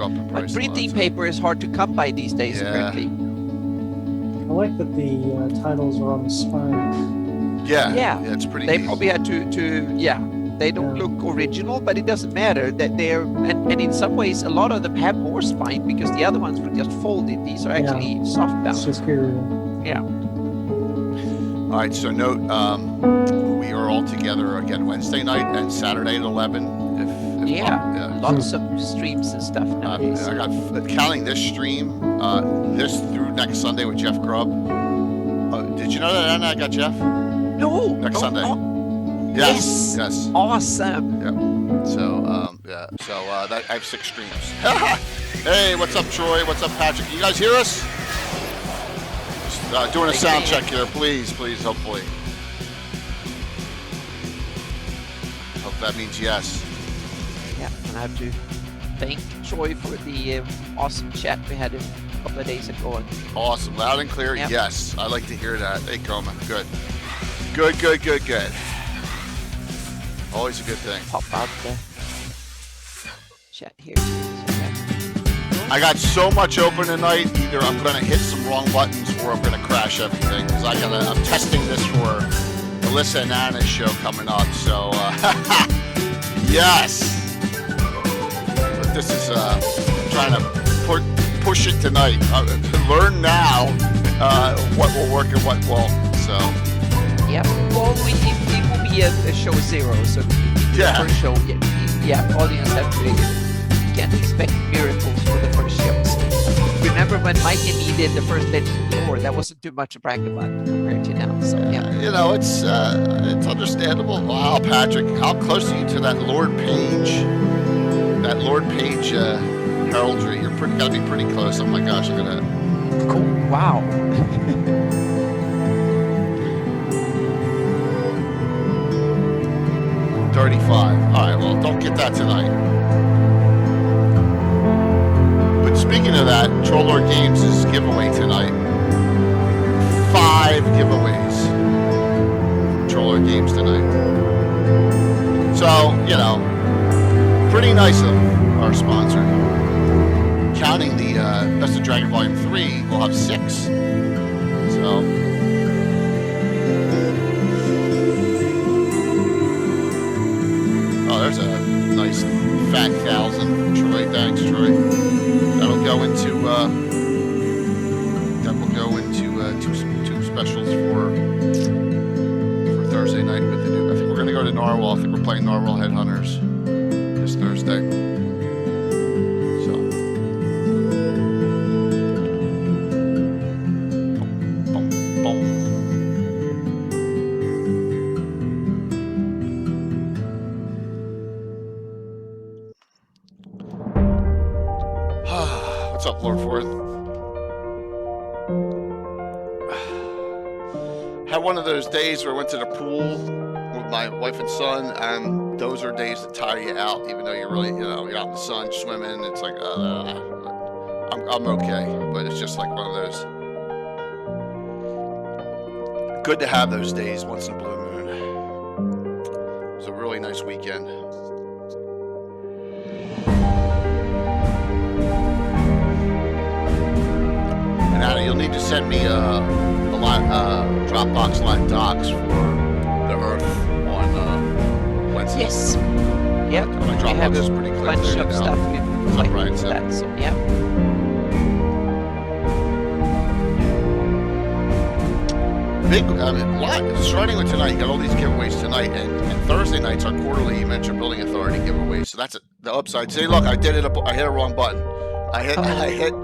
Up in price But a printing lot, paper is hard to come by these days, Yeah. apparently. I like that the titles are on the spine. Yeah, it's pretty They neat. probably had they don't Yeah. look original, but it doesn't matter that they're, and in some ways, a lot of them have more spine because the other ones were just folded. These are actually soft bound. It's superior. Yeah. All right, so note, we are all together again Wednesday night and Saturday at 11. Lots of streams and stuff nowadays. I got counting this stream, this through next Sunday with Jeff Grubb. Did you know that Anna, I got Jeff? No. Next Sunday. Yes. Awesome. Yep. So that I have 6 streams. Hey, what's up, Troy? What's up, Patrick? You guys hear us? Just, doing a sound check here, please, hopefully. Hope that means yes. Yeah, and I have to thank Troy for the awesome chat we had a couple of days ago. Awesome, loud and clear. Yep. Yes, I like to hear that. Hey, Coma, good. Good. Always a good thing. Pop out the chat here. So, yeah. I got so much open tonight. Either I'm going to hit some wrong buttons or I'm going to crash everything because I'm testing this for Alyssa and Anna's show coming up. So yes, but this is trying to push it tonight. Learn now what will work and what won't. So yeah, well, it will be a show 0, so yeah. The first show, audience have to. You can't expect miracles for the first shows. Remember when Mike and me did the first Legend tour? That wasn't too much to brag about compared to now. So yeah, you know, it's understandable. Wow, Patrick, how close are you to that Lord Page? That Lord Page heraldry. You're gotta be pretty close. Oh my gosh, look at that. cool. Wow. 35. All right, well, don't get that tonight. But speaking of that, Troll Lord Games is giveaway tonight. 5 giveaways from Troll Lord Games tonight. So, you know, pretty nice of our sponsor. Counting the Best of Dragon Volume 3, we'll have 6. So... there's a nice fat 1,000, Troy. Thanks, Troy. That'll go into two specials for Thursday night with the new. I think we're gonna go to Narwhal. I think we're playing Narwhal Headhunters this Thursday. So. Boom, boom. What's up, Lord Forth? Had one of those days where I went to the pool with my wife and son, and those are days that tire you out, even though you're really, you're out in the sun swimming. It's like, I'm okay, but it's just like one of those. Good to have those days once in a blue moon. It was a really nice weekend. Anna, you'll need to send me a Dropbox line docs for the Earth on Wednesday. Yes. Yep. My Dropbox is pretty clear. Bunch of stuff with like right, that. So yeah. Big, starting with tonight, you got all these giveaways tonight, and Thursday nights are quarterly Venture Building Authority giveaways. So that's the upside. Say, look, I did it. I hit a wrong button. I hit.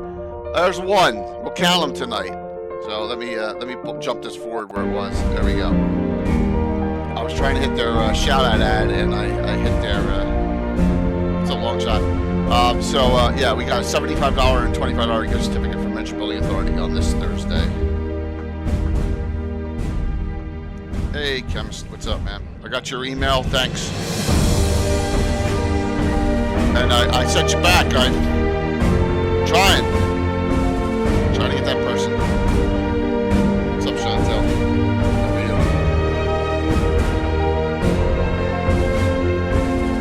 There's one. We'll count them tonight. So let me jump this forward where it was. There we go. I was trying to hit their shout out ad, and I hit their. It's a long shot. Yeah, we got a $75 and $25 gift certificate from Venture Building Authority on this Thursday. Hey, Chemist, what's up, man? I got your email. Thanks. And I sent you back. I'm trying to get that person. What's up, Chantel?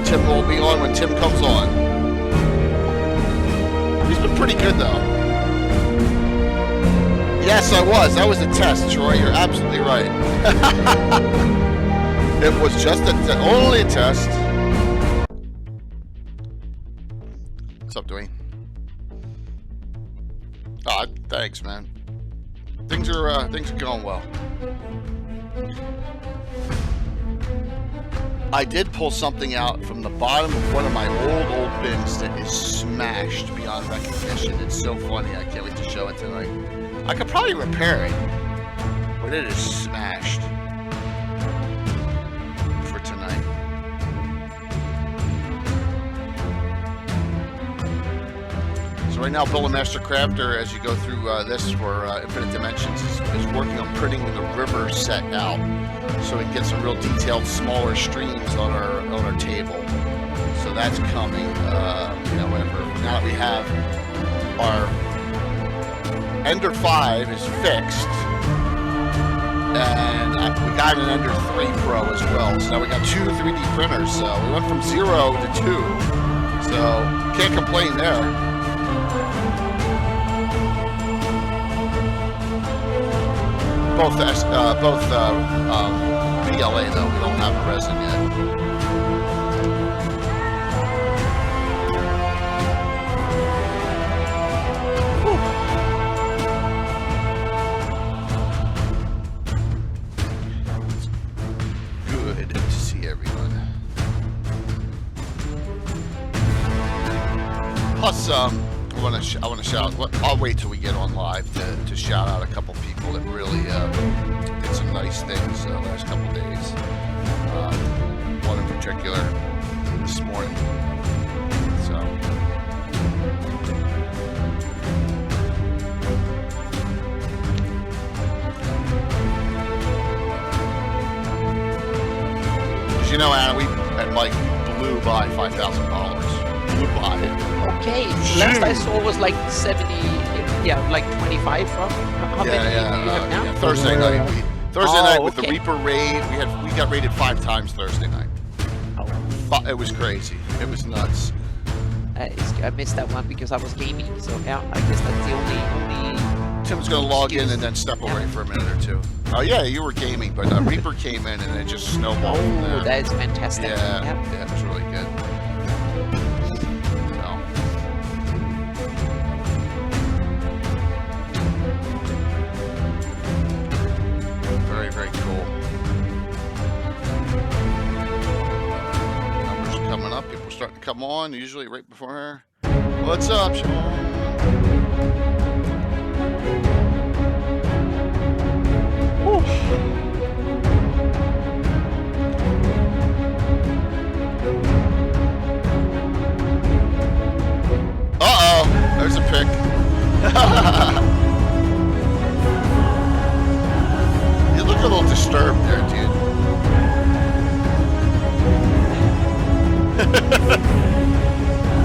Tim will be on when Tim comes on. pretty good though. Yes, I was. That was a test, Troy. You're absolutely right. It was just only a test. What's up, Dwayne? Ah, thanks, man. Things are going well. I did pull something out from the bottom of one of my old bins that is smashed beyond recognition. It's so funny. I can't wait to show it tonight. I could probably repair it, but it is smashed for tonight. So right now, Bill and Master Crafter, as you go through this for Infinite Dimensions, is working on printing the river set out, so we can get some real detailed, smaller streams on our table. So that's coming. Whatever. Now that we have our Ender 5 is fixed, and we got an Ender 3 Pro as well. So now we got 2 3D printers. So we went from 0 to 2. So can't complain there. Both PLA though, we don't have a resin yet. Whew. Good to see everyone. Plus, I want to shout. I'll wait till we get on live to shout out a couple people that really did some nice things the last couple days. One in particular this morning. So. As you know, Anna, we and Mike blew by $5,000. Blew by it. Okay, last I saw was like 70, like 25 from. How many do you have now? Yeah, Thursday night. Thursday night with the okay. Reaper raid, we got raided 5 times Thursday night. Oh. It was crazy. It was nuts. I missed that one because I was gaming. So yeah, I guess that's the only. Tim's gonna log in and then step away for a minute or two. Oh yeah, you were gaming, but Reaper came in and it just snowballed from there. Oh, that is fantastic. Yeah, it was really good. Very cool. Numbers are coming up. People are starting to come on, usually right before her. What's up, Sean? Uh-oh, there's a pick. You look a little disturbed there, dude.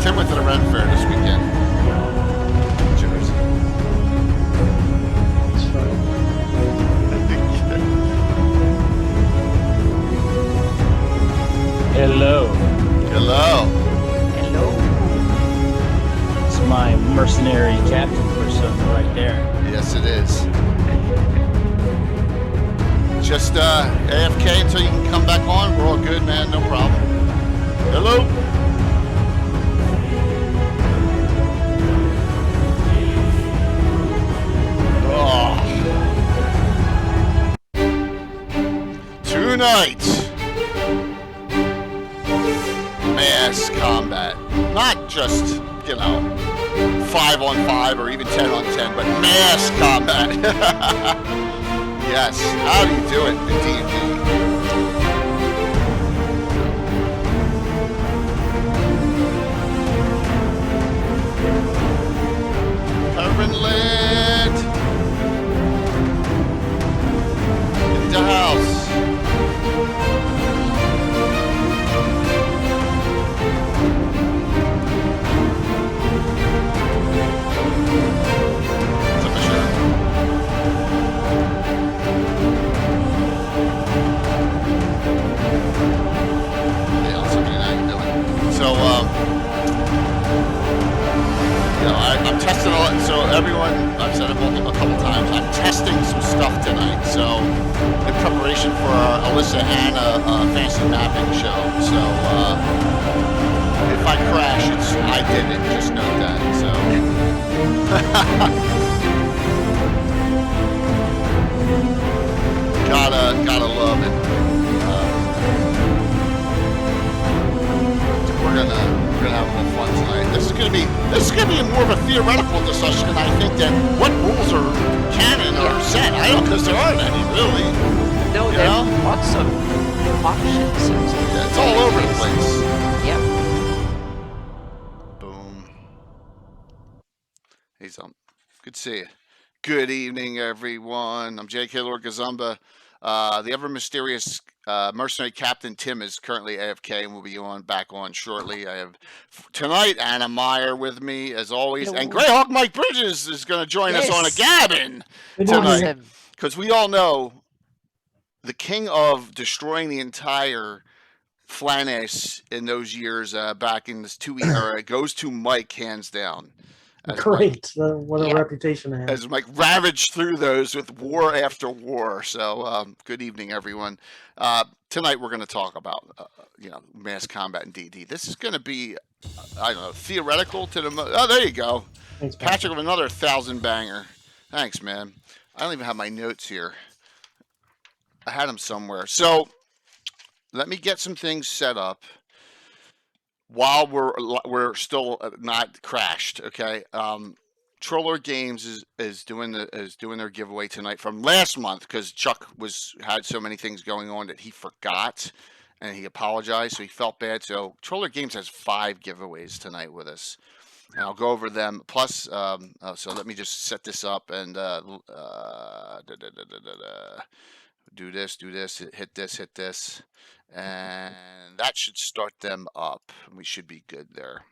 Tim went to the Ren Fair this weekend. Jersey. That's right. Hello. Hello. Hello. It's my mercenary captain person right there. Yes, it is. Just AFK until you can come back on. We're all good, man. No problem. Hello. Oh. Tonight, mass combat. Not just, 5-on-5 or even 10-on-10, but mass combat. Yes. How do you do it in D&D? Carbon lit. In the house. So, I'm testing a lot. So everyone, I've said it a couple times. I'm testing some stuff tonight. So in preparation for our Alyssa and fantasy mapping show. So if I crash, I did it. Just note that. So. gotta love it. We're gonna have a little fun tonight. This is gonna be more of a theoretical discussion, I think, than what rules are canon or set. I don't, because there aren't any really. No, there are lots of options. Yeah, it's all over the place. Yep. Boom. He's good to see you. Good evening, everyone. I'm J.K. Lord Gazumba. The ever mysterious mercenary captain Tim is currently AFK and will be back on shortly. I have tonight Anna Meyer with me as always, Hello. and Greyhawk Mike Bridges is going to join us on a Gabbin tonight, Awesome. because we all know the king of destroying the entire Flannis in those years back in this 2E era goes to Mike hands down. Great. What a reputation I have. As Mike ravaged through those with war after war. So, good evening, everyone. Tonight we're going to talk about, mass combat in D&D. This is going to be, I don't know, theoretical to the... Oh, there you go. Thanks, Patrick with another 1,000 banger. Thanks, man. I don't even have my notes here. I had them somewhere. So, let me get some things set up while we're still not crashed, okay? Troller Games is doing their giveaway tonight from last month, because Chuck had so many things going on that he forgot, and he apologized, so he felt bad. So Troller Games has 5 giveaways tonight with us, and I'll go over them. Plus, so let me just set this up and do this, hit this. And that should start them up. We should be good there.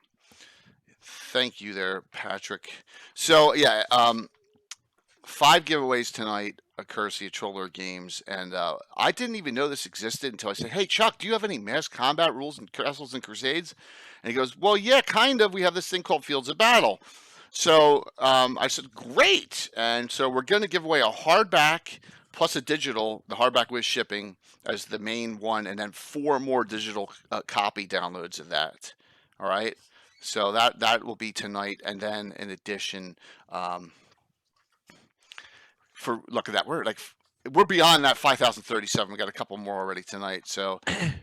Thank you there, Patrick. So, 5 giveaways tonight, courtesy of Troller Games. And I didn't even know this existed until I said, hey, Chuck, do you have any mass combat rules in Castles and Crusades? And he goes, well, yeah, kind of. We have this thing called Fields of Battle. So I said, great. And so we're going to give away a hardback plus a digital, the hardback with shipping as the main one, and then 4 more digital copy downloads of that. All right. So that will be tonight. And then in addition, look at that, we're beyond that 5,037. We got a couple more already tonight. So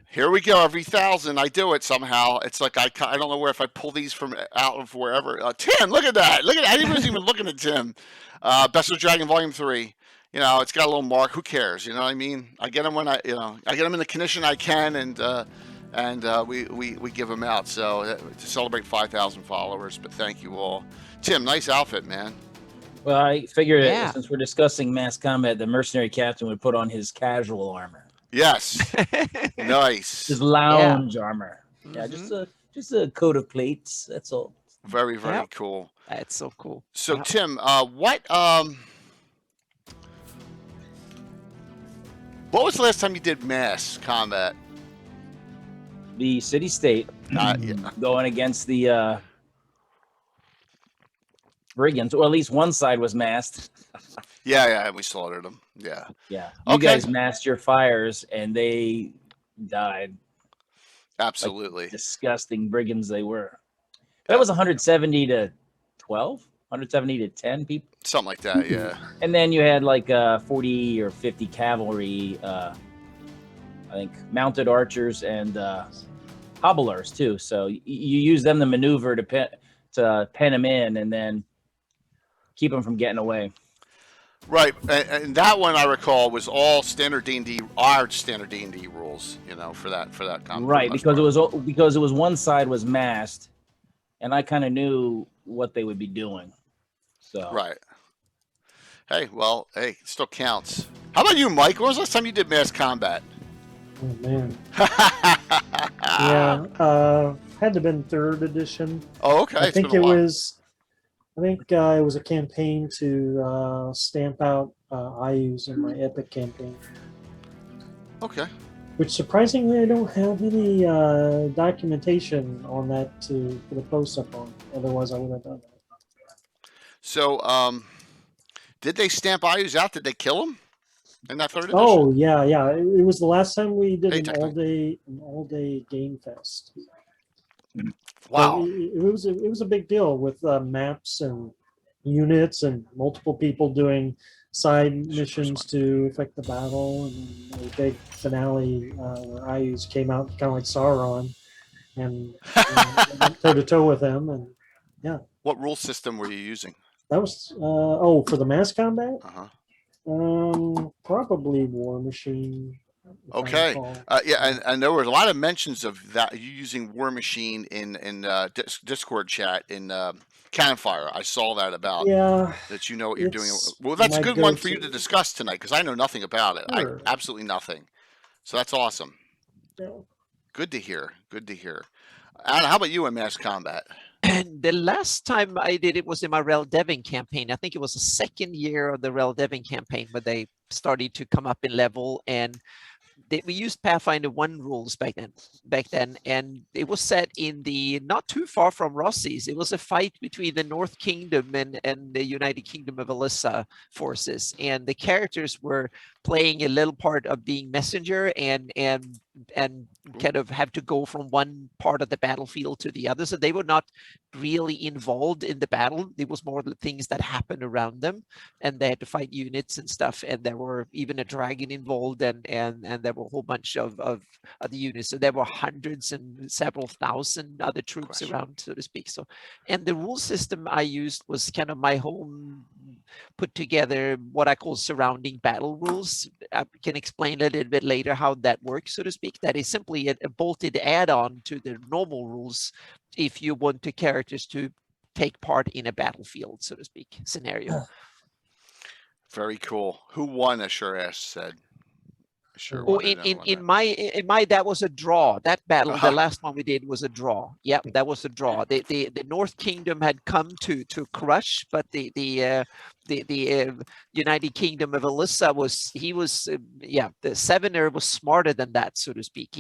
here we go. Every 1,000, I do it somehow. It's like I don't know where, if I pull these from out of wherever. Tim, look at that. I was even looking at Tim. Best of Dragon Volume 3. It's got a little mark. Who cares? You know what I mean? I get them when I get them in the condition I can, and we give them out. So to celebrate 5,000 followers. But thank you all. Tim, nice outfit, man. Well, I figured since we're discussing mass combat, the mercenary captain would put on his casual armor. Yes. Nice. His lounge armor. Mm-hmm. Yeah, just a coat of plates. That's all. Very, very cool. That's so cool. So Tim, what was the last time you did mass combat? The city-state going against the brigands. Well, at least one side was masked. Yeah, we slaughtered them. Yeah. You guys masked your fires, and they died. Absolutely. Like disgusting brigands they were. That was 170 to 12? 170 to 10 people? Something like that, yeah. And then you had like 40 or 50 cavalry, I think mounted archers and hobblers too. So you use them to maneuver to pen them in and then keep them from getting away. Right, and that one I recall was all standard D&D, our standard D&D rules, for that combat. Right, because it was one side was masked, and I kind of knew what they would be doing. So right. Hey, it still counts. How about you, Mike? When was the last time you did mass combat? Oh man. Yeah, had to have been 3rd edition. Oh, okay. I think it was a campaign to stamp out IUs in my epic campaign. Okay. Which surprisingly, I don't have any documentation on that to put a post up on. Otherwise, I would have done that. So, did they stamp IUs out? Did they kill them in that third edition? Oh yeah, yeah. It was the last time we did Hey, an technically. all day game fest. Wow. So it was a big deal with maps and units and multiple people doing side missions to affect the battle, and then a big finale where IUs came out kind of like Sauron and went toe to toe with them, and yeah, What rule system were you using? that was for the mass combat. Uh-huh. Probably War Machine. if I Okay. recall. Yeah, and there were a lot of mentions of that you using War Machine in Discord chat in Campfire. I saw that about Yeah, that. You know what you're doing. it's Well, that's a my good one for you go-to. to discuss tonight because I know nothing about it. Sure. I absolutely nothing. So that's awesome. Yeah. Good to hear. Good to hear. Anna, how about you in mass combat? And the last time I did it was in my Rel Devin campaign. I think it was the second year of the Rel Devin campaign where they started to come up in level, and we used Pathfinder 1 rules back then, and it was set in the not too far from Rossi's. It was a fight between the North Kingdom and the United Kingdom of Alyssa forces, and the characters were playing a little part of being messenger and kind of have to go from one part of the battlefield to the other. So they were not really involved in the battle. It was more the things that happened around them, and they had to fight units and stuff. And there were even a dragon involved, and there were a whole bunch of other units. So there were hundreds and several thousand other troops around, so to speak. So, and the rule system I used was kind of my home put together, what I call surrounding battle rules. I can explain a little bit later how that works, so to speak. That is simply a bolted add-on to the normal rules if you want the characters to take part in a battlefield, so to speak, scenario. Very cool. Who won? A sure ass said. Sure. Oh, in my that was a draw. That battle, the last one we did was a draw. Yep, that was a draw. The North Kingdom had come to crush, but the United Kingdom of Alyssa was the Sevener was smarter than that, so to speak.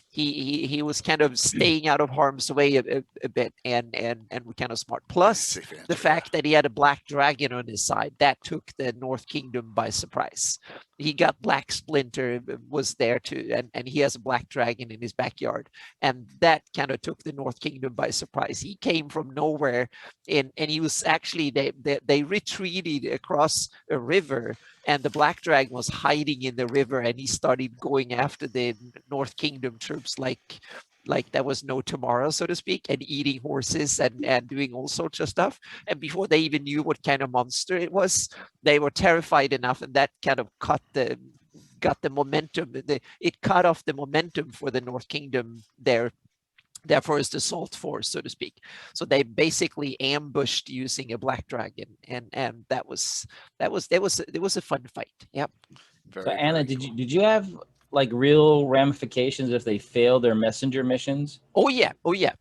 He was kind of staying out of harm's way a bit, and kind of smart. Plus the fact that he had a black dragon on his side, that took the North Kingdom by surprise. He got Black Splinter was there too, and he has a black dragon in his backyard, and that kind of took the North Kingdom by surprise. He came from nowhere, and he was actually they retreated across a river, and the black dragon was hiding in the river, and he started going after the North Kingdom troops like there was no tomorrow, so to speak, and eating horses and doing all sorts of stuff. And before they even knew what kind of monster it was, they were terrified enough, and that kind of got the momentum. It cut off the momentum for the North Kingdom there. Therefore, it's the assault force, so to speak. So they basically ambushed using a black dragon, and that was a fun fight. Yep. So Anna, did you have like real ramifications if they failed their messenger missions? Oh yeah,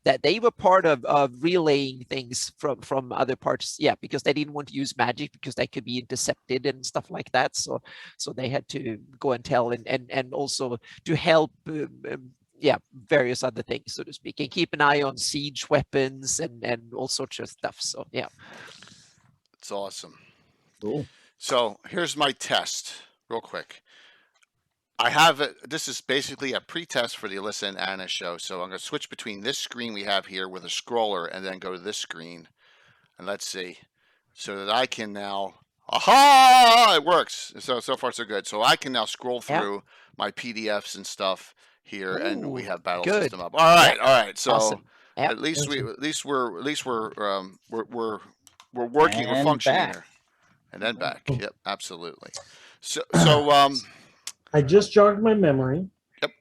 that they were part of relaying things from other parts. Yeah, because they didn't want to use magic because they could be intercepted and stuff like that. So they had to go and tell and also to help. Various other things, so to speak, and keep an eye on siege weapons and all sorts of stuff. So yeah, it's awesome. Cool. So here's my test, real quick. I have it. This is basically a pre-test for the Alyssa and Anna show. So I'm going to switch between this screen we have here with a scroller, and then go to this screen, and let's see, so that I can now. Aha! It works. So far so good. So I can now scroll through my PDFs and stuff here, and we have battle system up. All right. So awesome. at least we're working, we're functioning here, and then back. Yep, absolutely. So I just jogged my memory. Yep.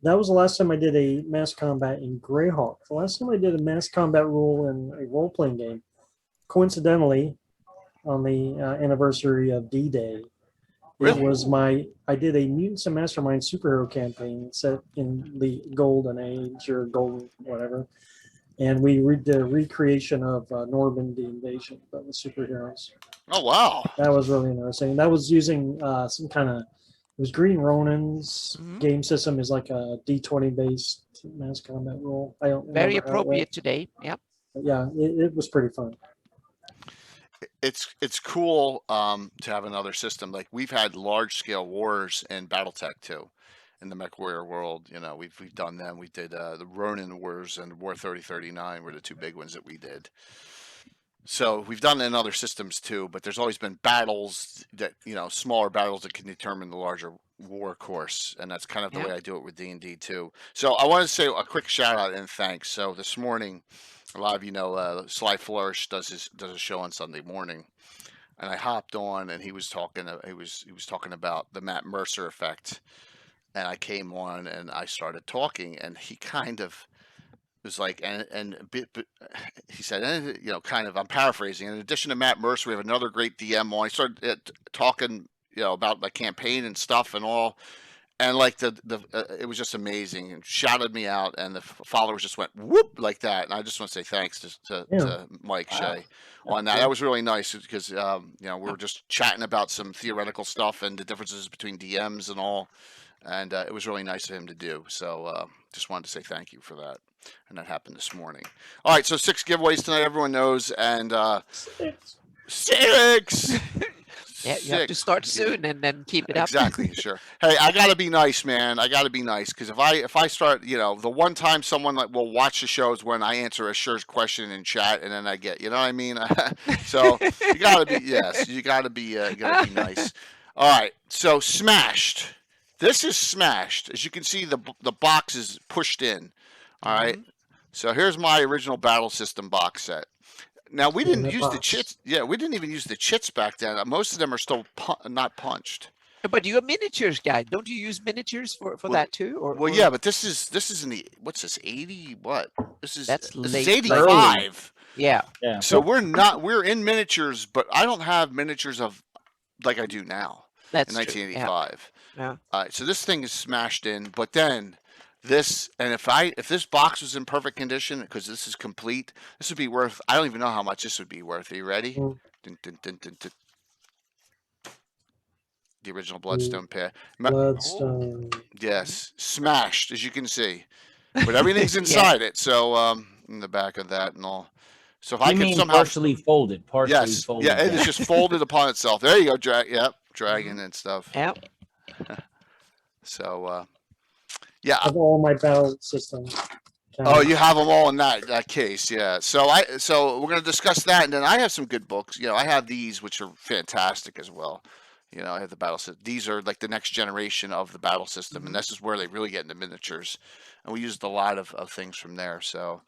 That was the last time I did a mass combat in Greyhawk. The last time I did a mass combat rule in a role-playing game, coincidentally, on the anniversary of D-Day. Really? It was I did a Mutants and Mastermind superhero campaign set in the Golden Age or Golden whatever, and we did the recreation of Normandy invasion, but with superheroes. Oh wow! That was really interesting. That was using some kind of. It was Green Ronin's game system is like a D20 based mass combat rule. I don't very appropriate today. Yep. But yeah, it was pretty fun. it's cool to have another system. Like we've had large scale wars in BattleTech too, in the MechWarrior world. You know, we've done them. We did the Ronin Wars and War 3039 were the two big ones that we did. So we've done it in other systems too, but there's always been battles that, you know, smaller battles that can determine the larger war course, and that's kind of the Yeah. way I do it with D&D too. So I want to say a quick shout out and thanks. So this morning, a lot of you know Sly Flourish does a show on Sunday morning, and I hopped on and he was talking about the Matt Mercer effect, and I came on and I started talking, and he kind of was like, he said, you know, kind of, I'm paraphrasing. In addition to Matt Mercer, we have another great DM on. He started talking, you know, about the campaign and stuff and all, and like it was just amazing, and shouted me out, and the followers just went whoop like that. And I just want to say thanks to Mike Shea on that. That was really nice because you know, we were just chatting about some theoretical stuff and the differences between DMs and all, and it was really nice of him to do. So just wanted to say thank you for that. And that happened this morning. All right, so 6 giveaways tonight. Everyone knows, and 6. Yeah, you have to start soon and then keep it up. Exactly, sure. Hey, I gotta be nice, man. I gotta be nice because if I start, you know, the one time someone like will watch the shows when I answer a Sure's question in chat, and then I get, you know what I mean? So you gotta be, yes, you gotta be nice. All right, so Smashed. This is Smashed. As you can see, the box is pushed in. All right. So here's my original Battle System box set. Now we didn't use the chits. Yeah, we didn't even use the chits back then. Most of them are still not punched. But you're a miniatures guy. Don't you use miniatures for that too? Or yeah, but this is in the, what's this, 80? What? This is 85. Early. Yeah. So we're in miniatures, but I don't have miniatures of like I do now. That's in 1985. Yeah. All right, so this thing is smashed in, but then this, and if this box was in perfect condition, because this is complete, this would be worth, I don't even know how much this would be worth. Are you ready? Dun, dun, dun, dun, dun. The original Bloodstone pair. Bloodstone. Yes, smashed, as you can see, but everything's inside it. So in the back of that and all. So if I can somehow partially folded, yes, folded. Yeah, it is just folded upon itself. There you go, dragon and stuff. Yep. So yeah. Of all my battle systems. Oh, you have them all in that case, yeah. So we're going to discuss that, and then I have some good books. You know, I have these which are fantastic as well. You know, I have the battle system. These are like the next generation of the battle system, and this is where they really get into miniatures. And we used a lot of things from there. So,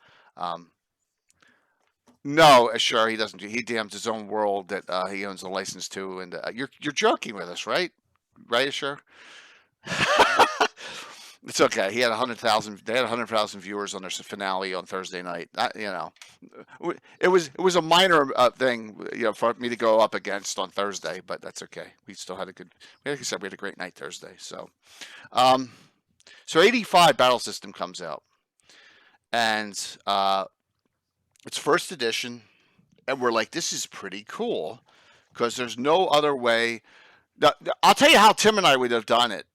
no, sure, he doesn't. He DMs his own world that he owns the license to. And you're joking with us, right? Right, sure. It's okay. He had 100,000. They had 100,000 viewers on their finale on Thursday night. You know, it was a minor thing, you know, for me to go up against on Thursday, but that's okay. We still had a good. Like I said, we had a great night Thursday. So, so 85 Battle System comes out, and it's first edition, and we're like, this is pretty cool, because there's no other way. Now, I'll tell you how Tim and I would have done it.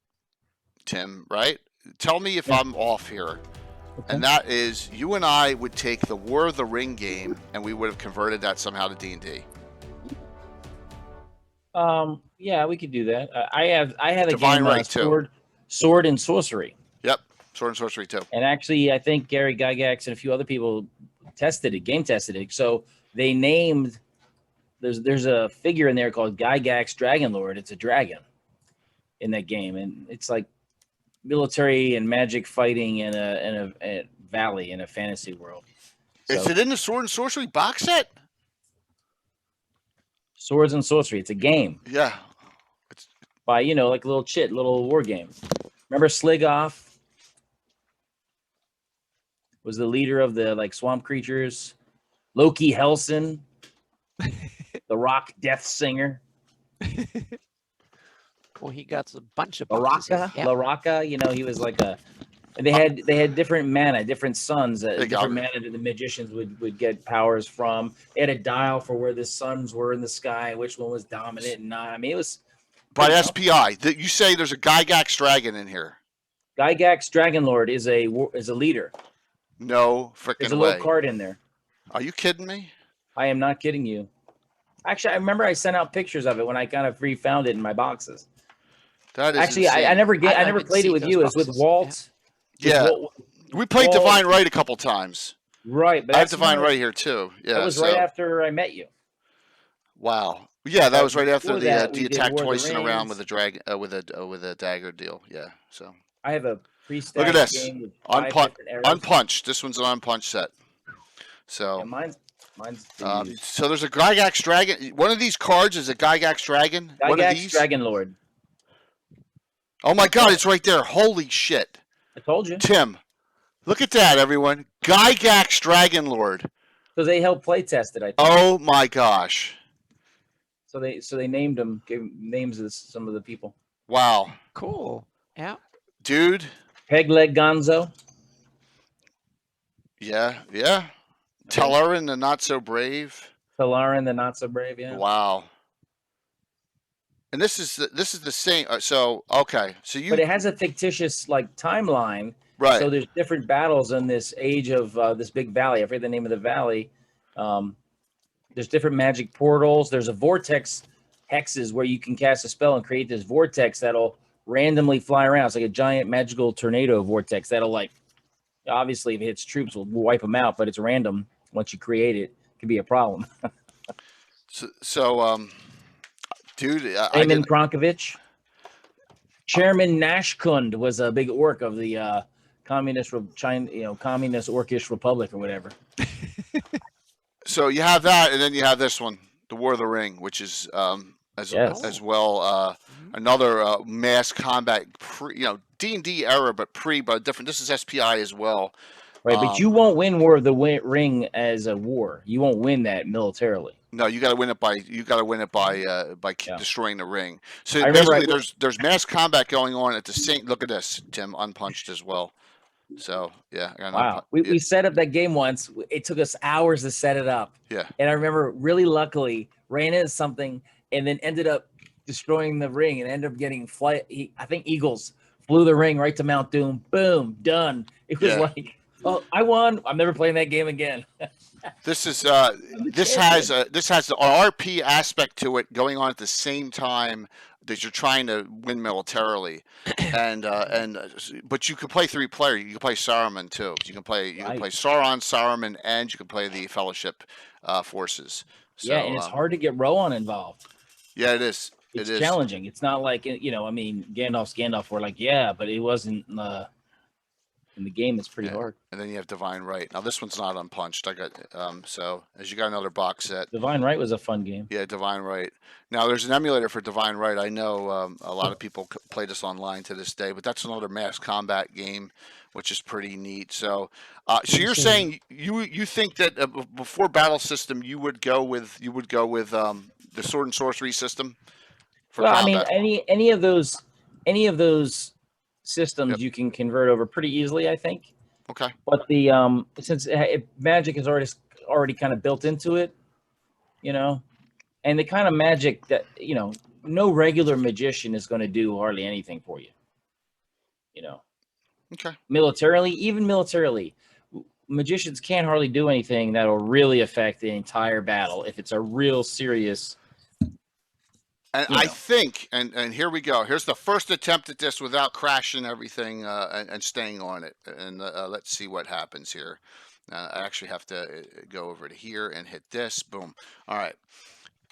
Tim, right? Tell me if I'm off here. Okay. And that is, you and I would take the War of the Ring game, and we would have converted that somehow to D&D. Yeah, we could do that. I have a Divine game, Right Sword and Sorcery. Yep, Sword and Sorcery too. And actually, I think Gary Gygax and a few other people game tested it. So they named, there's a figure in there called Gygax Dragonlord. It's a dragon in that game, and it's like military and magic fighting in a valley in a fantasy world. So, is it in the Sword and Sorcery box set? Swords and Sorcery. It's a game. Yeah. By, you know, like a little war game. Remember Sligoff was the leader of the like swamp creatures. Loki Helson, the rock death singer. Well, he got a bunch of Laraka, you know, he was like and they had different mana, different suns, different mana that the magicians would get powers from. They had a dial for where the suns were in the sky, which one was dominant and not. I mean, it was by SPI. You say there's a Gygax dragon in here. Gygax Dragonlord is a leader. No freaking way. There's a little card in there. Are you kidding me? I am not kidding you. Actually, I remember I sent out pictures of it when I kind of refound it in my boxes. That is Actually, I insane. never I don't never even played it see with those you. It was with boxes. Walt. with Yeah. Walt- We played Walt- Divine Right a couple times. Right, but I have that's Divine when Right here too. Yeah. That was so right after I met you. wow. Yeah, that But was right after before the that, we the did attack War of the twice in a round with Rings. a drag with a dagger deal. Yeah. So I have a look pre-stacked at this. game with 5 Unpunched. different arrows. Unpunched. This one's an unpunched set. So Yeah, mine's been used. so there's a Gygax Dragon. One of these cards is a Gygax Dragon. One of Gygax these. Dragon Lord. Oh my God! It's right there. Holy shit, I told you. Tim! Look at that, everyone. Gygax Dragon Lord. So they helped play test it, I think. Oh my gosh! So they named them, gave names to some of the people. Wow, Cool. Yeah. dude. Pegleg Gonzo. Yeah, yeah. Telerin, the not so brave. Talarin, the not so brave. Yeah. Wow. And this is the same. So okay, so you But it has a fictitious timeline. right. So there's different battles in this age of this big valley. I forget the name of the valley. There's different magic portals. There's a vortex hexes where you can cast a spell and create this vortex that'll randomly fly around. It's like a giant magical tornado vortex that'll obviously if it hits troops will wipe them out, but it's random. Once you create it, it can be a problem. So dude, Raymond Kronkovich. Chairman Nashkund was a big orc of the communist China, communist orcish republic or whatever. so you have that, and then you have this one, the War of the Ring, which is Yes. as well another mass combat D&D era, but different. This is SPI as well. Right, but you won't win War of the Ring as a war. You won't win that militarily. No, you got to win it by Yeah. destroying the ring. So I remember basically, there's mass combat going on at the same. Look at this, Tim, unpunched as well. So yeah, I got an Wow, yeah, we set up that game once. It took us hours to set it up, yeah. and I remember really luckily ran into something and then ended up destroying the ring and ended up getting I think eagles flew the ring right to Mount Doom. Boom, done. It was Yeah. oh, I won. I'm never playing that game again. This is this has the RP aspect to it going on at the same time that you're trying to win militarily, but you can play 3-player. You can play Saruman too. You can play Sauron, Saruman, and you can play the Fellowship forces. So, yeah, and it's hard to get Rohan involved. Yeah, it is. It's It is. challenging. It's not like Gandalf. We're yeah, but it wasn't in the game. It's pretty hard. And then you have Divine Right. Now this one's not unpunched. I got so as you got another box set. Divine Right was a fun game. Yeah, Divine Right. Now there's an emulator for Divine Right. I know a lot of people play this online to this day, but that's another mass combat game, which is pretty neat. So, so you're saying you think that before battle system you would go with the sword and sorcery system for combat? I mean, any of those systems you can convert over pretty easily, I think. Okay. But the since magic is already kind of built into it, and the kind of magic that no regular magician is going to do hardly anything for you. Okay. Militarily, magicians can't hardly do anything that'll really affect the entire battle if it's a real serious. And I think, and here we go. Here's the first attempt at this without crashing everything and staying on it. And let's see what happens here. I actually have to go over to here and hit this. Boom. All right.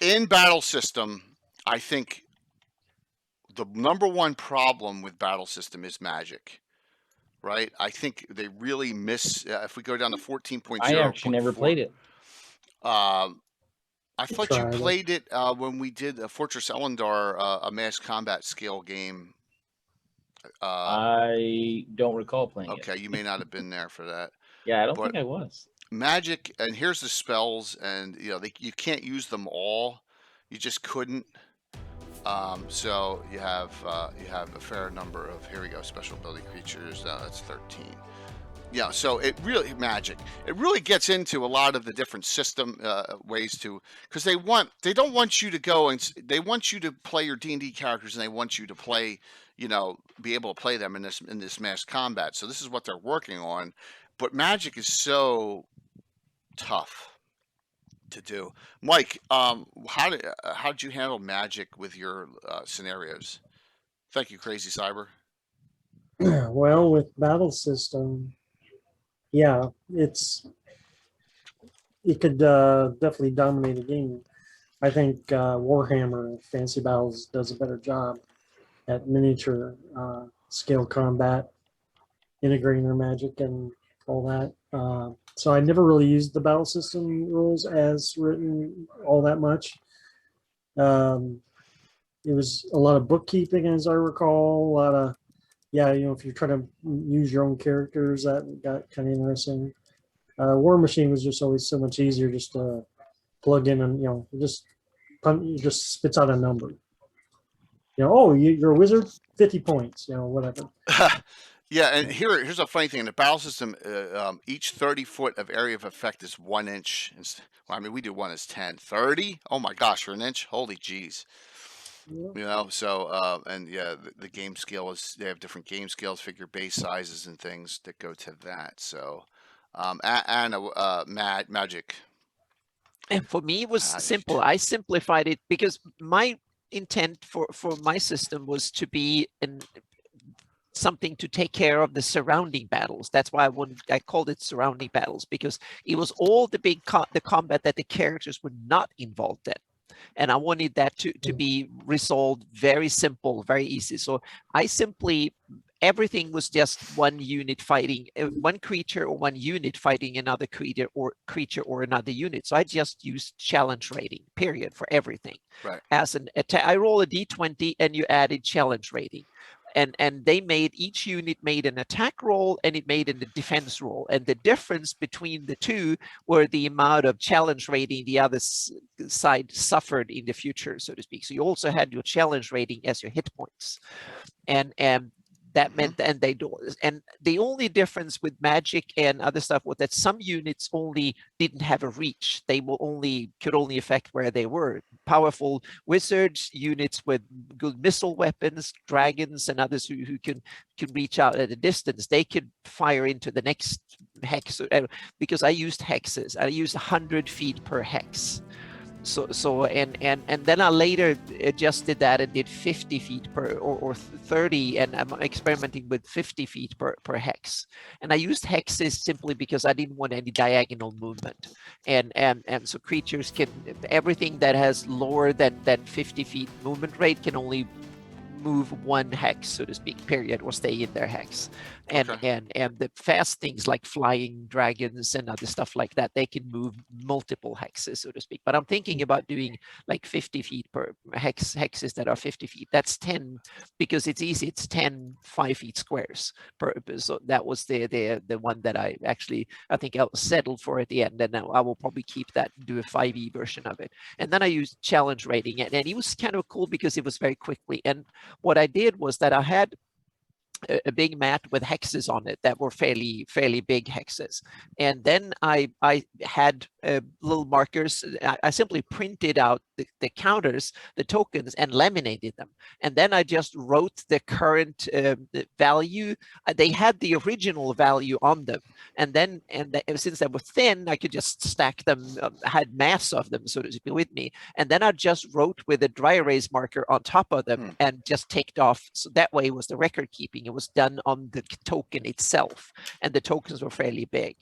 In battle system, I think the number one problem with battle system is magic. Right? I think they really miss. If we go down to 14.0, I actually never played it. I thought you played it when we did Fortress Elendar, a mass combat scale game. I don't recall playing it. Okay, you may not have been there for that. Yeah, I don't think I was. Magic, and here's the spells, and you can't use them all. You just couldn't. So you have a fair number of, here we go, special ability creatures. That's 13. Yeah, so it really gets into a lot of the different system ways to, because they don't want you to go and they want you to play your D&D characters, and they want you to play, be able to play them in this mass combat. So this is what they're working on, but magic is so tough to do. Mike, how did you handle magic with your scenarios? Thank you, Crazy Cyber. Well, with battle system, yeah, it could definitely dominate a game. I think Warhammer Fantasy Battles does a better job at miniature scale combat, integrating their magic and all that. So I never really used the battle system rules as written all that much. It was a lot of bookkeeping, as I recall. A lot of, yeah, if you're trying to use your own characters, that got kind of interesting. War Machine was just always so much easier just to plug in and, it just spits out a number. You're a wizard, 50 points, whatever. Yeah, and here's a funny thing. In the battle system, each 30 foot of area of effect is 1 inch. Well, I mean, we do 1 is 10. 30? Oh my gosh, for an inch? Holy jeez. Yeah. So, and yeah, the game scale they have different game scales, figure base sizes and things that go to that. So, magic. And for me, it was simple. I simplified it because my intent for my system was to be something to take care of the surrounding battles. That's why I called it surrounding battles, because it was all the big the combat that the characters were not involved in. And I wanted that to be resolved very simple, very easy. So everything was just one unit fighting, one creature or one unit fighting another creature or another unit. So I just used challenge rating, period, for everything. Right. As an attack, I roll a d20 and you added challenge rating. And they each unit made an attack roll and it made a defense roll. And the difference between the two were the amount of challenge rating the other side suffered in the future, so to speak. So you also had your challenge rating as your hit points. And that meant, and the only difference with magic and other stuff was that some units only didn't have a reach. They could only affect where they were. Powerful wizards, units with good missile weapons, dragons, and others who can reach out at a distance. They could fire into the next hex, because I used hexes. I used 100 feet per hex. So and then I later adjusted that and did 50 feet or 30, and I'm experimenting with 50 feet per hex. And I used hexes simply because I didn't want any diagonal movement. And so creatures everything that has lower than 50 feet movement rate can only move one hex, so to speak, period, or stay in their hex. And the fast things like flying dragons and other stuff like that, they can move multiple hexes, so to speak. But I'm thinking about doing like 50 feet per hexes that are 50 feet. That's 10, because it's easy. It's 10 5-feet squares per. So that was the one that I think I settled for at the end, and now I will probably keep that and do a 5e version of it. And then I used challenge rating, and it was kind of cool because it was very quickly. And what I did was that I had a big mat with hexes on it that were fairly big hexes, and then I had little markers. I simply printed out the counters, the tokens, and laminated them, and then I just wrote the current value. They had the original value on them, and since they were thin, I could just stack them. I had mass of them, so to speak, with me, and then I just wrote with a dry erase marker on top of them and just ticked off. So that way it was the record keeping. It was done on the token itself, and the tokens were fairly big,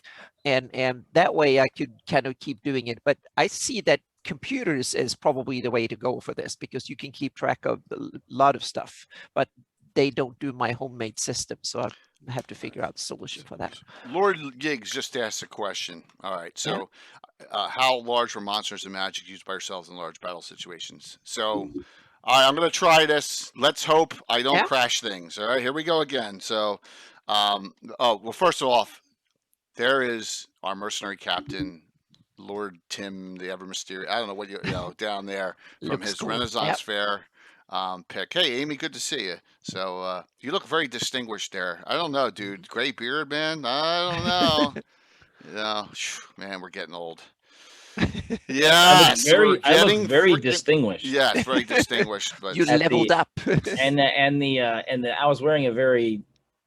and that way I could kind of keep doing it. But I see that computers is probably the way to go for this, because you can keep track of a lot of stuff, but they don't do my homemade system, so I have to figure out the solution for that. Lord Giggs just asked a question. All right, so how large were monsters and magic used by yourselves in large battle situations? So all right, I'm going to try this. Let's hope I don't crash things. All right, here we go again. So, well, first off, there is our mercenary captain, Lord Tim, the ever mysterious. I don't know what down there from his cool. Renaissance Fair pick. Hey, Amy, good to see you. So, you look very distinguished there. I don't know, dude. Gray beard, man. I don't know. Man, we're getting old. Yeah, I look very distinguished. Yes, very distinguished. But you leveled up. and I was wearing a very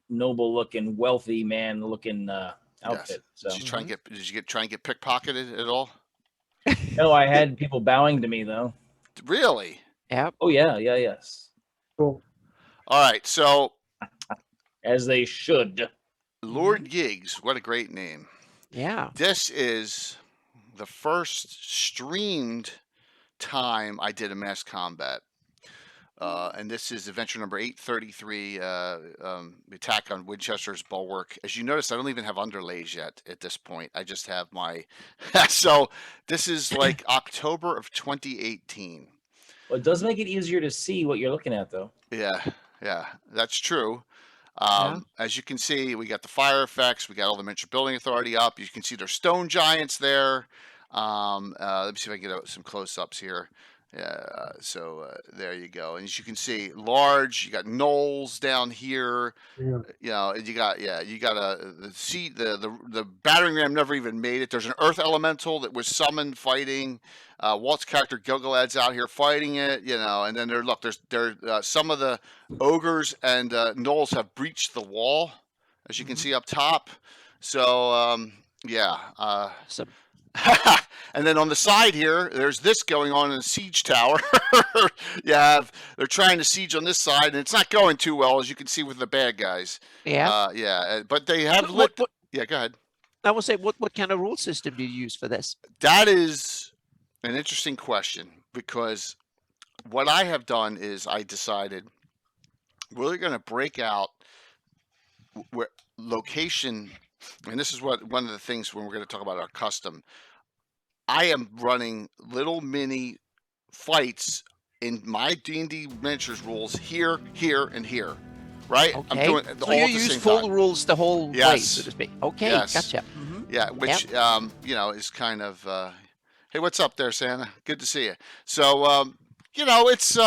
noble looking, wealthy man looking outfit. Yes. So did you try and get pickpocketed at all? No, I had people bowing to me though. Really? Yep. Oh yeah, yes, Cool. All right. So as they should. Lord Giggs, what a great name. Yeah. This is the first streamed time I did a mass combat. And this is adventure number 833, attack on Winchester's Bulwark. As you notice, I don't even have underlays yet at this point. I just have my. So this is like October of 2018. Well, it does make it easier to see what you're looking at, though. Yeah, that's true. Yeah. As you can see, we got the fire effects. We got all the miniature building authority up. You can see there's stone giants there. Let me see if I can get some close-ups here. Yeah, so there you go. And as you can see, large. You got knolls down here. Yeah. You know, you got the battering ram never even made it. There's an earth elemental that was summoned fighting. Walt's character Gilgalad's out here fighting it. You know, and then there's some of the ogres and gnolls have breached the wall, as you can see up top. So yeah. So And then on the side here, there's this going on in a siege tower. They're trying to siege on this side, and it's not going too well, as you can see with the bad guys. yeah. But they have What- lit. Yeah, go ahead. I will say, what kind of rule system do you use for this? That is an interesting question, because what I have done is I decided we're going to break out where location, and this is one of the things when we're going to talk about our custom. I am running little mini fights in my D&D miniatures rules here, and here, right? Okay. I'm doing So all you at the use same full time. rules the whole way, Yes. so to speak. Okay, Yes. gotcha. Yeah, which is kind of hey, what's up there, Santa? Good to see you. So it's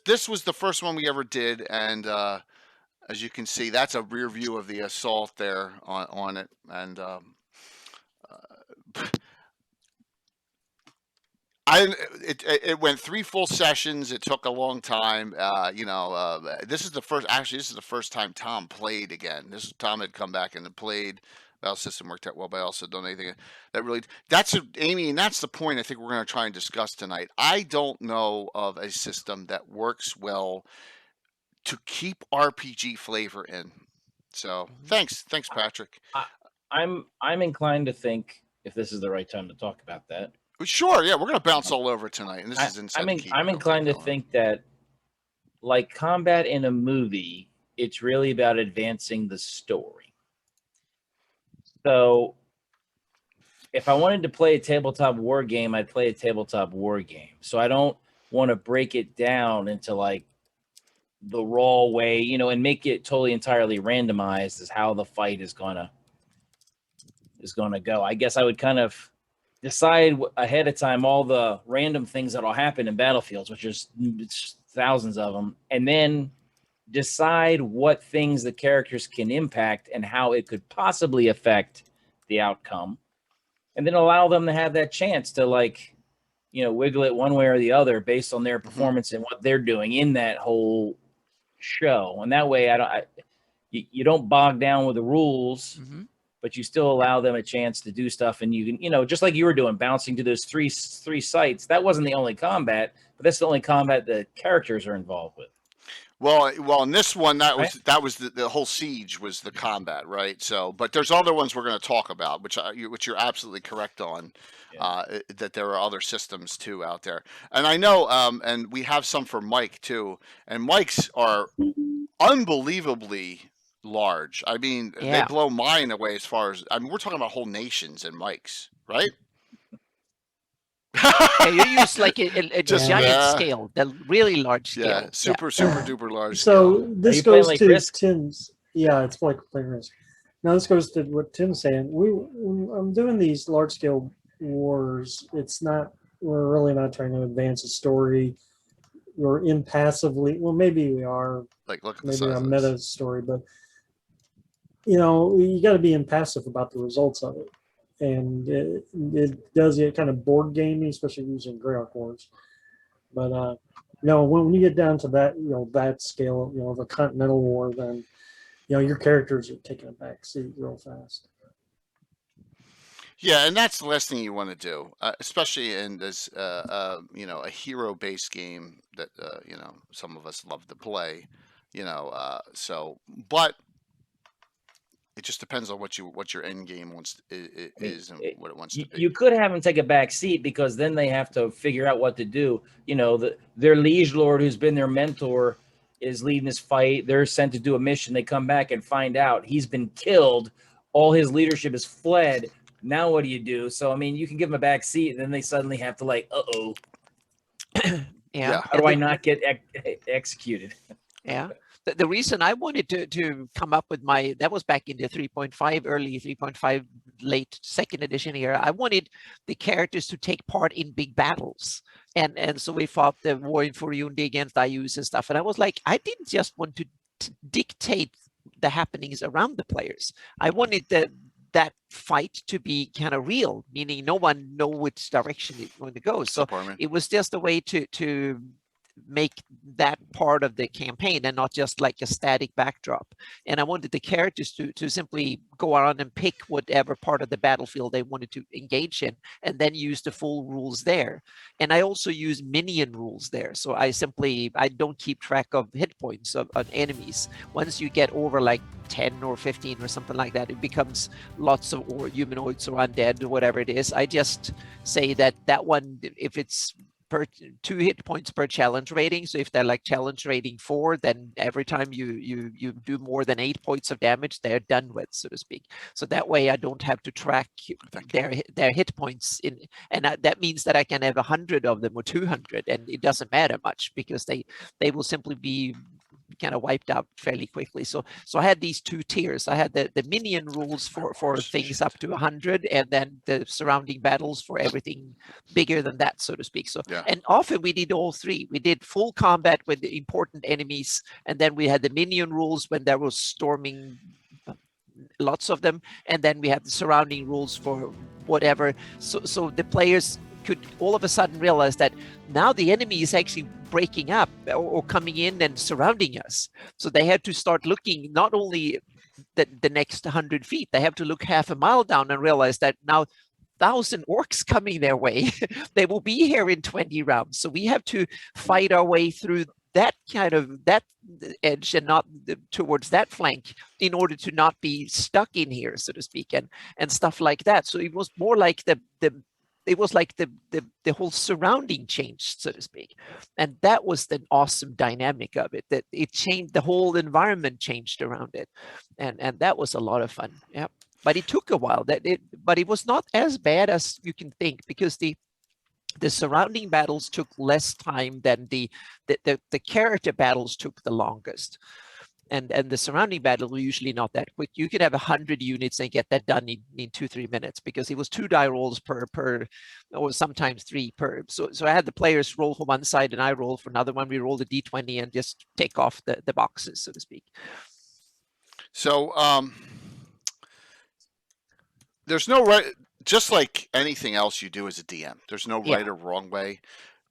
this was the first one we ever did, and as you can see, that's a rear view of the assault there on it, and it went 3 full sessions. It took a long time. This is the first time Tom played again. Tom had come back and had played. Battle system worked out well, but I also don't know anything that really. Amy, and that's the point I think we're going to try and discuss tonight. I don't know of a system that works well to keep RPG flavor in. So thanks, Patrick. I'm inclined to think, if this is the right time to talk about that. Sure, yeah, we're going to bounce all over tonight, and this is insane. I'm inclined to think that, like combat in a movie, it's really about advancing the story. So, if I wanted to play a tabletop war game, I'd play a tabletop war game. So I don't want to break it down into like the raw way, and make it totally entirely randomized as how the fight is gonna go. I guess I would kind of decide ahead of time all the random things that'll happen in battlefields, which is thousands of them, and then decide what things the characters can impact and how it could possibly affect the outcome, and then allow them to have that chance to wiggle it one way or the other based on their performance and what they're doing in that whole show. And that way you don't bog down with the rules, but you still allow them a chance to do stuff. And you can, just like you were doing, bouncing to those three sites. That wasn't the only combat, but that's the only combat the characters are involved with. Well, in this one, that was the whole siege was the combat, right? So, but there's other ones we're going to talk about, which you're absolutely correct on, that there are other systems too out there. And I know, and we have some for Mike too, and Mike's are unbelievably large. I mean, they blow mine away as far as, we're talking about whole nations and Mike's, right? You use like a giant scale, the really large scale. Yeah, super duper large. So this goes to Risk? Tim's. Yeah, it's like playing Risk. Now this goes to what Tim's saying. I'm doing these large scale wars. We're really not trying to advance a story. We're impassively. Well, maybe we are. Like, look at maybe the a meta story, but you got to be impassive about the results of it. And it does get kind of board gamey, especially using Greyhawk Wars. But when you get down to that, that scale, of a continental war, then your characters are taking a back seat real fast. Yeah, and that's the last thing you want to do, especially in this, a hero-based game that some of us love to play. But it just depends on what your end game is and what it wants to be. You could have them take a back seat because then they have to figure out what to do. Their liege lord, who's been their mentor, is leading this fight. They're sent to do a mission. They come back and find out he's been killed. All his leadership has fled. Now what do you do? So, you can give them a back seat, and then they suddenly have to Yeah. Yeah. how do I not get executed? Yeah. The reason I wanted to come up with that was back in the 3.5, early 3.5, late second edition here. I wanted the characters to take part in big battles. And so we fought the war in Furundi against Ayus and stuff. And I was like, I didn't just want to dictate the happenings around the players. I wanted that fight to be kind of real, meaning no one know which direction it's going to go. So it was just a way to make that part of the campaign and not just like a static backdrop. And I wanted the characters to simply go around and pick whatever part of the battlefield they wanted to engage in and then use the full rules there. And I also use minion rules there. So I don't keep track of hit points of enemies. Once you get over like 10 or 15 or something like that, it becomes lots of or humanoids or undead or whatever it is. I just say that one, if it's 2 hit points per challenge rating. So if they're like challenge rating 4, then every time you do more than 8 points of damage, they're done with, so to speak. So that way I don't have to track their hit points in, and that means that I can have 100 of them or 200, and it doesn't matter much because they will simply be kind of wiped out fairly quickly. So I had these 2 tiers. I had the minion rules for things up to 100, and then the surrounding battles for everything bigger than that, so to speak. So and often we did all 3. We did full combat with the important enemies, and then we had the minion rules when there was storming, lots of them, and then we had the surrounding rules for whatever. So the players could all of a sudden realize that now the enemy is actually breaking up or coming in and surrounding us. So they had to start looking not only the next 100 feet, they have to look half a mile down and realize that now 1,000 orcs coming their way. They will be here in 20 rounds. So we have to fight our way through that edge and not towards that flank in order to not be stuck in here, so to speak, and stuff like that. So it was more like the whole surrounding changed, so to speak. And that was the awesome dynamic of it, that it changed, the whole environment changed around it. And that was a lot of fun. Yeah. But it took a while. But it was not as bad as you can think, because the surrounding battles took less time than the character battles took the longest. And the surrounding battle were usually not that quick. You could have 100 units and get that done in 2-3 minutes, because it was 2 die rolls per, or sometimes 3 per. So I had the players roll for one side and I roll for another one. We rolled a d20 and just take off the boxes, so to speak. So there's no right, just like anything else you do as a DM, there's no right or wrong way.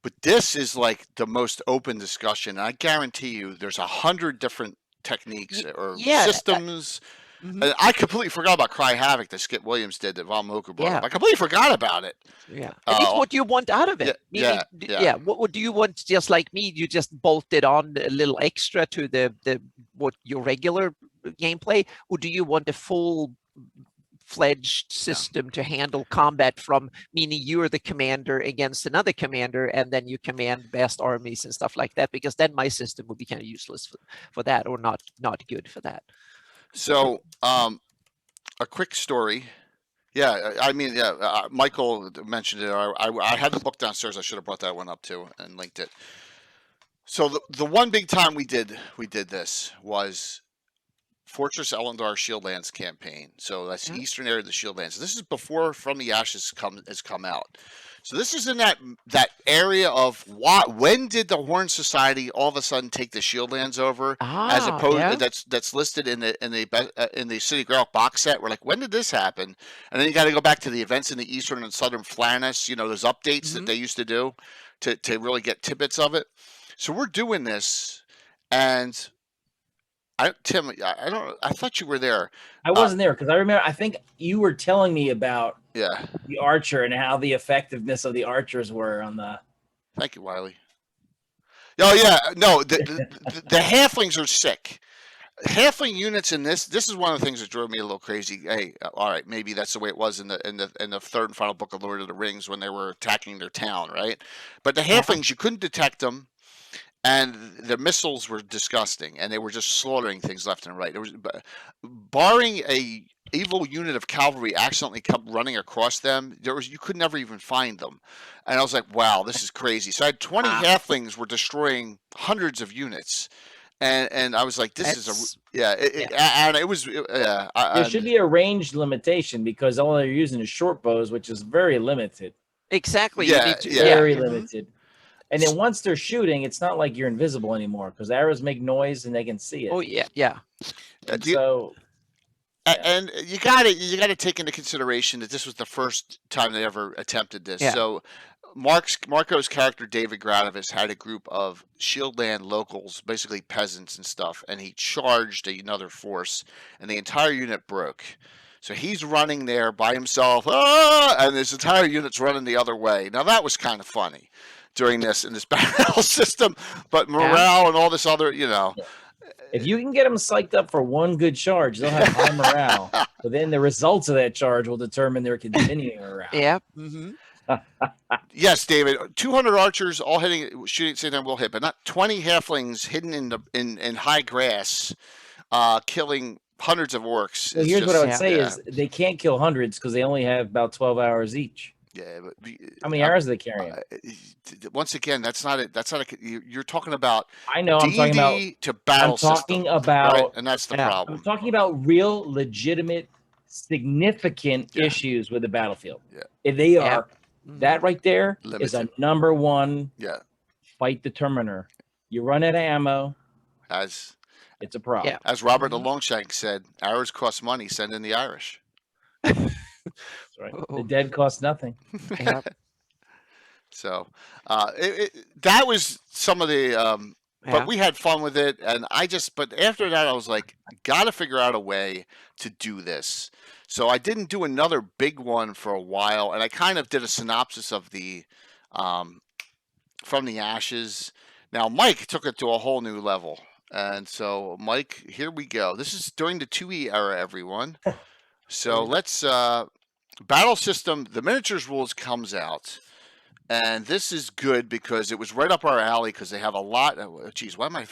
But this is like the most open discussion. I guarantee you there's 100 different techniques or systems. I completely forgot about Cry Havoc that Skip Williams did that Von Moku brought up. I completely forgot about it. Yeah. And it's what you want out of it. What do you want? Just like me, you just bolted on a little extra to what your regular gameplay, or do you want a full-fledged system to handle combat from, meaning you're the commander against another commander and then you command vast armies and stuff like that? Because then my system would be kind of useless for that, or not good for that. So a quick story. Michael mentioned it. I had the book downstairs. I should have brought that one up too and linked it. So the one big time we did this was Fortress Elendar Shieldlands campaign. So that's the eastern area of the Shieldlands. This is before From the Ashes has come out. So this is in that area of when did the Horn Society all of a sudden take the Shieldlands over, as opposed that's listed in the City Grail box set. We're like, when did this happen? And then you got to go back to the events in the eastern and southern Flannis. Those updates that they used to do to really get tidbits of it. So we're doing this, and Tim, I don't. I thought you were there. I wasn't there because I remember. I think you were telling me about Yeah. the archer and how the effectiveness of the archers were on the. Thank you, Wiley. Oh yeah, no, the halflings are sick. Halfling units in this is one of the things that drove me a little crazy. Hey, all right, maybe that's the way it was in the third and final book of Lord of the Rings when they were attacking their town, right? But the halflings, you couldn't detect them, and the missiles were disgusting, and they were just slaughtering things left and right. There was, barring a evil unit of cavalry accidentally come running across them, you could never even find them. And I was like, wow, this is crazy. So I had 20 halflings were destroying hundreds of units. And I was like, this is and it was there should be a range limitation because all they're using is short bows, which is very limited. Exactly. Yeah, You need to, Very limited. And then once they're shooting, it's not like you're invisible anymore because arrows make noise and they can see it. Oh yeah. And so. And you got to take into consideration that this was the first time they ever attempted this. Yeah. So Marco's character David Granovis had a group of Shieldland locals, basically peasants and stuff, and he charged another force, and the entire unit broke. So he's running there by himself, and this entire unit's running the other way. Now that was kind of funny during this battle system, but morale and all this other, If you can get them psyched up for one good charge, they'll have high morale. But then the results of that charge will determine their continuing morale. Yeah. Yes, David. 200 archers all shooting at the same time will hit, but not 20 halflings hidden in high grass, killing hundreds of orcs. Well, here's what I would say is they can't kill hundreds because they only have about 12 hours each. Yeah, but how many arrows are they carrying? Once again, that's not it. That's not a. You're talking about. I know. I'm talking about to battle. I'm talking system, about, right? And that's the problem. I'm talking about real, legitimate, significant issues with the battlefield. Yeah, if they are that right there is a number one. Yeah, fight determiner. You run out of ammo. It's a problem. Yeah. As Robert the Longshank said, arrows cost money. Send in the Irish. That's right. The dead cost nothing. So that was some of the but we had fun with it, and but after that I was like, gotta figure out a way to do this. So I didn't do another big one for a while, and I kind of did a synopsis of the From the Ashes. Now Mike took it to a whole new level, and so Mike, here we go. This is during the 2E era, everyone. So let's battle system. The miniatures rules comes out, and this is good because it was right up our alley because they have a lot. Geez, why am I?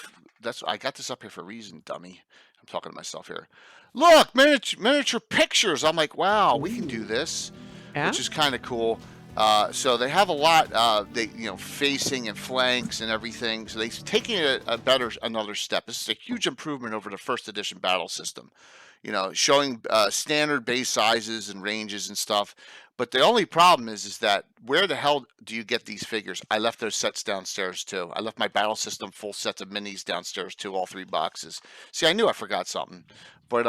I got this up here for a reason, dummy. I'm talking to myself here. Look, miniature pictures. I'm like, wow, we can do this, which is kind of cool. So they have a lot. Facing and flanks and everything. So they've taken another step. This is a huge improvement over the first edition battle system. Showing standard base sizes and ranges and stuff. But the only problem is that where the hell do you get these figures? I left those sets downstairs too. I left my battle system full sets of minis downstairs too, all 3 boxes. See, I knew I forgot something. But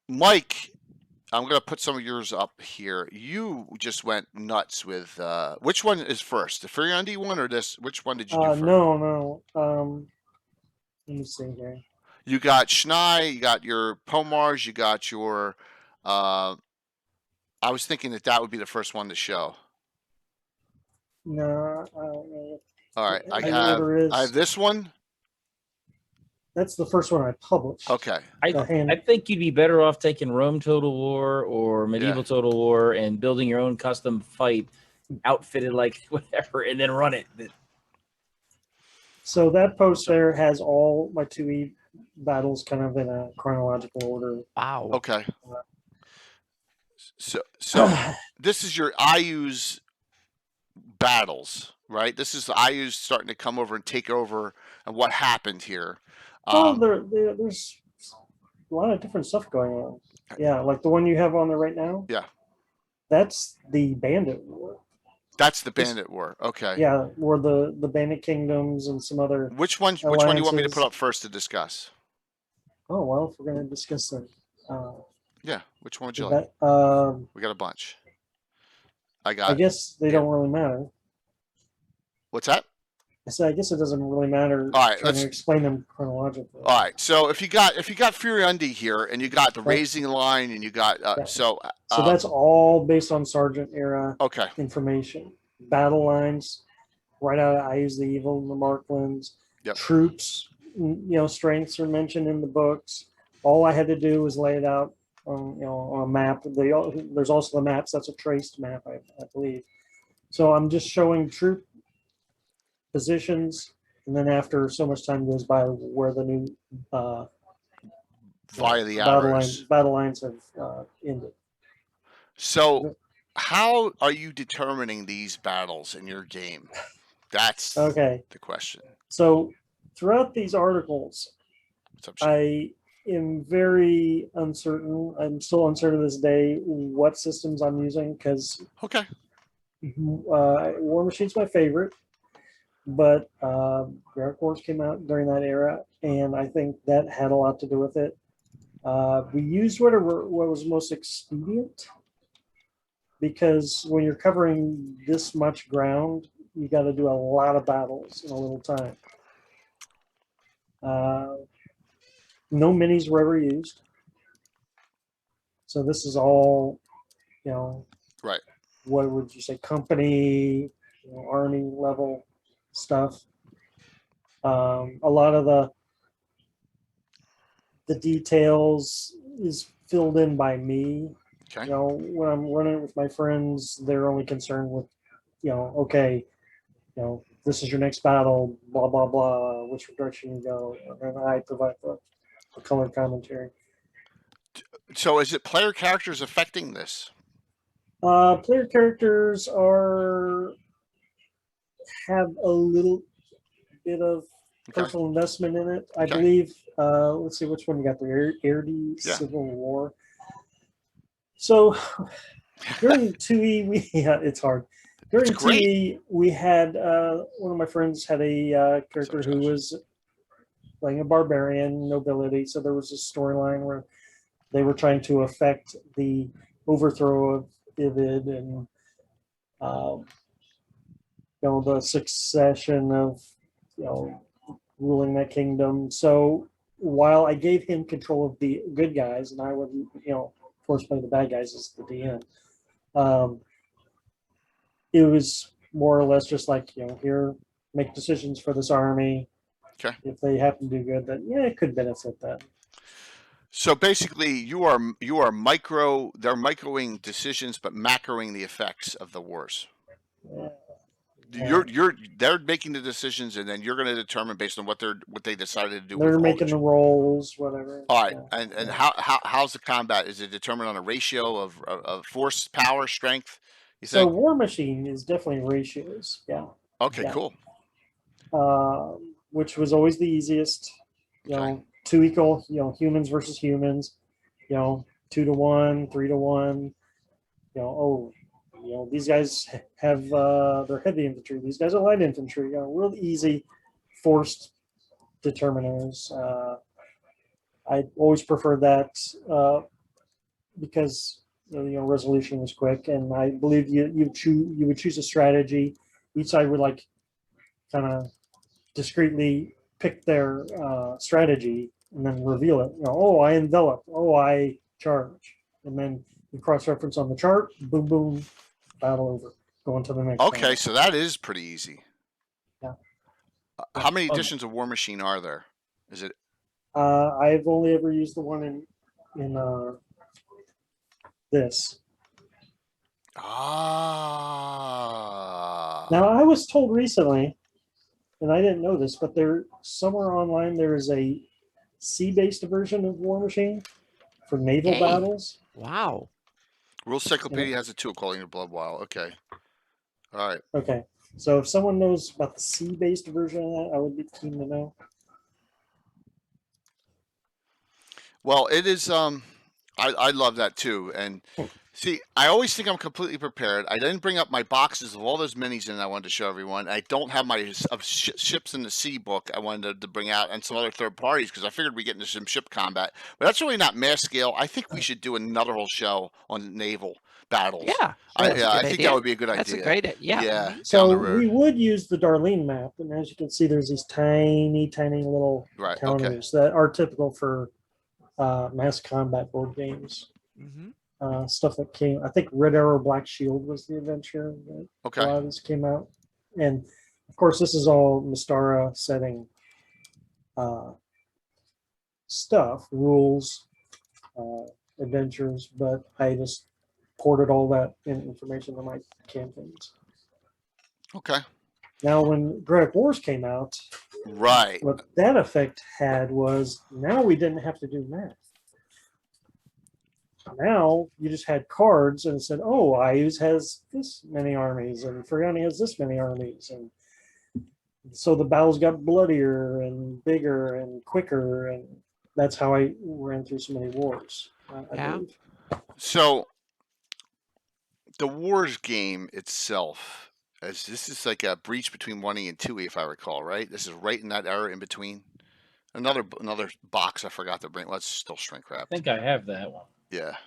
Mike, I'm going to put some of yours up here. You just went nuts with which one is first? The Furiandi one or this? Which one did you do first? No. Let me see here. You got Schnei, you got your Pomars, you got your. I was thinking that would be the first one to show. No, I don't know. All right, I have this one. That's the first one I published. Okay. I think you'd be better off taking Rome Total War or Medieval Total War and building your own custom fight, outfitted like whatever, and then run it. So that post there has all my 2E battles kind of in a chronological order. Wow. Okay. So this is your IU's battles, right? This is the IU's starting to come over and take over, and what happened here. There's a lot of different stuff going on. Yeah, like the one you have on there right now. Yeah. That's the Bandit War. That's the Bandit War. Okay. Yeah, or the Bandit Kingdoms and some other. Which one do you want me to put up first to discuss? Oh well, if we're going to discuss them. Yeah, which one would you like? We got a bunch. I guess they don't really matter. What's that? I said, I guess it doesn't really matter All right, trying let's- to explain them chronologically. All right. So if you got Furiundi here, and you got the Right. raising line, and you got Yeah. so That's all based on Sergeant era okay. information. Battle lines, right out of Eyes the Evil and the Marklands. Yep. Troops, strengths are mentioned in the books. All I had to do was lay it out on a map. There's also the maps. That's a traced map, I believe. So I'm just showing troop positions, and then after so much time goes by, where the new Via the arrows. battle lines have ended. So, how are you determining these battles in your game? That's Okay. the question. So throughout these articles, What's up, Chief? I am very uncertain. I'm still uncertain to this day what systems I'm using, because Okay. War Machine's my favorite, but Ground Corps came out during that era, and I think that had a lot to do with it. We used what was most expedient, because when you're covering this much ground, you got to do a lot of battles in a little time. No minis were ever used, so this is all, Right. What would you say, company, army level stuff. A lot of the details is filled in by me. Okay. When I'm running it with my friends, they're only concerned with, okay, this is your next battle, blah, blah, blah, which direction you go. And I provide the color commentary. So, is it player characters affecting this? Player characters have a little bit of personal investment in it. I believe, let's see which one you got there, Airdy Civil War. So during 2E, it's hard. During 2E, we had one of my friends had a character who was playing a barbarian nobility. So there was a storyline where they were trying to affect the overthrow of Ivid and the succession of ruling that kingdom. So while I gave him control of the good guys, and I would of course play the bad guys as the DM, it was more or less just like, here, make decisions for this army. Okay. If they happen to do good, then it could benefit them. So basically, they're microing decisions, but macroing the effects of the wars. Yeah. They're making the decisions, and then you're going to determine based on what they decided to do. They're making the rolls, whatever. All right, and how's the combat? Is it determined on a ratio of force, power, strength? You think? So War Machine is definitely ratios. Yeah. Okay, Yeah. cool. Which was always the easiest. Okay. 2 equal, humans versus humans. 2 to 1, 3 to 1. These guys have they're heavy infantry. These guys are light infantry. Real easy forced determiners. I always preferred that because resolution was quick, and I believe you would choose a strategy. Each side would kind of discreetly pick their strategy and then reveal it. I envelop. I charge, and then you cross-reference on the chart. Boom, boom. Battle over. Going to the next. Okay, battle. so that is pretty easy. Yeah. How many editions of War Machine are there? Is it? I've only ever used the one in this. Ah. Now I was told recently, and I didn't know this, but somewhere online there is a sea-based version of War Machine for naval battles. Wow. Rules Encyclopedia has it too, according to Bloodwild. Okay. All right. Okay. So if someone knows about the sea-based version of that, I would be keen to know. Well, it is. I love that too. And see, I always think I'm completely prepared. I didn't bring up my boxes of all those minis in I wanted to show everyone. I don't have my ships in the sea book I wanted to bring out and some other third parties because I figured we'd get into some ship combat. But that's really not mass scale. I think we should do another whole show on naval battles. Yeah, I that's a I good think idea. that would be a good That's idea. a great idea. Yeah. Yeah, Mhm. down So the road. we would use the Darlene map, and as you can see, there's these tiny, tiny little Right. Okay. counters that are typical for mass combat board games. Mhm. Stuff that came, I think Red Arrow Black Shield was the adventure that a Okay. lot of these came out. And of course, this is all Mystara setting stuff, rules, adventures, but I just ported all that information to my campaigns. Okay. Now, when Graphic Wars came out, Right. what that effect had was now we didn't have to do math. Now you just had cards and it said, oh, Ayuz has this many armies and Furiani has this many armies. And so the battles got bloodier and bigger and quicker. And that's how I ran through so many wars, I Yeah. believe. So the Wars game itself, as this is like a breach between 1E and 2E, if I recall, right? This is right in that era in between. Another box I forgot to bring. Well, it's still shrink I wrapped. think I have that one. Yeah.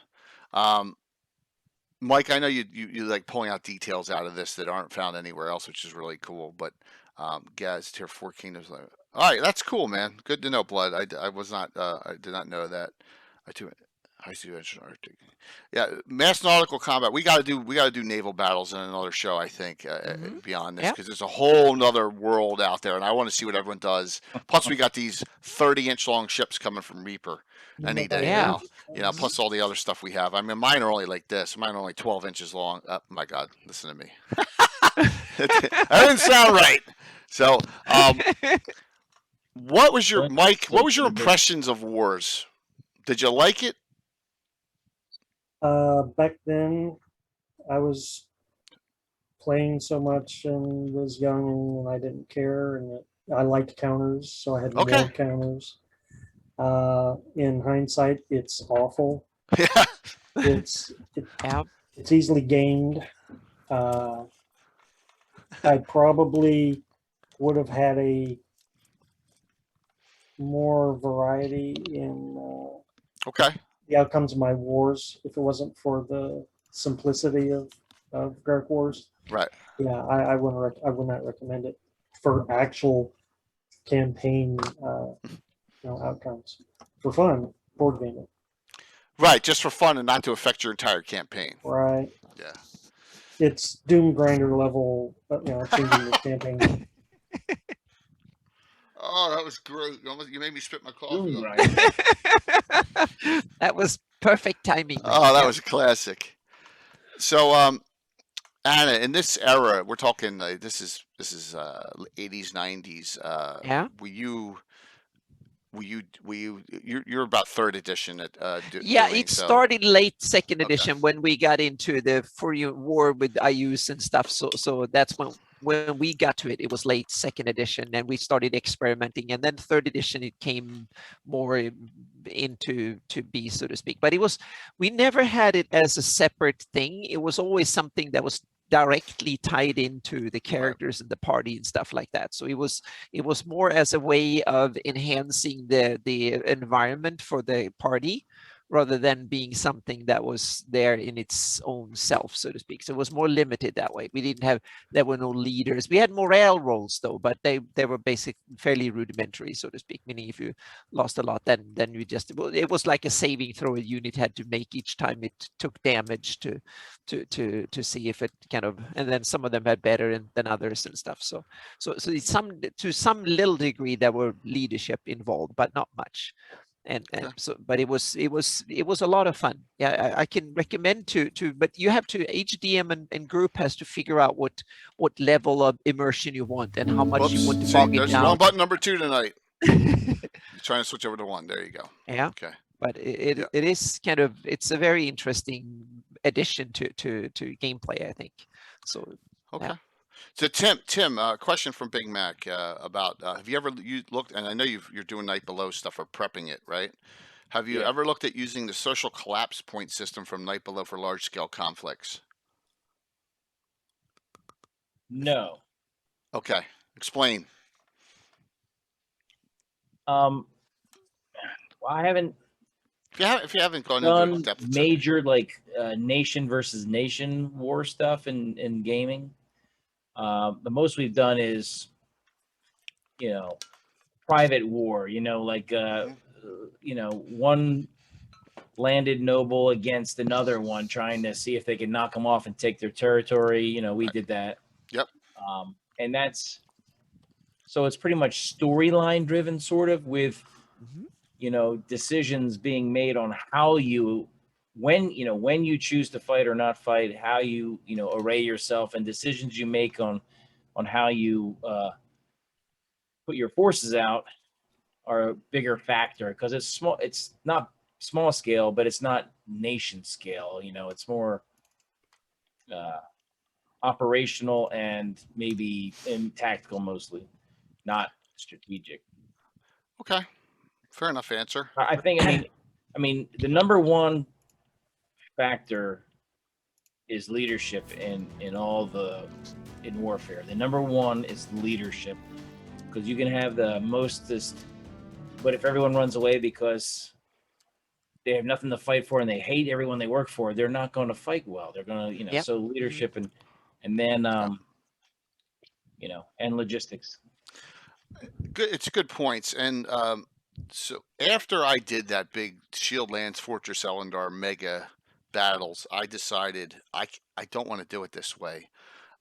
Mike, I know you like pulling out details out of this that aren't found anywhere else, which is really cool. But Gaz, Tier 4 Kingdoms. All right, that's cool, man. Good to know, Blood. I was not I did not know that. I see Arctic. Yeah, mass nautical combat. We got to do naval battles in another show. I think beyond this Yep. because there's a whole nother world out there, and I want to see what everyone does. Plus, we got these 30-inch long ships coming from Reaper any day Yeah. now. You know, plus all the other stuff we have. I mean, mine are only like this. Mine are only 12 inches long. Oh my God, listen to me. That didn't sound right. So, what was your Mike? What was your impressions of Wars? Did you like it? Back then, I was playing so much and was young and I didn't care. And I liked counters, so I had more Okay. counters. In hindsight, it's awful. Yeah. It's Yeah. it's easily gamed. I probably would have had a more variety in Okay. the outcomes of my wars if it wasn't for the simplicity of Garrick Wars. Right. Yeah, I would not recommend it for actual campaign outcomes. For fun, board gaming. Right, just for fun and not to affect your entire campaign. Right. Yeah. It's Doom Grinder level, changing the campaign. Oh, that was great. You made me spit my coffee. Ooh, up. right. That was perfect timing. Oh, that Yeah. was a classic. So, Anna, in this era, we're talking. This is 80s, 90s. Yeah. You're about third edition at Yeah, doing, it so- started late second Okay. edition when we got into the Furion War with Ayus and stuff. So that's when we got to it. It was late second edition, and we started experimenting. And then third edition, it came more into to be, so to speak. But we never had it as a separate thing. It was always something that was directly tied into the characters and the party and stuff like that. So it was more as a way of enhancing the environment for the party rather than being something that was there in its own self, so to speak. So it was more limited that way. There were no leaders. We had morale rolls though, but they were basic, fairly rudimentary, so to speak, meaning if you lost a lot, then it was like a saving throw a unit had to make each time it took damage to see if it kind of, and then some of them had better than others and stuff. So it's to some little degree there were leadership involved, but not much. And so, but it was a lot of fun. Yeah, I can recommend to, but you have to, each DM and group has to figure out what level of immersion you want and how much you want to bog it There's down. wrong button number 2 tonight. You're trying to switch over to 1. There you go. Yeah. Okay. But it is kind of, it's a very interesting addition to gameplay, I think. So Okay. Yeah. So Tim, question from Big Mac about have you ever looked? And I know you're doing Night Below stuff or prepping it, right? Have you Yeah. ever looked at using the social collapse point system from Night Below for large scale conflicts? No. Okay, explain. Well, I haven't if you haven't gone into it in done depth, major like nation versus nation war stuff in gaming. The most we've done is, private war. Like one landed noble against another one, trying to see if they can knock them off and take their territory. We did that. Yep. And so it's pretty much storyline driven, sort of, with decisions being made on how when you choose to fight or not fight, how you array yourself, and decisions you make on how you put your forces out are a bigger factor, because it's small. It's not small scale, but it's not nation scale. It's more operational and maybe tactical, mostly, not strategic. Okay, fair enough answer. I think. I mean, the number one factor is leadership in warfare. The number one is leadership, because you can have the mostest, but if everyone runs away because they have nothing to fight for and they hate everyone they work for, they're not going to fight well. They're going to, Yep. So leadership and then and logistics. Good. It's good points. And so after I did that big Shieldlands Fortress Elendar mega battles, I decided I don't want to do it this way.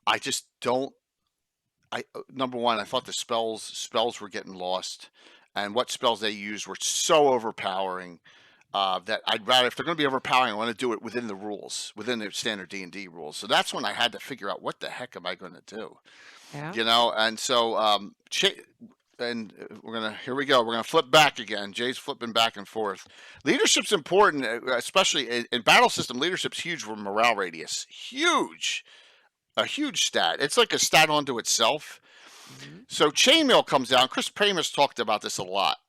I just don't. Number one, I thought the spells were getting lost, and what spells they used were so overpowering that I'd rather, if they're going to be overpowering, I want to do it within the rules, within the standard D&D rules. So that's when I had to figure out, what the heck am I going to do? Yeah. And so and here we go. We're gonna flip back again. Jay's flipping back and forth. Leadership's important, especially in battle system. Leadership's huge for morale radius. A huge stat. It's like a stat unto itself. So chainmail comes down. Chris Pramus talked about this a lot.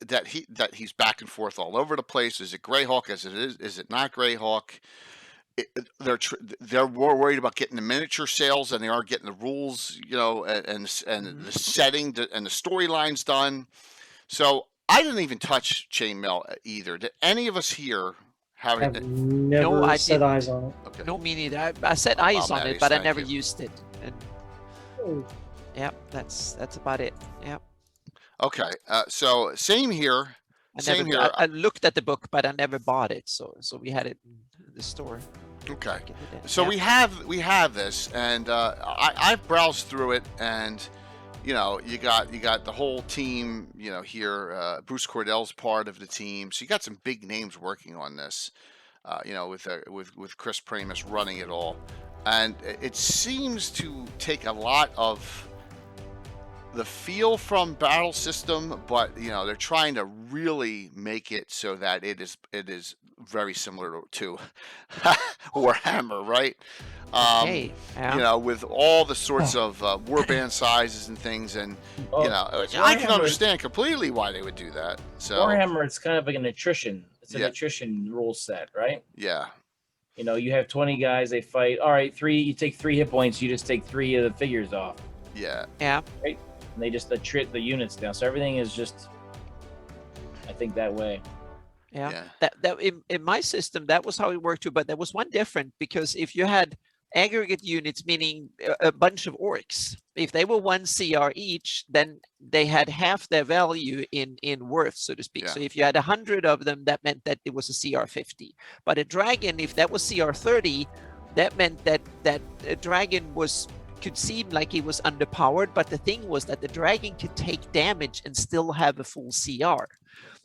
That he's back and forth all over the place. Is it Greyhawk? Is it not Greyhawk? They're more worried about getting the miniature sales than they are getting the rules, and the setting and the storylines done. So I didn't even touch chainmail either. Did any of us here have I've it? never I set didn't. eyes on it. Okay. No, me neither. I set eyes on Maddie, it, but I thank never you. used it. And Oh, that's about it. Yeah. Okay. So same here. Same here. I looked at the book, but I never bought it. So we had it in the store. Okay. back in the day. So Yeah. we have this, and I've browsed through it, and you got the whole team, here. Bruce Cordell's part of the team, so you got some big names working on this. With Chris Pramus running it all, and it seems to take a lot of the feel from battle system, but they're trying to really make it so that it is very similar to Warhammer, right? Okay. Yeah. With all the sorts of warband sizes and things, and I can Warhammer- understand completely why they would do that. So Warhammer, it's kind of like an attrition. It's an Yeah. attrition rule set, right? yeah, You have 20 guys, they fight. All right, you take 3 hit points, you just take 3 of the figures off. yeah, Yeah. And they just attrit the units down. So everything is just, I think, that way. Yeah. That in my system, that was how it worked too. But there was one different, because if you had aggregate units, meaning a bunch of orcs, if they were 1 CR each, then they had half their value in worth, so to speak. Yeah. So if you had 100 of them, that meant that it was a CR 50. But a dragon, if that was CR 30, that meant that a dragon could seem like he was underpowered, but the thing was that the dragon could take damage and still have a full CR.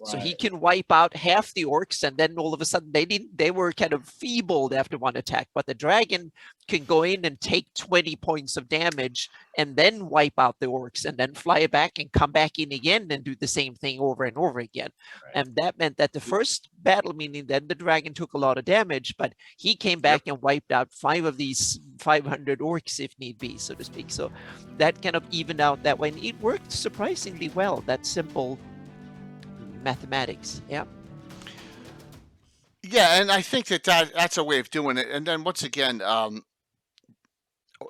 So he Right. can wipe out half the orcs, and then all of a sudden they were kind of feebled after one attack. But the dragon can go in and take 20 points of damage and then wipe out the orcs, and then fly back and come back in again and do the same thing over and over again. Right. And that meant that the first battle, meaning that the dragon took a lot of damage, but he came back and wiped out 5 of these 500 orcs if need be, so to speak. So that kind of evened out that way. And it worked surprisingly well, that simple mathematics. Yeah. Yeah, and I think that's a way of doing it. And then once again,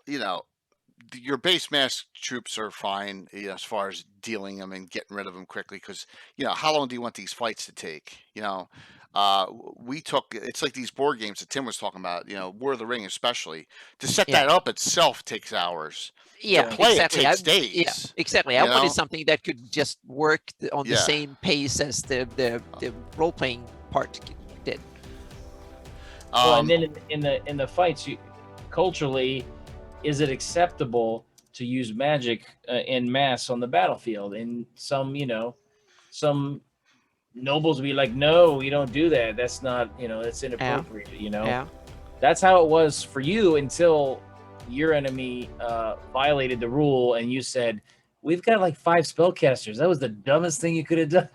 your base mass troops are fine, as far as dealing them and getting rid of them quickly, because how long do you want these fights to take? we took, it's like these board games that Tim was talking about, War of the Ring especially. To set Yeah. that up itself takes hours. Yeah, To play exactly. it takes Yeah, days. exactly. you I wanted know? something that could just work on the Yeah. same pace as the role playing part did. Well, and then in the fights, culturally, is it acceptable to use magic in mass on the battlefield? And some nobles will be like, no, we don't do that. That's not, that's inappropriate. Yeah. That's how it was for you until your enemy violated the rule and you said, we've got like 5 spellcasters. That was the dumbest thing you could have done.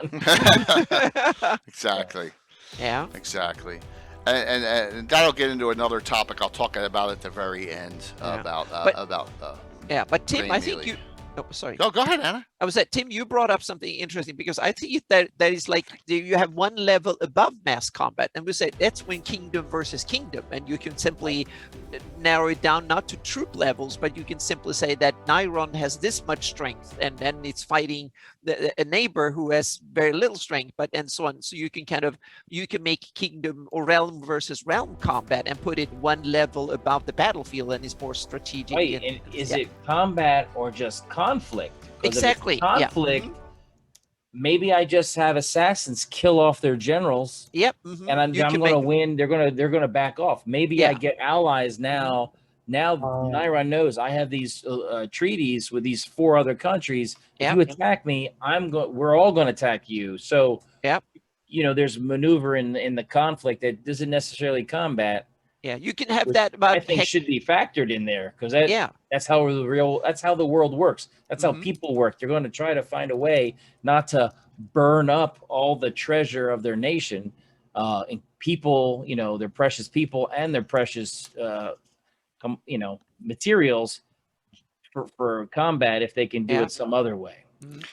Exactly. Yeah. Exactly. And that'll get into another topic I'll talk about at the very end Yeah. about Yeah, but Tim, grain I think melee. you. Oh, sorry. Go ahead, Anna. I was that Tim, you brought up something interesting because I think that is like you have one level above mass combat, and we said that's when kingdom versus kingdom, and you can simply narrow it down not to troop levels, but you can simply say that Niron has this much strength, and then it's fighting a neighbor who has very little strength, but and so on. So you can make kingdom or realm versus realm combat and put it one level above the battlefield, and it's more strategic. Right, and is it combat or just conflict? 'Cause if it's Exactly. conflict. Yeah. Maybe I just have assassins kill off their generals, Yep. and I'm going to win. They're going to back off. Maybe I get allies now. Now Niron knows I have these treaties with these 4 other countries. If you attack me, we're all going to attack you. So there's maneuver in the conflict that doesn't necessarily combat. Yeah, you can have that. About I think should be factored in there because that's how the world works. That's how people work. They're going to try to find a way not to burn up all the treasure of their nation, and people, their precious people and their precious, materials for combat if they can do it some other way.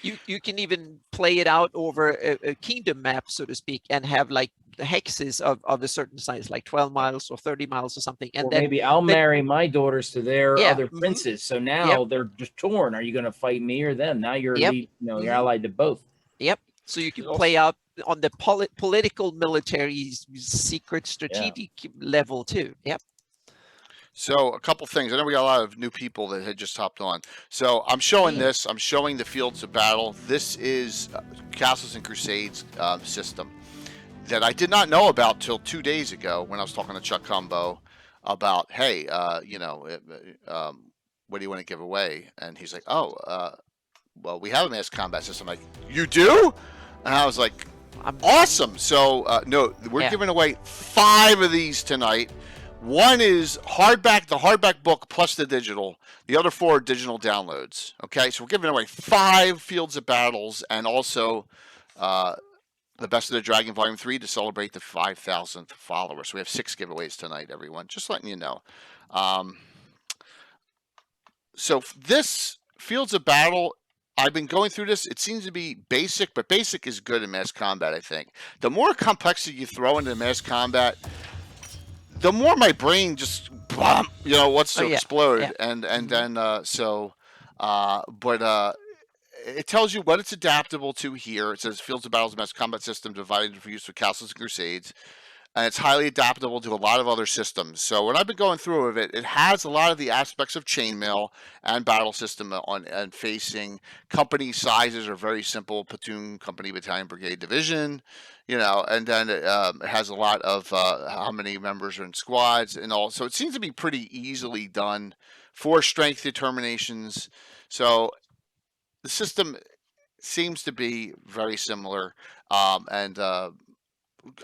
You can even play it out over a kingdom map, so to speak, and have like the hexes of a certain size, like 12 miles or 30 miles or something. And or then maybe I'll marry my daughters to their other princes. So now they're just torn. Are you going to fight me or them? Now you're you're allied to both. Yep. So you can play out on the political, military, secret, strategic level too. Yep. So a couple things. I know we got a lot of new people that had just hopped on. So I'm showing this. I'm showing the fields of battle. This is Castles and Crusades system that I did not know about till 2 days ago when I was talking to Chuck Combo about, hey, what do you want to give away? And he's like, well, we have a mass combat system. I'm like, you do? And I was like, awesome. So no, we're giving away 5 of these tonight. One is the hardback book plus the digital. The other 4 are digital downloads. Okay, so we're giving away 5 Fields of Battles and also the Best of the Dragon Volume 3 to celebrate the 5,000th follower. So we have 6 giveaways tonight, everyone. Just letting you know. So this Fields of Battle, I've been going through this. It seems to be basic, but basic is good in mass combat, I think. The more complexity you throw into mass combat, the more my brain just wants to explode. Yeah. And then it tells you what it's adaptable to here. It says Fields of Battles mass combat system divided for use with Castles and Crusades. And it's highly adaptable to a lot of other systems. So when I've been going through it, it has a lot of the aspects of chainmail and battle system and facing. Company sizes are very simple: platoon, company, battalion, brigade, division. And then it has a lot of how many members are in squads and all. So it seems to be pretty easily done. 4 strength determinations. So the system seems to be very similar.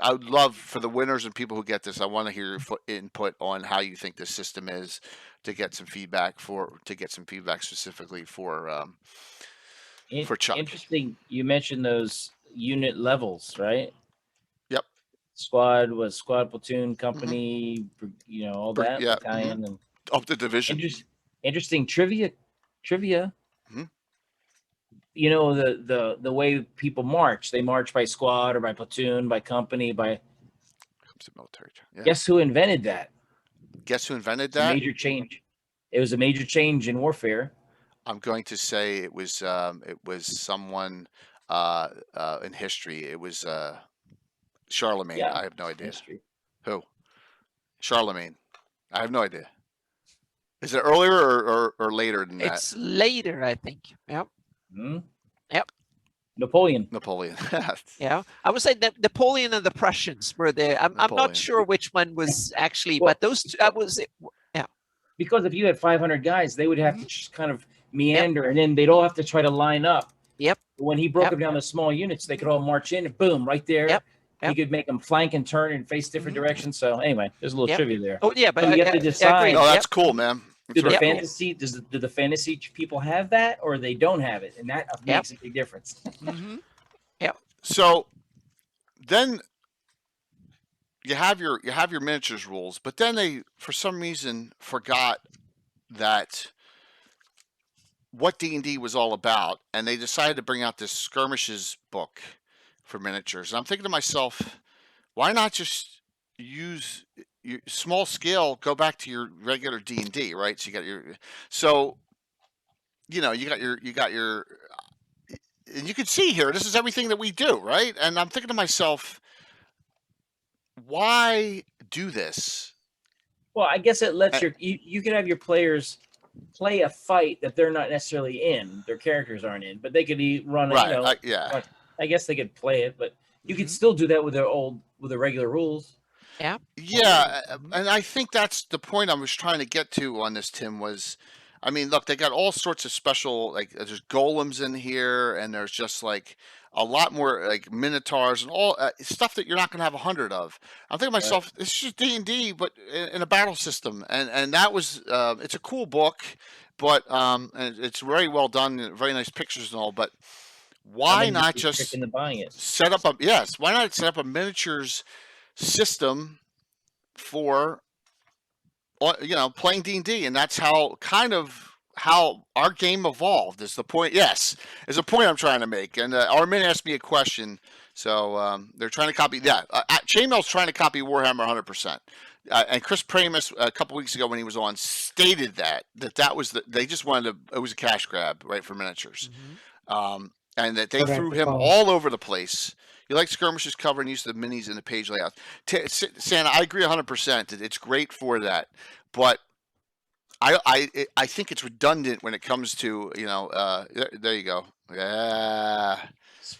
I would love for the winners and people who get this. I want to hear your input on how you think this system is, to get some feedback specifically for Chuck. Interesting. You mentioned those unit levels, right? Yep. Squad, platoon, company, all that, battalion, and up the division. Interesting trivia. Mm-hmm. The way people march, they march by squad or by platoon, by company, by military. Guess who invented that? Major change. It was a major change in warfare. I'm going to say it was someone in history. It was Charlemagne. Yeah. I have no idea. History. Who? Charlemagne. I have no idea. Is it earlier or later than that? It's later, I think. Yep. Hmm? Yep. Napoleon. Napoleon. Yeah. I would say that Napoleon and the Prussians were there. I'm Napoleon. not sure which one was actually, Well- but those two, that was it. Because if you had 500 guys, they would have to just kind of meander, and then they'd all have to try to line up. Yep. When he broke Yep. them down to small units, they could all march in, and boom, right there. Yep. He Yep. could make them flank and turn and face different directions. So anyway, there's a little Yep. trivia there. Oh yeah, but So you have to I decide. agree. Oh, Yep. that's cool, man. Do the Yep. fantasy do the fantasy people have that, or they don't have it, and that makes a big difference. Mhm. So then you have your miniatures rules, but then they for some reason forgot that what D&D was all about, and they decided to bring out this skirmishes book for miniatures. And I'm thinking to myself, why not just use your small scale, go back to your regular D&D, right? So you got your and you can see here, this is everything that we do, right? And I'm thinking to myself, why do this? Well, I guess it lets you can have your players play a fight that they're not necessarily in, their characters aren't in, but they could run. Right? Yeah. I guess they could play it, but you could Mhm. still do that with the regular rules. Yeah, Mhm. and I think that's the point I was trying to get to on this, Tim, was, I mean, look, they got all sorts of special, like, there's golems in here, and there's just, like, a lot more, like, minotaurs and all stuff that you're not going to have 100 of. I'm thinking to myself, it's just D&D, but in a battle system, and that was, it's a cool book, but, and it's very well done, very nice pictures and all, but why not just into buying it? set up why not set up a miniatures system for playing D&D, and that's how our game evolved is the point. Yes, is a point I'm trying to make. And Armin asked me a question, so they're trying to copy. Yeah, Chainmail's trying to copy Warhammer 100%. And Chris Pramus a couple weeks ago when he was on stated that was they just wanted it was a cash grab, right, for miniatures. And that they threw him all over the place. You like skirmishes cover and use the minis in the page layout. Santa, I agree 100%. It's great for that, but I think it's redundant when it comes to there you go. Yeah.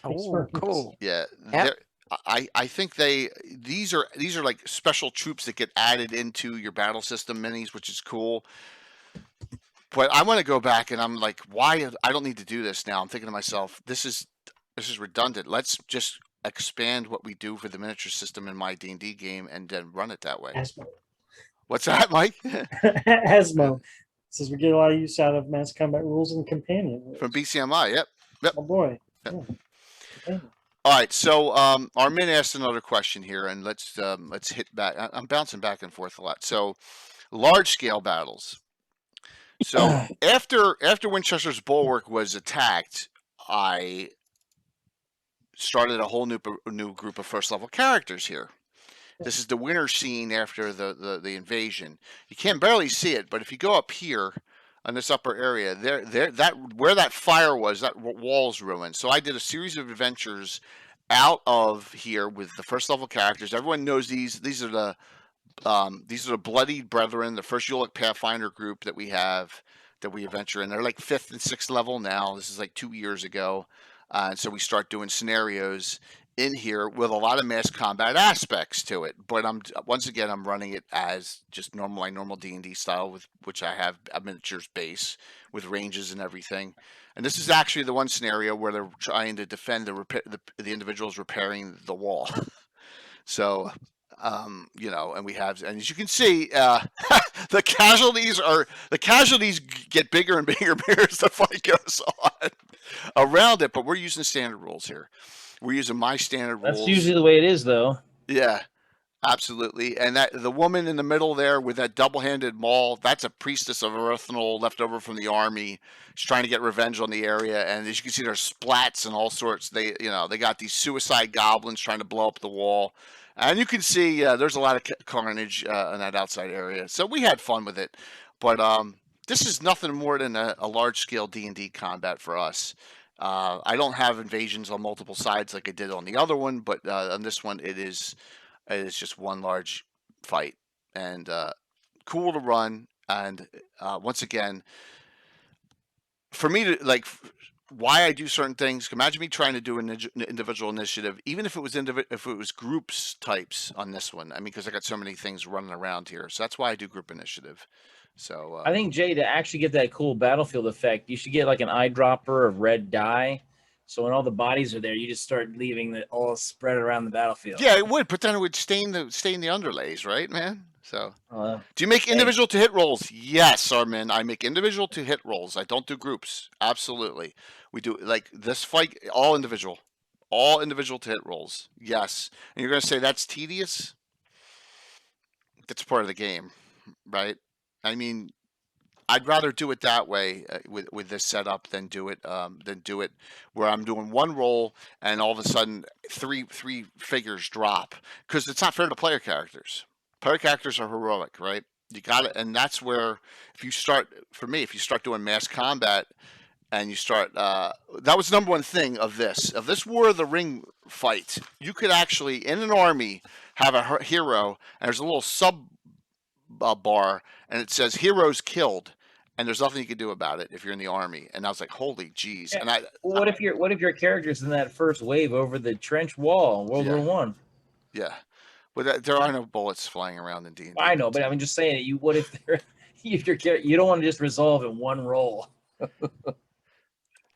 Oh, cool. Yeah. Yep. I think these are like special troops that get added into your battle system minis, which is cool. But I want to go back and I'm like, why? I don't need to do this now. I'm thinking to myself, this is redundant. Let's just expand what we do for the miniature system in my D&D game and then run it that way. Asmo. What's that, Mike? Asmo says we get a lot of use out of mass combat rules and companion rules. From BCMI, yep. Oh boy. Yep. Yeah. All right, so Armin asked another question here, and let's hit back. I'm bouncing back and forth a lot. So, large scale battles. So after Winchester's Bulwark was attacked, I started a whole new group of first level characters here. This is the winter scene after the invasion. You can barely see it, but if you go up here on this upper area, where that fire was, that wall's ruined. So I did a series of adventures out of here with the first level characters. Everyone knows these. These are the Bloodied Brethren, the first Ulic Pathfinder group that we adventure in. They're like 5th and 6th level now. This is like 2 years ago. And so we start doing scenarios in here with a lot of mass combat aspects to it. But I'm running it as just normal D&D style, with which I have a miniatures base with ranges and everything. And this is actually the one scenario where they're trying to defend the individuals repairing the wall. So, and we have, and as you can see, the casualties get bigger and bigger as the fight goes on around it. But we're using standard rules here. We're using my standard rules. That's usually the way it is, though. Yeah, absolutely. And that the woman in the middle there with that double-handed maul, that's a priestess of Erythanol left over from the army. She's trying to get revenge on the area. And as you can see, there's splats and all sorts. They got these suicide goblins trying to blow up the wall. And you can see there's a lot of carnage in that outside area. So we had fun with it. But this is nothing more than a large-scale D&D combat for us. I don't have invasions on multiple sides like I did on the other one, but on this one it is just one large fight, and cool to run. And once again, for me to like why I do certain things. Imagine me trying to do an individual initiative, even if it was groups types on this one. I mean, because I got so many things running around here, so that's why I do group initiative. So I think, Jay, to actually get that cool battlefield effect, you should get like an eyedropper of red dye. So when all the bodies are there, you just start leaving it all spread around the battlefield. yeah, it would, but then it would stain the underlays, right, man? So Uh, do you make individual to hit rolls? Yes, Armin. I make individual to hit rolls. I don't do groups. Absolutely. We do like this fight, all individual to hit rolls. Yes. And you're going to say that's tedious? That's part of the game, right? I mean, I'd rather do it that way with this setup than do it where I'm doing one roll and all of a sudden three figures drop, because it's not fair to player characters. Player characters are heroic, right? You got it, and that's where if you start doing mass combat and you start that was the number one thing of this War of the Ring fight. You could actually in an army have a hero, and there's a little sub bar, and it says heroes killed, and there's nothing you can do about it if you're in the army. And I was like, holy jeez. Yeah. And what if your character's in that first wave over the trench wall, World War One? Yeah, but there are no bullets flying around in D&D. I know, but I'm just saying, what if your character, you don't want to just resolve in one roll.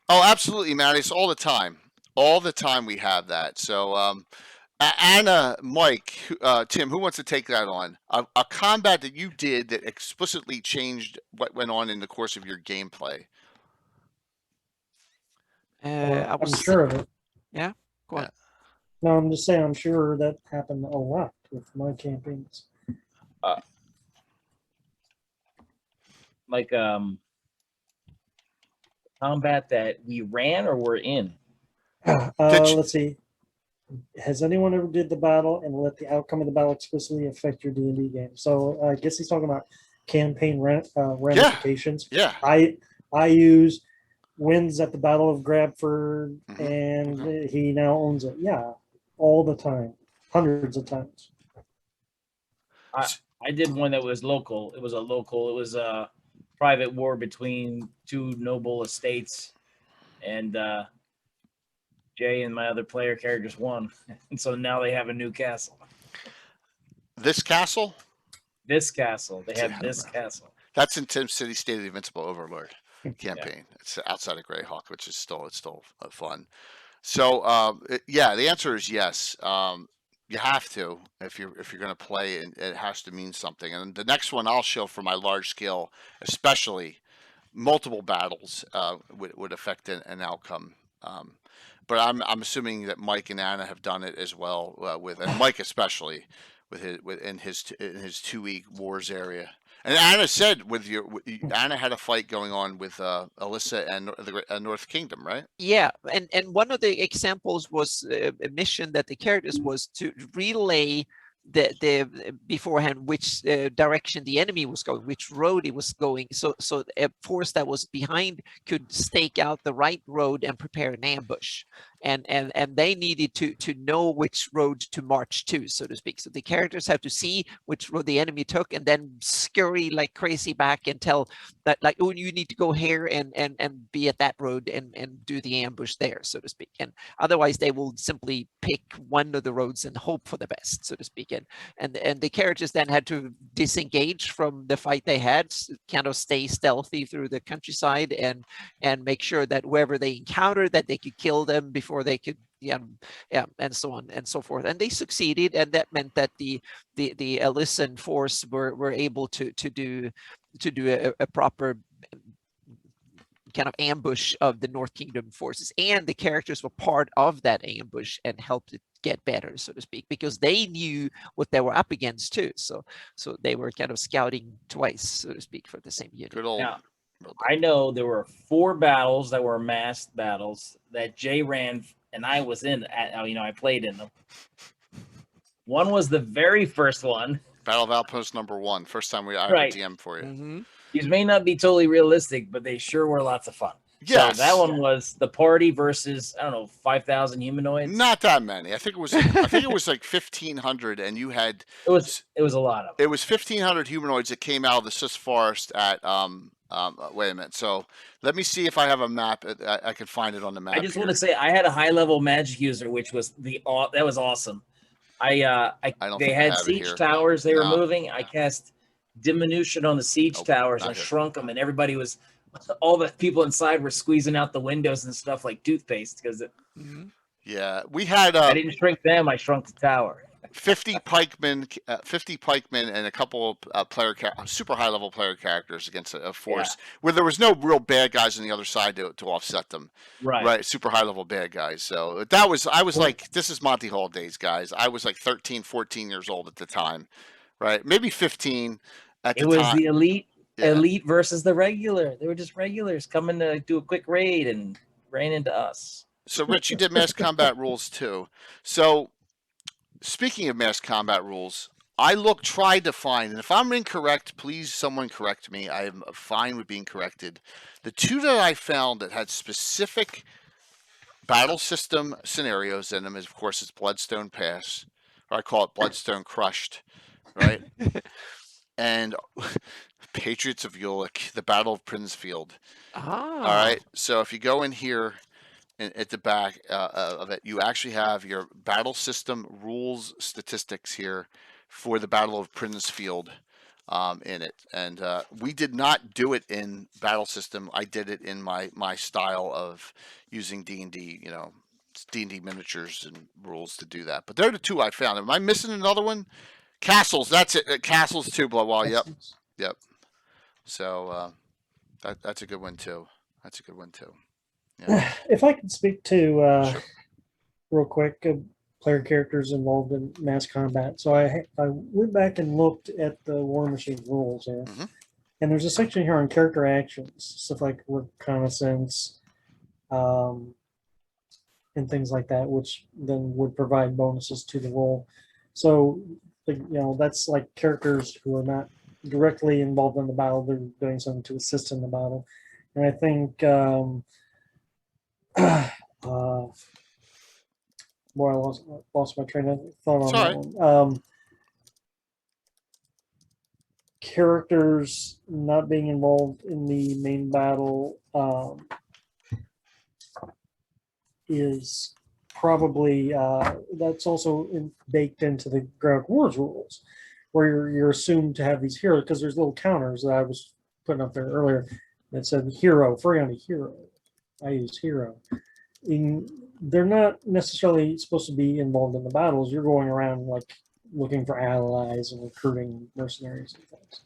Oh, absolutely, Matt. It's all the time. All the time we have that. So, Anna, Mike, Tim, who wants to take that on? A combat that you did that explicitly changed what went on in the course of your gameplay. I was I'm sure of it. Yeah, go on. No, I'm just saying I'm sure that happened a lot with my campaigns. Like combat that we ran or were in. Let's see. Has anyone ever did the battle and let the outcome of the battle explicitly affect your D&D game? So I guess he's talking about campaign ramifications. Yeah. I use wins at the Battle of Grabford, and he now owns it. Yeah, all the time, hundreds of times. I did one that was local. It was a private war between two noble estates, and Jay and my other player characters won, and so now they have a new castle. This castle? This castle. They have this castle. That's in Tim City State of the Invincible Overlord campaign. Yeah. It's outside of Greyhawk, which is still fun. So yeah, the answer is yes. You have to if you're going to play, and it has to mean something. And the next one I'll show for my large scale, especially multiple battles would affect an outcome. But I'm assuming that Mike and Anna have done it as well and Mike especially in his 2-week wars area. And Anna said Anna had a fight going on with Alyssa and the North Kingdom, right? Yeah, and one of the examples was a mission that the characters was to relay the beforehand which direction the enemy was going, which road it was going, so a force that was behind could stake out the right road and prepare an ambush, and they needed to know which road to march to, so to speak. So the characters have to see which road the enemy took and then scurry like crazy back and tell that, like, oh, you need to go here and be at that road and do the ambush there, so to speak. And otherwise they will simply pick one of the roads and hope for the best, so to speak. And the characters then had to disengage from the fight they had, kind of stay stealthy through the countryside and make sure that whoever they encountered, that they could kill them before they could, and so on and so forth. And they succeeded, and that meant that the Alyssian force were able to do a proper kind of ambush of the North Kingdom forces, and the characters were part of that ambush and helped it get better, so to speak, because they knew what they were up against too. So they were kind of scouting twice, so to speak, for the same unit. Good old. Now, I know there were 4 battles that were massed battles that Jay ran, and I was in. I played in them. One was the very first one. Battle of Outpost number 1. First time I DM for you. Mm-hmm. These may not be totally realistic, but they sure were lots of fun. Yes. So that one was the party versus, I don't know, 5,000 humanoids. Not that many. I think it was. I think it was like 1,500, and you had. It was a lot of them. It was 1,500 humanoids that came out of the Sis Forest at. Wait a minute. So let me see if I have a map. I can find it on the map. I just want to say I had a high level magic user, which was that was awesome. I don't they think I had have it siege here. towers they were No. moving. I cast diminution on the siege Nope, towers not and here. shrunk them, and everybody was, all the people inside were squeezing out the windows and stuff like toothpaste because Yeah, we had. I didn't shrink them. I shrunk the tower. 50 pikemen, and a couple of super high level player characters against a force where there was no real bad guys on the other side to offset them. Right, super high level bad guys. So I was like, this is Monty Hall days, guys. I was like 13, 14 years old at the time, right? Maybe 15 at the time. It was the elite versus the regular. They were just regulars coming to do a quick raid and ran into us. So Rich, you did mass combat rules too. So speaking of mass combat rules, I tried to find, and if I'm incorrect, please someone correct me. I am fine with being corrected. The two that I found that had specific battle system scenarios in them is, of course, it's Bloodstone Pass, or I call it Bloodstone Crushed, right? And Patriots of Ulick, the Battle of Prinsfield. Ah. All right. So if you go in here, at the back of it, you actually have your battle system rules statistics here for the Battle of Prinsfield in it. And we did not do it in battle system. I did it in my style of using D&D, D&D miniatures and rules to do that. But they're the two I found. Am I missing another one? Castles. That's it. Castles too, Bloodwall. Yep. So that's a good one too. Yeah. If I could speak to Sure. real quick, player characters involved in mass combat. So I went back and looked at the War Machine rules here, and there's a section here on character actions, stuff like reconnaissance, and things like that, which then would provide bonuses to the roll. So that's like characters who are not directly involved in the battle; they're doing something to assist in the battle, and I think. Boy, I lost my train of thought on that one. Characters not being involved in the main battle is probably that's also baked into the Ground Wars rules, where you're assumed to have these heroes, because there's little counters that I was putting up there earlier that said hero, free on a hero. I use hero. They're not necessarily supposed to be involved in the battles. You're going around like looking for allies and recruiting mercenaries and things.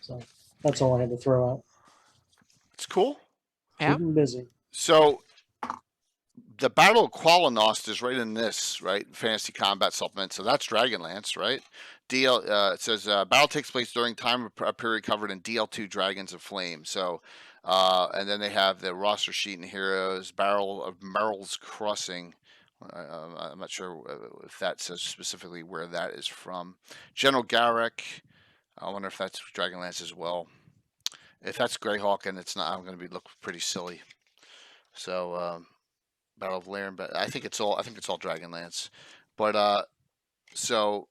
So that's all I had to throw out. It's cool. Yeah. Keep 'em busy. So the Battle of Qualanost is right in this, right? Fantasy Combat Supplement. So that's Dragonlance, right? It says battle takes place during time of a period covered in DL2 Dragons of Flame. So, and then they have the roster sheet and heroes, Battle of Merrill's Crossing. I'm not sure if that says specifically where that is from. General Garrick. I wonder if that's Dragonlance as well. If that's Greyhawk and it's not, I'm going to look pretty silly. So, Battle of Laren, but I think it's all Dragonlance. But so,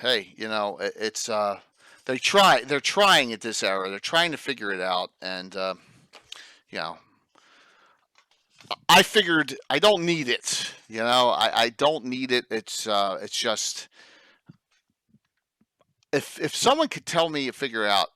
hey, it's they're trying at this era. They're trying to figure it out, and I figured I don't need it. I don't need it. It's just if someone could tell me, figure out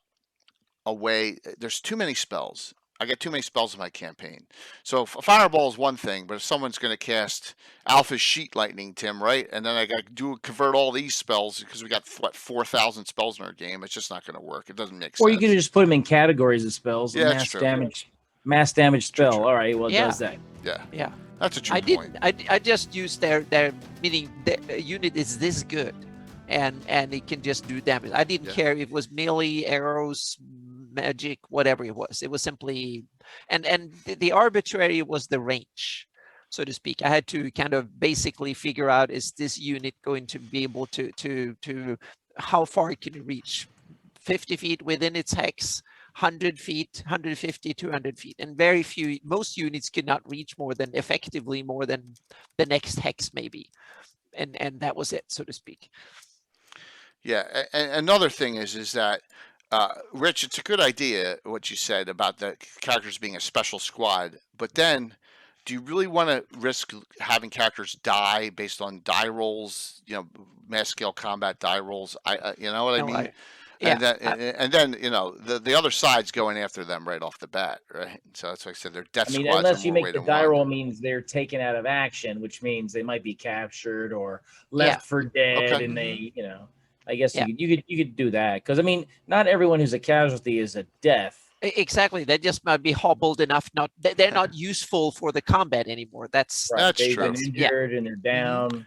a way. There's too many spells. I get too many spells in my campaign. So Fireball is one thing, but if someone's going to cast Alpha's Sheet Lightning, Tim, right? And then I got to convert all these spells because we got 4,000 spells in our game. It's just not going to work. It doesn't make sense. Or you could just put them in categories of spells. Yeah, mass damage. Mass damage spell. True. All right. Well, it does that. Yeah. That's a true point. I just used their meaning the unit is this good, and it can just do damage. I didn't care if it was melee, arrows, magic, whatever it was. It was simply, and the arbitrary was the range, so to speak. I had to kind of basically figure out, is this unit going to be able to how far can it reach? 50 feet within its hex, 100 feet, 150, 200 feet, and most units could not reach effectively more than the next hex maybe. And that was it, so to speak. Yeah, and another thing is that Rich, it's a good idea what you said about the characters being a special squad, but then do you really want to risk having characters die based on die rolls? You know, mass scale combat die rolls. You know what I No, mean? yeah, And then you know the other side's going after them right off the bat, right? So that's why I said their death I mean, squads unless are you more make way the than die one. roll means they're taken out of action, which means they might be captured or left for dead, Okay. and they, you know, I guess Yeah. you could do that because I mean, not everyone who's a casualty is a death. Exactly. They just might be hobbled enough. They're not useful for the combat anymore. That's Right. That's They've true. been injured and they're down.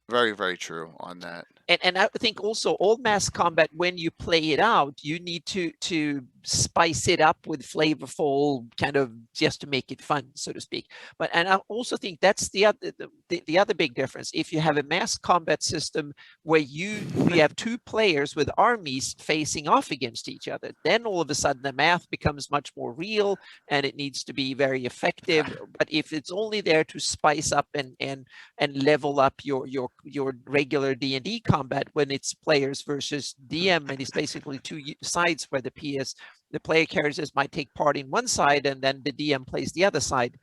Very, very true on that. And I think also all mass combat, when you play it out, you need to spice it up with flavorful kind of just to make it fun, so to speak. And I also think that's the other big difference. If you have a mass combat system where you have two players with armies facing off against each other, then all of a sudden the math becomes much more real and it needs to be very effective. But if it's only there to spice up and level up your regular D&D combat, when it's players versus DM and it's basically two sides where the player characters might take part in one side and then the DM plays the other side,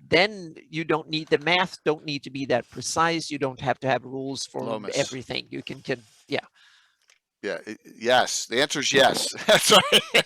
then you don't need the math don't need to be that precise. You don't have to have rules for Lomas. everything. You can Yes. The answer is yes. That's right.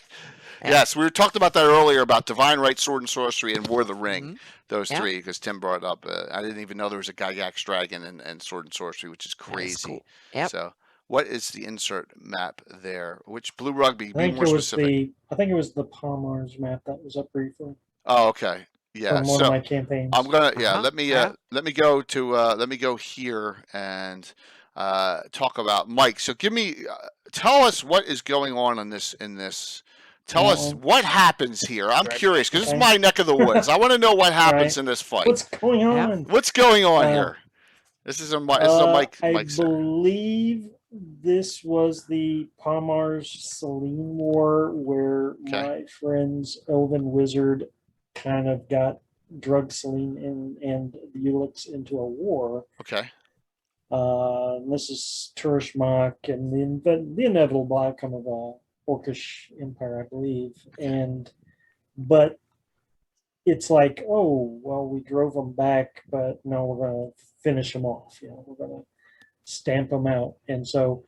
Yes, we talked about that earlier about Divine Right, Sword and Sorcery, and War of the Ring. Those three, because Tim brought it up. I didn't even know there was a Gygax Dragon and Sword and Sorcery, which is crazy. Cool. Yep. So, what is the insert map there? Which Blue Rugby? I Be think more it was specific. I think it was the Palmar's map that was up briefly Oh, okay. Yeah. from one of my campaigns. I'm gonna let me go to let me go here and talk about Mike. So tell us what is going on in this. Tell us what happens here. I'm curious because this is my neck of the woods. I want to know what happens in this fight. What's going on? What's going on here? This is a Mike. I Mike's believe this was the Palmar's Selene War, where my friend's Elven Wizard kind of got drug Selene and the Ulix into a war. Okay. This is Turishmak and the inevitable outcome of a Orcish Empire, I believe. But it's like, oh, well, we drove them back, but no, we're going to finish them off. We're going to stamp them out. And so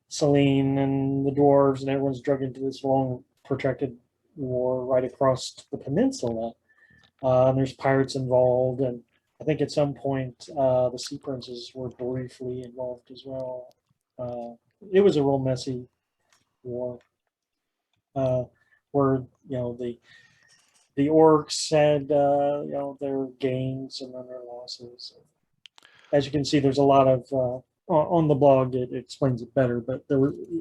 Selene and the dwarves and everyone's drug into this long, protracted war right across the peninsula. And there's pirates involved, and I think at some point the Sea Princes were briefly involved as well. It was a real messy war, where the orcs had their gains and then their losses. As you can see, there's a lot of on the blog. It explains it better, but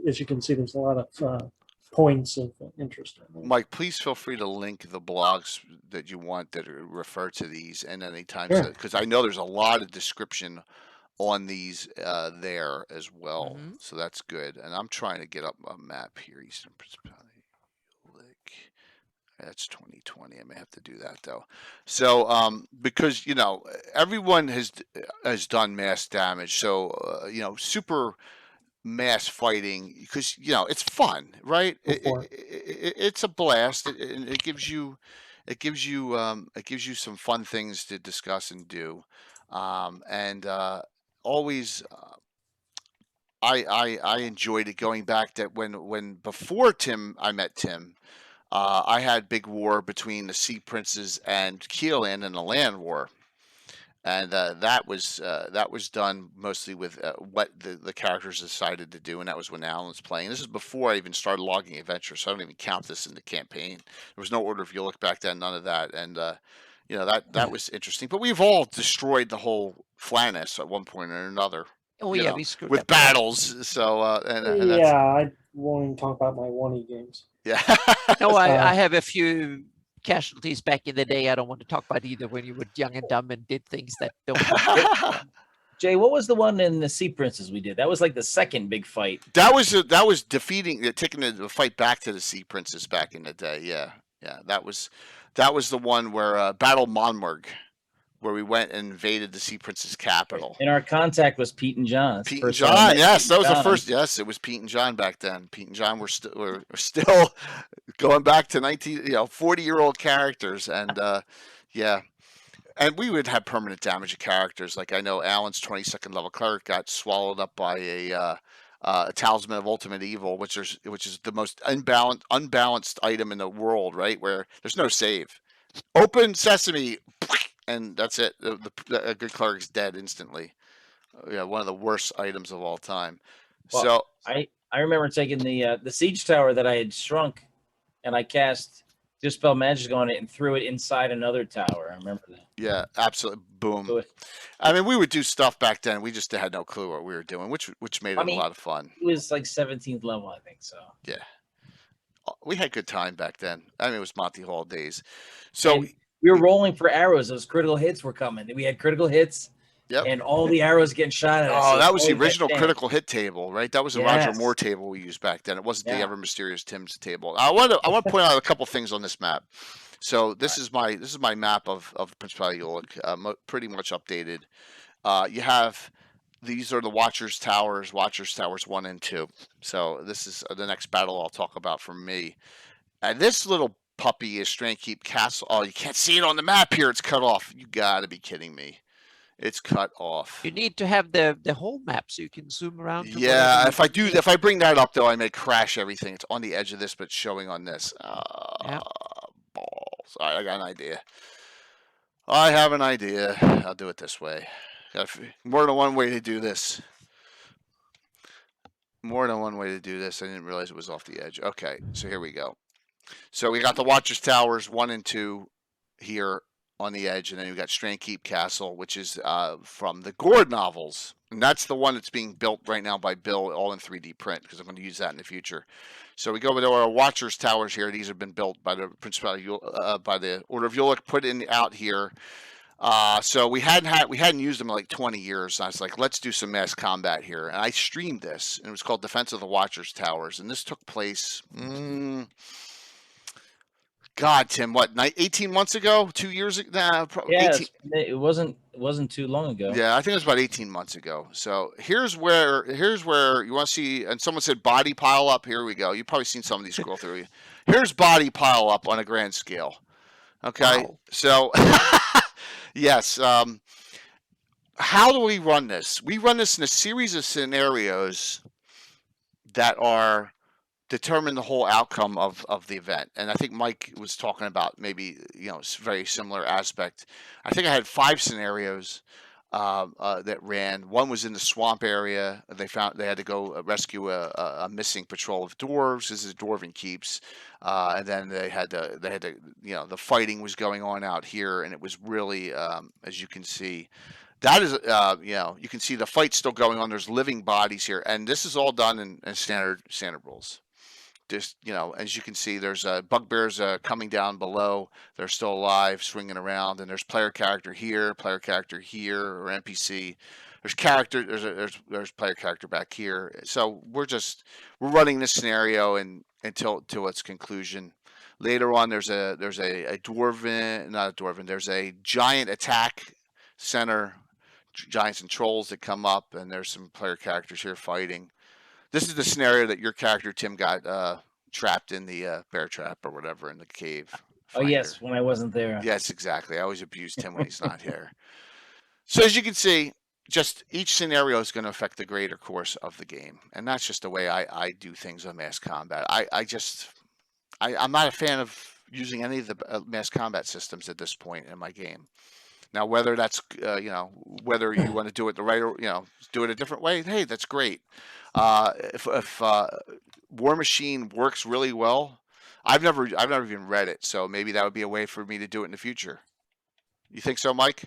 as you can see, there's a lot of points of interest. Mike, please feel free to link the blogs that you want that refer to these, and anytime, because I know there's a lot of description on these there as well. So that's good. And I'm trying to get up a map here. Eastern Principality. That's 2020. I may have to do that though. So because everyone has done mass damage. So super mass fighting, because it's fun, right? It's a blast. It gives you some fun things to discuss and do, and always I enjoyed it going back that when before I met Tim. I had big war between the Sea Princes and Keelan in the land war, and that was done mostly with what the characters decided to do, and that was when Alan was playing. This is before I even started logging adventures, so I don't even count this in the campaign. There was no order if you look back then, none of that, and that was interesting. But we've all destroyed the whole Flannis at one point or another. Oh yeah, we screwed with up battles. So I won't even talk about my 1E games. Yeah. No, I have a few casualties back in the day. I don't want to talk about either, when you were young and dumb and did things that don't. Jay, what was the one in the Sea Princess we did? That was like the second big fight. That was defeating, taking the fight back to the Sea Princess back in the day. Yeah, that was the one where Battle Monmouth, where we went and invaded the Sea Princess capital. And our contact was Pete and John. Pete and John, yes, that was the first. Yes, it was Pete and John back then. Pete and John were still going back to 40-year-old characters, and yeah. And we would have permanent damage of characters. Like I know Alan's 22nd level cleric got swallowed up by a Talisman of Ultimate Evil, which is the most unbalanced item in the world, right? Where there's no save. Open sesame, and that's it. A good cleric's dead instantly. Yeah, one of the worst items of all time. Well, so I remember taking the siege tower that I had shrunk, and I cast Dispel Magic on it and threw it inside another tower. I remember that. Yeah, absolutely. Boom. I mean, we would do stuff back then. We just had no clue what we were doing, which made it a lot of fun. It was like 17th level, I think so. Yeah. We had good time back then. I mean, it was Monty Hall days. So and we were rolling for arrows. Those critical hits were coming. We had critical hits. Yep. And all the arrows getting shot at us. Oh, that was the original critical hit table, right? That was the Roger Moore table we used back then. It wasn't the Ever Mysterious Tim's table. I want to point out a couple things on this map. So this is my map of Principality Ulick, pretty much updated. You have these are the Watchers Towers 1 and 2. So this is the next battle I'll talk about for me. And this little puppy is Strandkeep Castle. Oh, you can't see it on the map here. It's cut off. You got to be kidding me. It's cut off. You need to have the whole map so you can zoom around. Yeah, if I bring that up though, I may crash everything. It's on the edge of this, but it's showing on this. Balls. All right, I got an idea. I have an idea. I'll do it this way. Got more than one way to do this. More than one way to do this. I didn't realize it was off the edge. Okay, so here we go. So we got the Watchers Towers 1 and 2 here on the edge, and then you got Strandkeep Castle, which is from the Gord novels, and that's the one that's being built right now by Bill, all in 3D print, because I'm going to use that in the future. So we go with our Watchers Towers here. These have been built by the Principality, by the Order of Ulick, put in out here. So we hadn't used them in like 20 years. I was like, let's do some mass combat here, and I streamed this, and it was called Defense of the Watchers Towers, and this took place. God, Tim, what, 18 months ago? 2 years ago? Nah, yeah, it wasn't too long ago. Yeah, I think it was about 18 months ago. So here's where you want to see, and someone said body pile up. Here we go. You've probably seen some of these scroll through. Here's body pile up on a grand scale. Okay, wow. So yes. How do we run this? We run this in a series of scenarios that are determine the whole outcome of the event. And I think Mike was talking about maybe, very similar aspect. I think I had 5 scenarios that ran. One was in the swamp area. They had to go rescue a missing patrol of dwarves. This is Dwarven Keeps. And then they had to, the fighting was going on out here, and it was really, as you can see, that is, you can see the fight still going on. There's living bodies here, and this is all done in standard rules. Just, as you can see, there's bugbears coming down below. They're still alive, swinging around, and there's player character here, or NPC. There's player character back here. So we're running this scenario until its conclusion. Later on, there's a dwarven, not a dwarven. There's a giant attack center, giants and trolls that come up, and there's some player characters here fighting. This is the scenario that your character, Tim, got trapped in the bear trap or whatever in the cave. Oh, yes, when I wasn't there. Yes, exactly. I always abuse Tim when he's not here. So as you can see, just each scenario is going to affect the greater course of the game. And that's just the way I do things on mass combat. I'm not a fan of using any of the mass combat systems at this point in my game. Now, whether that's, whether you want to do it the right, or, do it a different way, hey, that's great. If War Machine works really well, I've never even read it, so maybe that would be a way for me to do it in the future. You think so, Mike?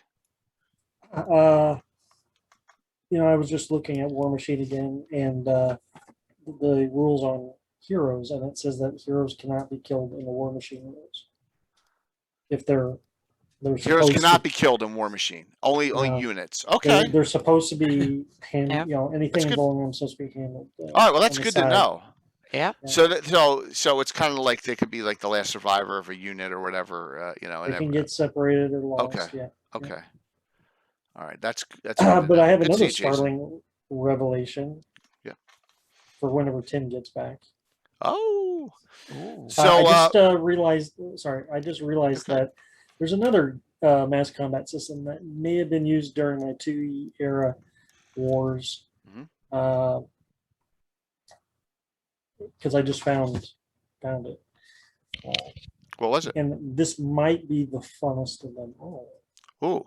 I was just looking at War Machine again, and the rules on heroes, and it says that heroes cannot be killed in the War Machine rules if they're They're Heroes supposed cannot to, be killed in War Machine. Only No. units. Okay. they're supposed to be Yeah. anything good. involving them is supposed to be handled. All right. Well, that's on the good to side. know. Yeah. So it's kind of like they could be like the last survivor of a unit or whatever. They and can get separated or lost. Okay. Yeah. Okay. All right. That's good. But I have Good to another see you, Jason. startling revelation. Yeah. For whenever Tim gets back. Oh. Ooh. So I just realized. Sorry, I just realized Okay. that there's another mass combat system that may have been used during my 2E era wars. Mhm. Because I just found it. what was it? And this might be the funnest of them all. Ooh.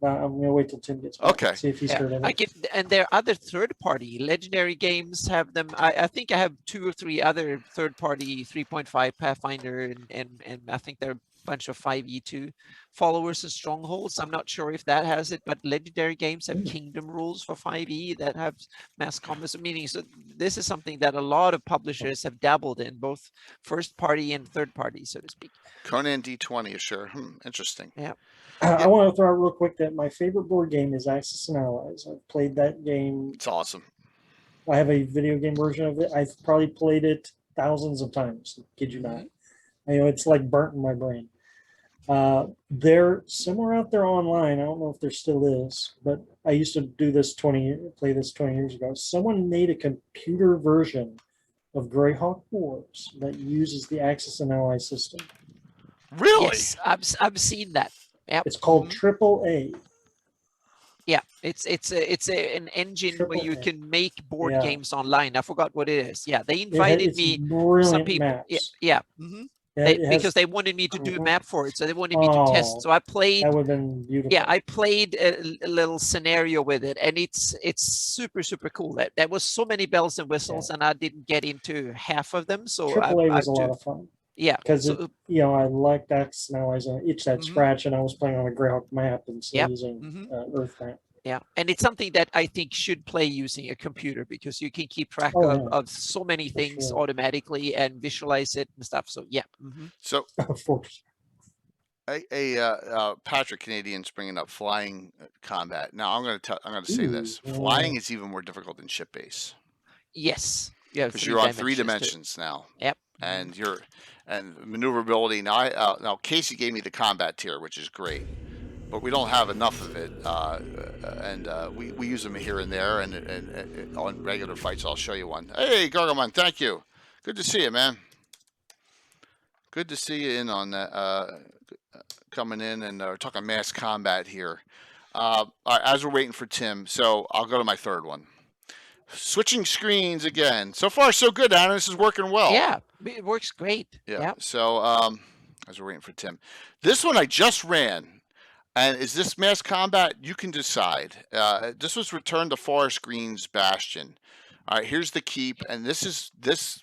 I'm gonna wait till Tim gets back. Okay. See if he's Yeah, heard of I it. get, and there are other third-party legendary games have them. I think I have 2 or 3 other third-party 3.5 Pathfinder, and I think there are a bunch of 5e2 followers and strongholds. I'm not sure if that has it, but legendary games have kingdom rules for 5e that have mass combat meaning. So this is something that a lot of publishers have dabbled in, both first-party and third-party, so to speak. Conan D20, sure. Interesting. Yeah. I want to throw out real quick that my favorite board game is Axis and Allies. I've played that game. It's awesome. I have a video game version of it. I've probably played it thousands of times. Kid you not. It's like burnt in my brain. They're somewhere out there online. I don't know if there still is, but I used to play this 20 years ago. Someone made a computer version of Greyhawk Wars that uses the Axis and Allies system. Really? Yes, I've seen that. Yep. It's called AAA. Yeah, it's an engine where you AAA. can make board Yeah. games online. I forgot what it is. Yeah, they It's invited me. brilliant Some people, maps. yeah. It has- Because they wanted me to do a Mhm. map for it, so they wanted me to test. Oh, So I played. that would have been beautiful. Yeah, I played a little scenario with it, and it's super cool. That was so many bells and whistles, and I didn't get into half of them. So AAA was I a lot of fun. yeah, Because so, I liked Axis and Allies and Itch That Mhm. Scratch, and I was playing on a Greyhawk map instead Yep. of using Mhm. Earth map. yeah, and it's something that I think should play using a computer because you can keep track Oh, of, yeah. of so many For things sure. automatically and visualize it and stuff. So yeah. So Of course. Patrick Canadian's bringing up flying combat. Now I'm going to say this: Ooh, flying is even more difficult than ship base Yes. Yeah. because you're on 3 too. dimensions now, Yep. and maneuverability. Now, now Casey gave me the combat tier, which is great, but we don't have enough of it, and we use them here and there, and on regular fights. I'll show you one. Hey, Gargamon, thank you. Good to see you, man. Good to see you in on that. Coming in and talking mass combat here. As we're waiting for Tim, so I'll go to my third one. Switching screens again. So far, so good, Anna. This is working well. Yeah, it works great. Yeah. Yep. So as we're waiting for Tim, this one I just ran, and is this mass combat? You can decide. This was Return to Forest Green's Bastion. All right, here's the keep, and this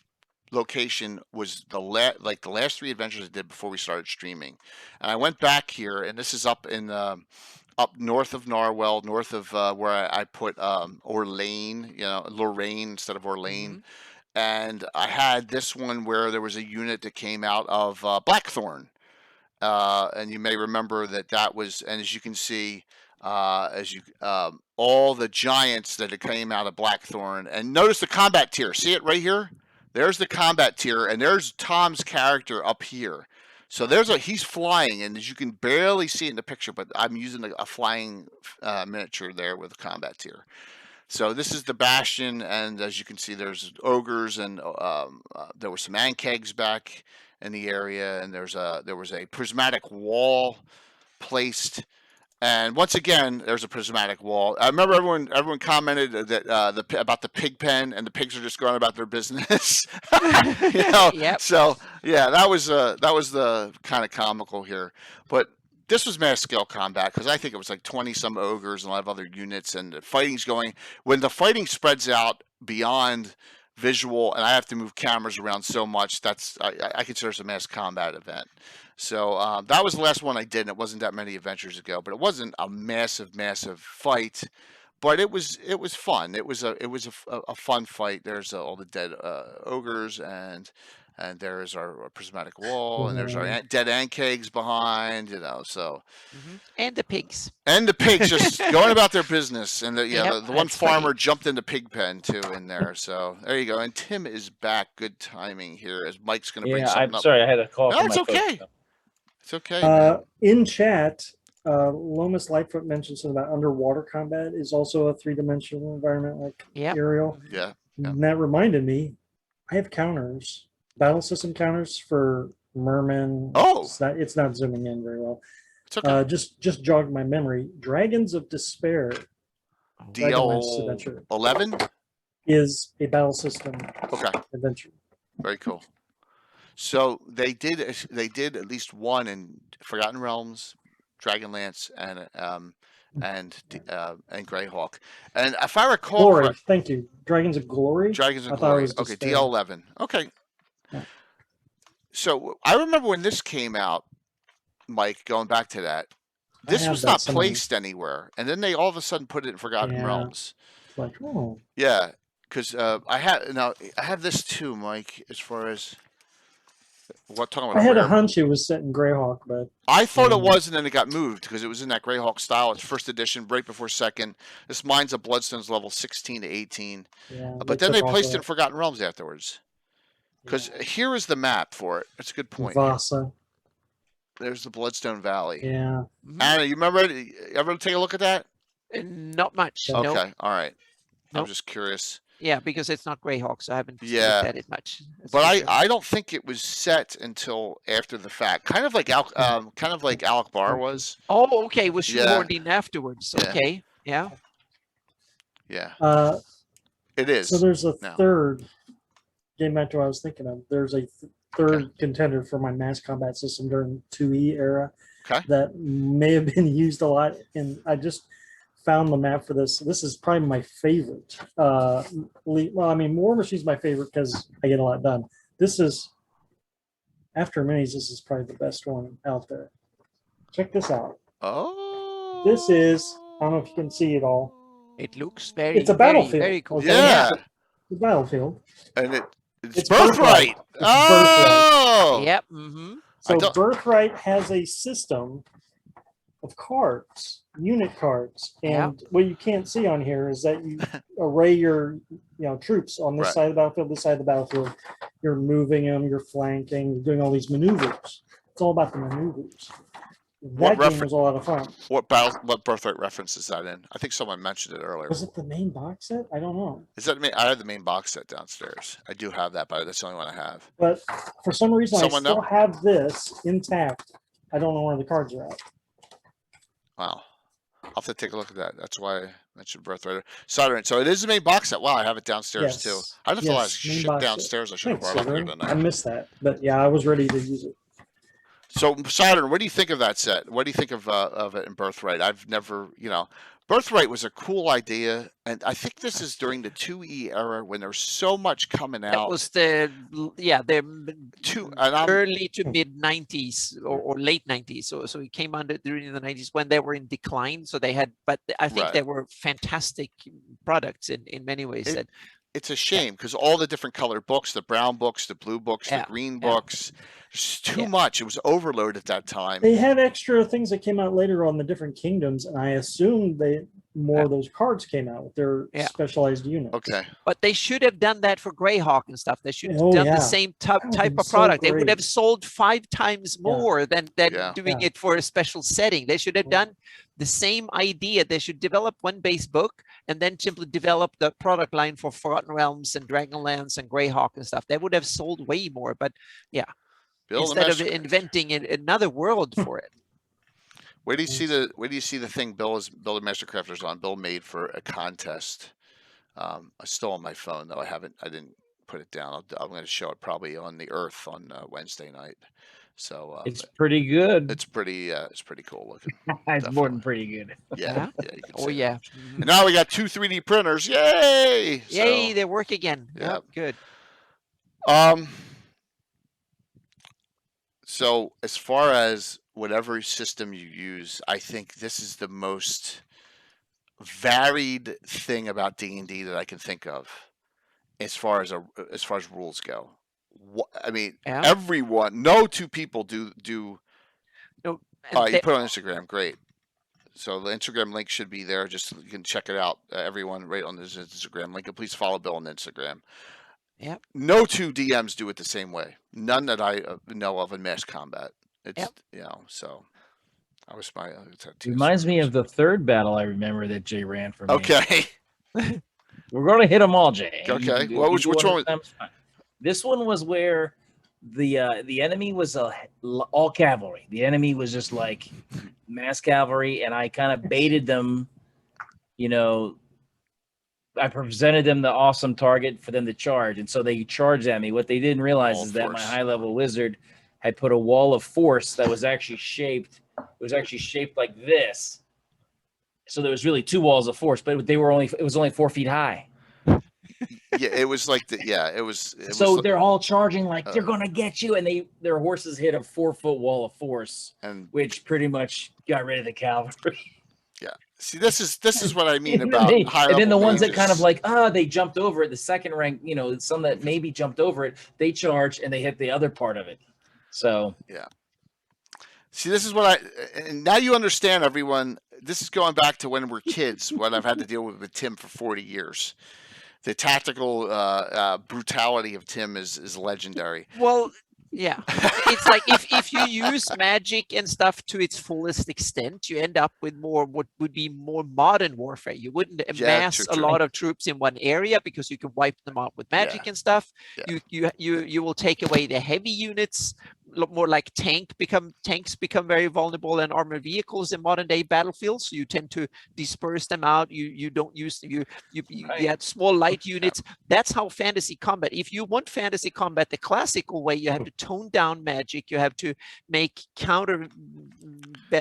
location was the last 3 adventures I did before we started streaming, and I went back here, and this is up in up north of Narwhal, north of where I put Orlane, Lorraine instead of Orlane. And I had this one where there was a unit that came out of Blackthorn, and you may remember that was, and as you can see, all the giants that came out of Blackthorn, and notice the combat tier. See it right here? There's the combat tier, and there's Tom's character up here. So he's flying, and as you can barely see it in the picture, but I'm using a flying miniature there with a combat tier. So this is the Bastion, and as you can see, there's ogres, and there were some ankegs back in the area, and there was a prismatic wall placed. And once again, there's a prismatic wall. I remember everyone commented that about the pig pen, and the pigs are just going about their business. Yep. So yeah, that was the kind of comical here. But this was mass scale combat because I think it was like 20 some ogres and a lot of other units, and the fighting's going. When the fighting spreads out beyond visual, and I have to move cameras around so much, I consider it a mass combat event. So that was the last one I did, and it wasn't that many adventures ago, but it wasn't a massive fight, but it was fun. It was a fun fight. There's all the dead ogres, and and there's our prismatic wall, and there's our Mhm. dead ant kegs behind, so. And the pigs. And the pigs just going about their business, and Yep, the one that's funny. farmer jumped in the pig pen too in there. So there you go. And Tim is back. Good timing here, as Mike's going to bring Yeah, something I'm up. sorry, I had a call No, from it's my folks, okay. so. It's okay, man. In chat, Lomas Lightfoot mentioned something about underwater combat is also a three-dimensional environment like Yep. aerial. Yeah. And that reminded me, I have counters, battle system counters for Merman. Oh. It's not zooming in very well. It's okay. Just jogged my memory. Dragons of Despair Dragonlance adventure DL11. is a battle system Okay. adventure. Very cool. So they did at least one in Forgotten Realms, Dragonlance, and Greyhawk. And if I recall, Glory. Thank you. Dragons of Glory. Dragons I of thought it Glory. was Okay, Despair. DL11. Okay. Yeah. So I remember when this came out, Mike, going back to that, this was not placed anywhere, and then they all of a sudden put it in Forgotten Realms. It's like, oh. Yeah, because I have this too, Mike. As far as what talking about, I had a hunch it was set in Greyhawk, but I thought it was, and then it got moved because it was in that Greyhawk style. It's first edition, right before second. This mine's a Bloodstone's level 16 to 18, yeah, but then they placed it in Forgotten Realms afterwards. Because here is the map for it. That's a good point. Vasa. There's the Bloodstone Valley. Yeah. Anna, you remember it? Ever take a look at that? Not much. Okay, Nope. all right. Nope. I'm just curious. Yeah, because it's not Greyhawk, so I haven't looked at it much. But I don't think it was set until after the fact. Kind of like Alec Bar was. Oh, okay. It was shoehorned in afterwards. Yeah. Okay. Yeah. Yeah. It is. So there's a third game back to what I was thinking of. There's a third contender for my mass combat system during 2E era that may have been used a lot, and I just found the map for this. This is probably my favorite. Well, I mean, War Machine's my favorite because I get a lot done. This is, after minis, this is probably the best one out there. Check this out. Oh. This is, I don't know if you can see it all. It looks very, it's a battlefield. very cool. Okay? Yeah. It's a battlefield. And it's Birthright. Oh. Yep. Mm-hmm. So Birthright has a system of cards, unit cards, and what you can't see on here is that you array your troops on this side of the battlefield, this side of the battlefield. You're moving them, you're flanking, you're doing all these maneuvers. It's all about the maneuvers. That game was a lot of fun. What Birthright reference is that in? I think someone mentioned it earlier. Was it the main box set? I don't know. Is that I have the main box set downstairs. I do have that, but that's the only one I have. But for some reason, I still have this intact. I don't know where the cards are at. Wow. I'll have to take a look at that. That's why I mentioned Birthright. So it is the main box set. Wow, I have it downstairs too. I just thought shit downstairs. I should have brought it up here tonight. I missed that. But yeah, I was ready to use it. So, Saturn, what do you think of that set? What do you think of it in Birthright? I've never, Birthright was a cool idea, and I think this is during the 2E era when there's so much coming out. That was the early to mid 90s or late 90s. So it came on during the 90s when they were in decline. So they had, but I think they were fantastic products in many ways. It's a shame because all the different colored books, the brown books, the blue books, the green books, there's too much. It was overload at that time. They had extra things that came out later on the different kingdoms, and I assume more of those cards came out with their specialized units. Okay. But they should have done that for Greyhawk and stuff. They should have done the same type of product. They would have sold 5 times more than doing it for a special setting. They should have done the same idea. They should develop one base book and then simply develop the product line for Forgotten Realms and Dragonlance and Greyhawk and stuff. They would have sold way more. But instead of inventing another world for it. Where do you see the thing Bill the Mastercrafters on? Bill made for a contest. I still on my phone though. I didn't put it down. I'm going to show it probably on the Earth on Wednesday night. So it's pretty good. It's pretty cool looking. It's more than pretty good. Yeah. Oh yeah. And now we got 2 3D printers. Yay! Yay! They work again. Yeah. Good. So as far as whatever system you use, I think this is the most varied thing about D&D that I can think of, as far as rules go. I mean, Yeah. everyone. No two people do. No, Oh, and you put it on Instagram. Great. So the Instagram link should be there. Just so you can check it out. Everyone, right on this Instagram link. And please follow Bill on Instagram. yeah, No two DMs do it the same way. None that I know of in mass combat. It's Yep. So I was my. Reminds me of the third battle I remember that Jay ran for me. Okay. We're going to hit them all, Jay. Okay. You What do was which one? This one was where the enemy was all cavalry. The enemy was just like mass cavalry, and I kind of baited them. You know, I presented them the awesome target for them to charge, and so they charged at me. What they didn't realize Wall is of that my force. high-level wizard had put a wall of force that was actually shaped. It was actually shaped like this. So there was really two walls of force, but it was only 4 feet high. Yeah, it was like it was. So they're all charging like they're gonna get you, and their horses hit a 4-foot wall of force, and which pretty much got rid of the cavalry. yeah. See, this is what I mean And about then high and then the level ones that kind of mages. like they jumped over it. The second rank, some that maybe jumped over it, they charged and they hit the other part of it. So Yeah. See, this is what and now you understand, everyone. This is going back to when we're kids, what I've had to deal with Tim for 40 years. The tactical brutality of Tim is legendary. well, yeah. It's like if you use magic and stuff to its fullest extent, you end up with what would be more modern warfare. You wouldn't amass true, a true. lot of troops in one area because you can wipe them out with magic and stuff. Yeah. You will take away the heavy units. More like tanks become very vulnerable, and armored vehicles in modern day battlefields. So you tend to disperse them out. You don't use you had small light units. That's how fantasy combat. If you want fantasy combat the classical way, you have to tone down magic. You have to make counter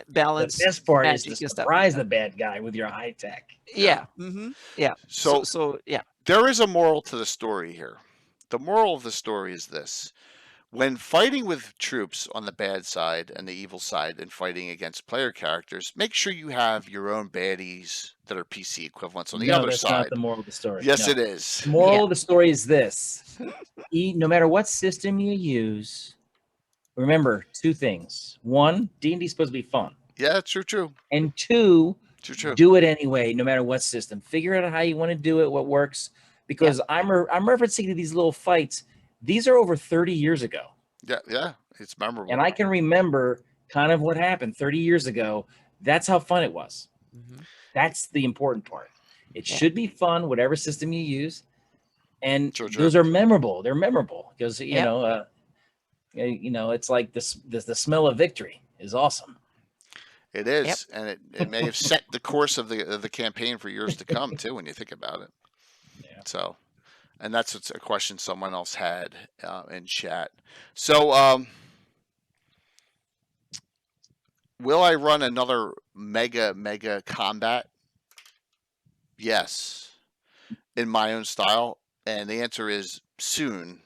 balance. the best part is magic to and stuff. surprise the bad guy with your high tech. Yeah. Mm-hmm. Yeah. So yeah. There is a moral to the story here. The moral of the story is this. When fighting with troops on the bad side and the evil side and fighting against player characters, make sure you have your own baddies that are PC equivalents on the other that's side. not the moral of the story. Yes, No. it is. The moral of the story is this. No matter what system you use, remember 2 things. 1, D&D is supposed to be fun. Yeah, true. And 2, True. do it anyway, no matter what system. Figure out how you want to do it, what works. Because I'm referencing to these little fights. These are over 30 years ago. Yeah, it's memorable. And I can remember kind of what happened 30 years ago. That's how fun it was. Mm-hmm. That's the important part. It should be fun, whatever system you use. And True. those are memorable. They're memorable because, it's like the smell of victory is awesome. It is, and it may have set the course of the campaign for years to come too, when you think about it. Yeah. So, and that's a question someone else had in chat. So, will I run another mega combat? Yes, in my own style, and the answer is soon.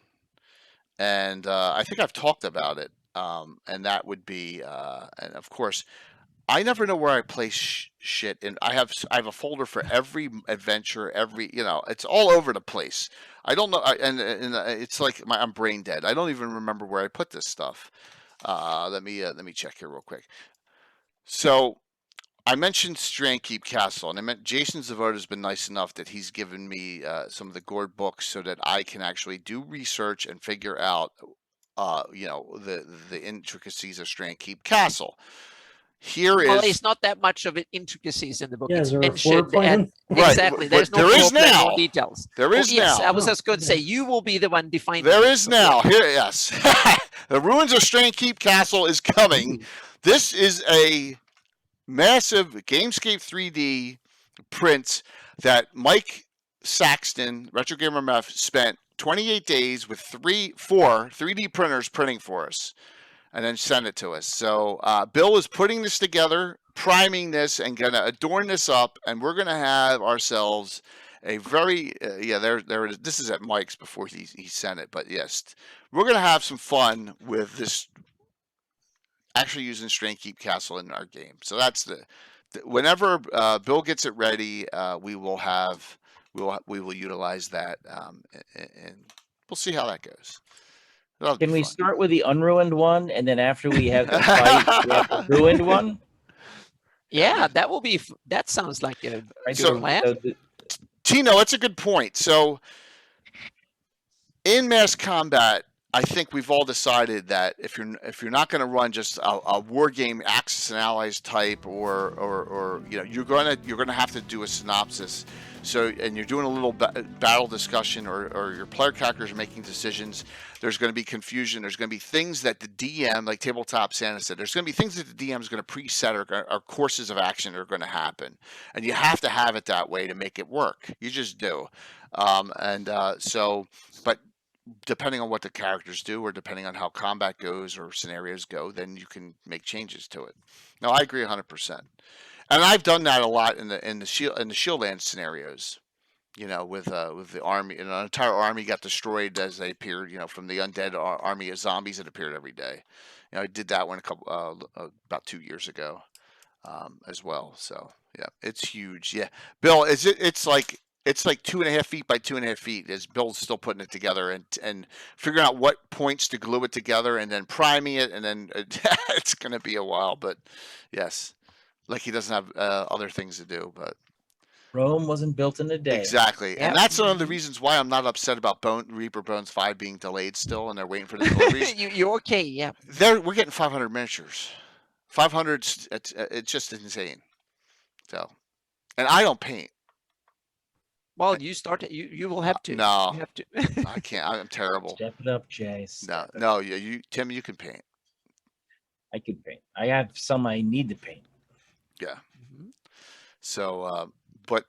And I think I've talked about it, and that would be, and of course, I never know where I place shit, and I have a folder for every adventure, it's all over the place. I don't know, and it's like I'm brain dead. I don't even remember where I put this stuff. Let me check here real quick. So I mentioned Strandkeep Castle, and I meant Jason Zavota has been nice enough that he's given me some of the Gord books so that I can actually do research and figure out, the intricacies of Strandkeep Castle. Well, it's not that much of it intricacies in the book. Yeah, It's is there a floor mentioned plan? Right, exactly. but There's no there is floor plan, no now. details. There is yes, now. I was just going to say you will be the one defining. There it. is now. Here, yes. The Ruins of Strandkeep Castle is coming. This is a massive Gamescape 3D print that Mike Saxton, Retro Gamer Meth, spent 28 days with 4 3D printers printing for us, and then sent it to us. So Bill is putting this together, priming this, and gonna adorn this up, and we're gonna have ourselves a very there it is. This is at Mike's before he sent it, but yes, we're gonna have some fun with this. Actually using Strandkeep Castle in our game. So that's whenever Bill gets it ready, we will utilize that, and we'll see how that goes. That'll be Can we fun. start with the unruined one, and then after we have the fight, we have the ruined one? Yeah, that will be. That sounds like a Right. So- good plan. Tino, that's a good point. So in mass combat, I think we've all decided that if you're not going to run just a war game Axis and Allies type, or you're gonna have to do a synopsis. So, and you're doing a little battle discussion, or your player characters are making decisions. There's going to be confusion. There's going to be things that the DM, like Tabletop Santa said, there's going to be things that the DM is going to preset, or courses of action are going to happen, and you have to have it that way to make it work. You just do, but depending on what the characters do, or depending on how combat goes or scenarios go, then you can make changes to it. No, I agree 100%, and I've done that a lot in the Shieldland scenarios. With the army, and an entire army got destroyed as they appeared. From the undead army of zombies that appeared every day. I did that one about 2 years ago, as well. So yeah, it's huge. Yeah, Bill, it's like 2.5 feet by 2.5 feet. As Bill's still putting it together and figuring out what points to glue it together, and then priming it, and then it's going to be a while. But yes, like he doesn't have other things to do, but. Rome wasn't built in a day. Exactly. Yep. And that's one of the reasons why I'm not upset about Reaper Bones 5 being delayed still, and they're waiting for the deliveries. You're okay, yeah. We're getting 500 miniatures. 500, it's just insane. So, and I don't paint. Well, you start. You will have to. No. You have to. I can't. I'm terrible. Step it up, Jay. No, Tim, you can paint. I can paint. I have some I need to paint. Yeah. Mhm. So, but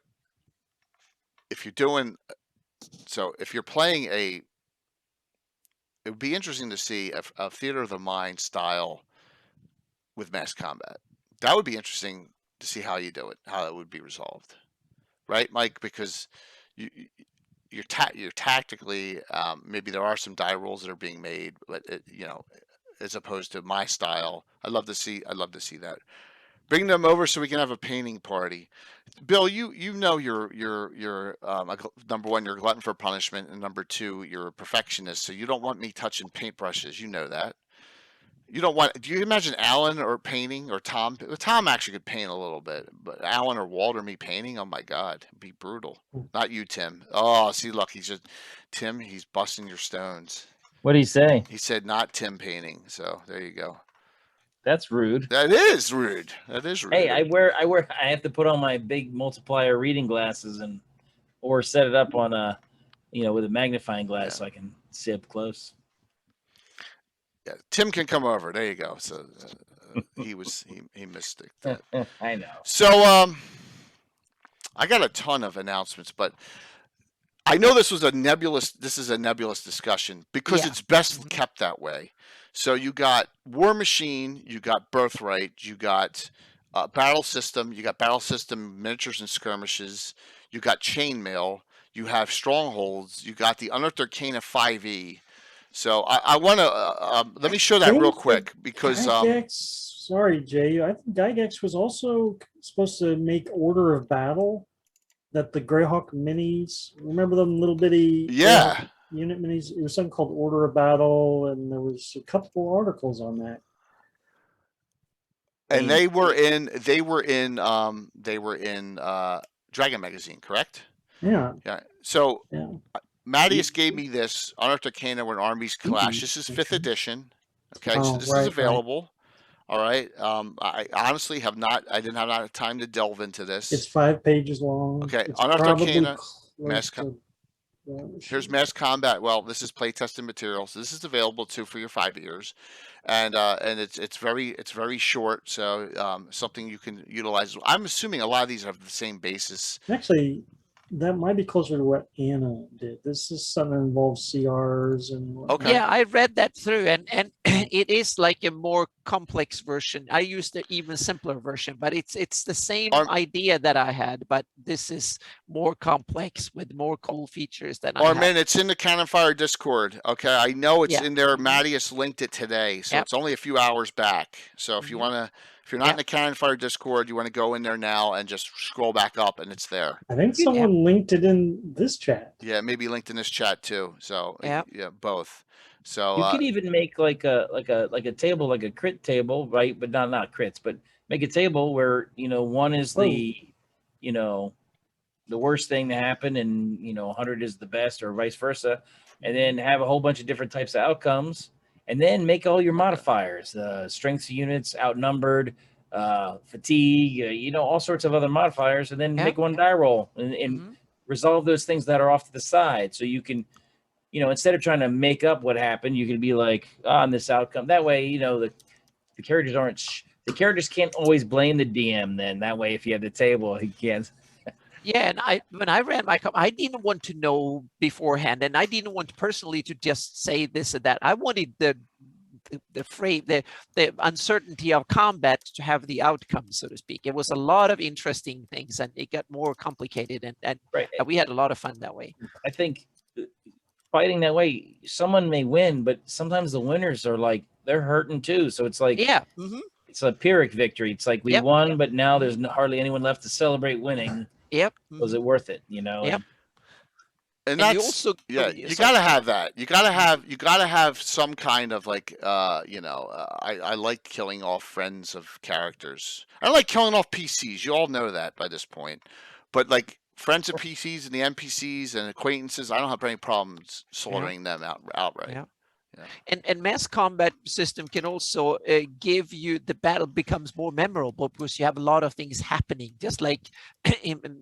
if you're playing it would be interesting to see a Theater of the Mind style with mass combat. That would be interesting to see how you do it, how it would be resolved, right, Mike? Because you're tactically, maybe there are some die rolls that are being made, but as opposed to my style, I'd love to see that. Bring them over so we can have a painting party. Bill, you're number one, you're a glutton for punishment, and number two, you're a perfectionist. So you don't want me touching paintbrushes. You know that. You don't want. Do you imagine Alan or painting, or Tom? Tom actually could paint a little bit, but Alan or Walter me painting. Oh my God, it'd be brutal. Not you, Tim. Oh, see, look, Tim. He's busting your stones. What did he say? He said not Tim painting. So there you go. That's rude. That is rude. Hey, I have to put on my big multiplier reading glasses or set it up on with a magnifying glass so I can see up close. Yeah, Tim can come over. There you go. So he missed it. I know. So I got a ton of announcements, but I know this is a nebulous discussion because it's best kept that way. So you got War Machine, you got Birthright, you got Battle System, you got Battle System Miniatures and Skirmishes, you got Chainmail, you have Strongholds, you got the Unearthed Arcana 5e. So I want to let me show that real quick because sorry, Jay, I think Gygax was also supposed to make Order of Battle. That the Greyhawk minis, remember them little bitty unit minis? It was something called Order of Battle, and there was a couple articles on that. And they were in Dragon Magazine, correct? Yeah. Yeah. So Yeah. Mattias gave me this Unearthed Arcana When Armies Clash. This is 5th edition. Okay, so this is available. All right. I honestly I didn't have a lot of time to delve into this. It's 5 pages long. Okay, It's Unearthed Arcana, close here's mass combat. Well, this is playtested material, so this is available too for your 5 years, and it's very short, so something you can utilize. I'm assuming a lot of these have the same basis. Actually, that might be closer to what Anna did. This is something that involves CRs and Okay. Yeah, I read that through, and it is like a more complex version. I used the even simpler version, but it's the same idea that I had, but this is more complex with more cool features than I had. It's in the Cannon Fire Discord. Okay, I know it's in there. Mattias linked it today, so it's only a few hours back. So if you want to. If you're not in the Cannon Fire Discord, you want to go in there now and just scroll back up, and it's there. I think someone linked it in this chat. Yeah, maybe linked in this chat too. So yeah, both. So You could even make like a table, like a crit table, right? But not crits, but make a table where one is the you know the worst thing to happen, and 100 is the best, or vice versa, and then have a whole bunch of different types of outcomes, and then make all your modifiers, strengths units, outnumbered, fatigue, all sorts of other modifiers, and then make one die roll and resolve those things that are off to the side, so you can. Instead of trying to make up what happened, you can be like, on this outcome. That way, the characters aren't. The characters can't always blame the DM. Then that way, if you have the table, he can't. Yeah, and when I ran my I didn't want to know beforehand, and I didn't want personally to just say this and that. I wanted the uncertainty of combat to have the outcome, so to speak. It was a lot of interesting things, and it got more complicated, and Right. we had a lot of fun that way. I think fighting that way, someone may win, but sometimes the winners are like they're hurting too. So it's like it's a Pyrrhic victory. It's like we won, but now there's hardly anyone left to celebrate winning. Was it worth it? And that's also, you gotta have that. You gotta have some kind of like I like killing off friends of characters. I like killing off PCs. You all know that by this point. But like friends of PCs and the NPCs and acquaintances, I don't have any problems slaughtering them outright. Yeah. And mass combat system can also give you, the battle becomes more memorable because you have a lot of things happening, just like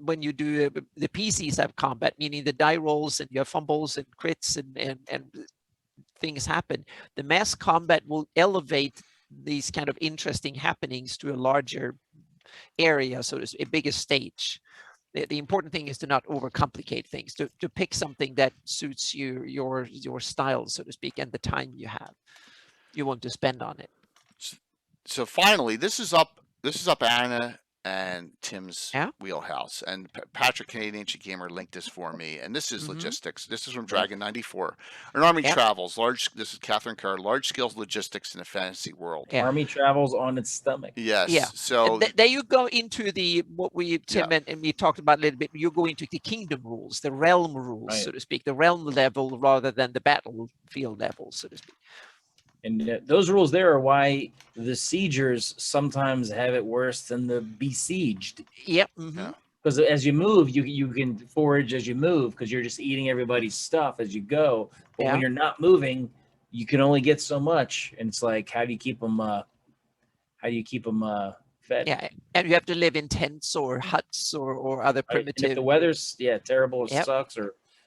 when you do the PCs have combat, meaning the die rolls and you have fumbles and crits and things happen. The mass combat will elevate these kind of interesting happenings to a larger area, so to speak, a bigger stage. The important thing is to not overcomplicate things, to pick something that suits your style, so to speak, and the time you want to spend on it. So finally, this is up Anna and Tim's wheelhouse. And Patrick, Canadian Ancient Gamer, linked this for me. And this is logistics. This is from Dragon 94. An army travels. This is Catherine Kerr. Large-scale logistics in a fantasy world. Army travels on its stomach. Yes. Yeah. So there you go into what Tim and me talked about a little bit. You go into the kingdom rules, the realm rules, so to speak, the realm level rather than the battlefield level, so to speak. And those rules there are why the siegers sometimes have it worse than the besieged. Yep. Because as you move, you can forage as you move because you're just eating everybody's stuff as you go. But when you're not moving, you can only get so much, and it's like, how do you keep them fed? Yeah, and you have to live in tents or huts or other primitive. And if the weather's terrible or sucks,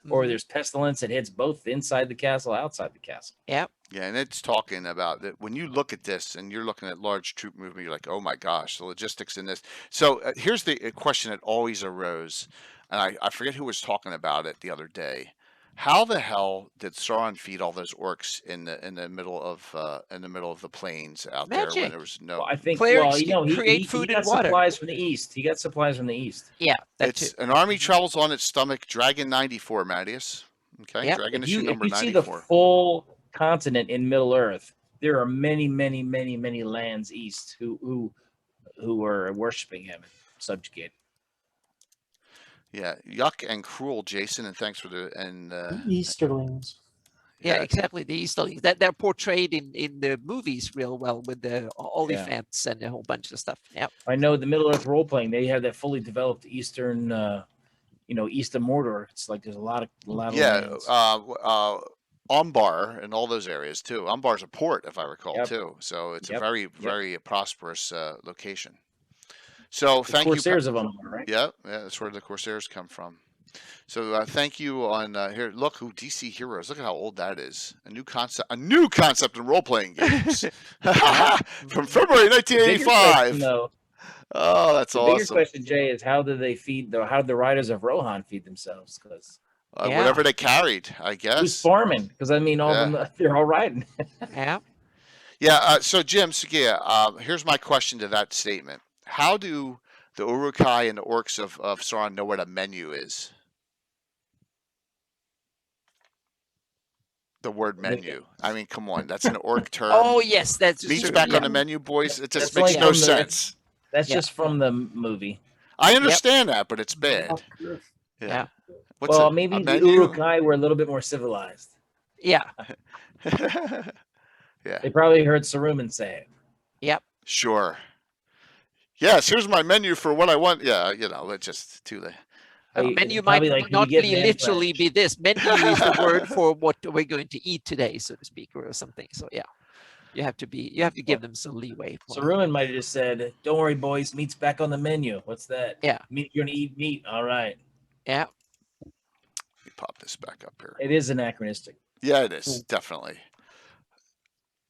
or there's pestilence, it hits both inside the castle, outside the castle. Yep. Yeah, and it's talking about that when you look at this and you're looking at large troop movement, you're like, oh my gosh, the logistics in this. So here's the question that always arose, and I forget who was talking about it the other day. How the hell did Sauron feed all those orcs in the middle of the plains out there when there was no? Well, I think create food he got and water. supplies from the east. He got supplies from the east. Yeah, it's an army travels on its stomach. Dragon 94, Mattias. Okay, Dragon issue number 94. If you see the full continent in Middle Earth, there are many, many, many, many lands east who are worshiping him and subjugated. Yeah, yuck and cruel, Jason, and thanks for the Easterlings. Yeah, exactly. The Easterlings that they're portrayed in the movies real well with the Olifants and a whole bunch of stuff. Yeah, I know the Middle Earth role playing. They have that fully developed Eastern, east of Mordor. It's like there's a lot of lands. Umbar and all those areas too. Umbar's a port, if I recall, too. So it's a very, very prosperous location. So thank you, Corsairs of Umbar, right? Yeah, that's where the Corsairs come from. So thank you on here. Look who DC Heroes. Look at how old that is. A new concept in role playing games from February 1985. Oh, that's awesome. The bigger question, Jay, is how do the riders of Rohan feed themselves? Because whatever they carried, I guess. Who's farming? Because I mean, all of them, they're all riding. Yeah. So Jim Sagia, here's my question to that statement. How do the Uruk-hai and the orcs of Sauron know what a menu is? The word menu. I mean, come on, that's an orc term. Oh yes, that's meat's back on the menu, boys. It just makes no sense. That's just from the movie. I understand that, but it's bad. Yeah. What's maybe the Uruk-hai were a little bit more civilized. Yeah. Yeah, They probably heard Saruman say it. Yep. sure. Yes, here's my menu for what I want. Yeah, it's just too late. Hey, Menu it's might probably like, can you not get be man literally flesh? be this. Menu is the word for what we're going to eat today, so to speak, or something. So yeah, you have to give them some leeway. Saruman might have just said, "Don't worry, boys, meat's back on the menu." What's that? Yeah. Meat, you're gonna eat meat. All right. Yeah. Let me pop this back up here. It is anachronistic. Yeah, it is, definitely.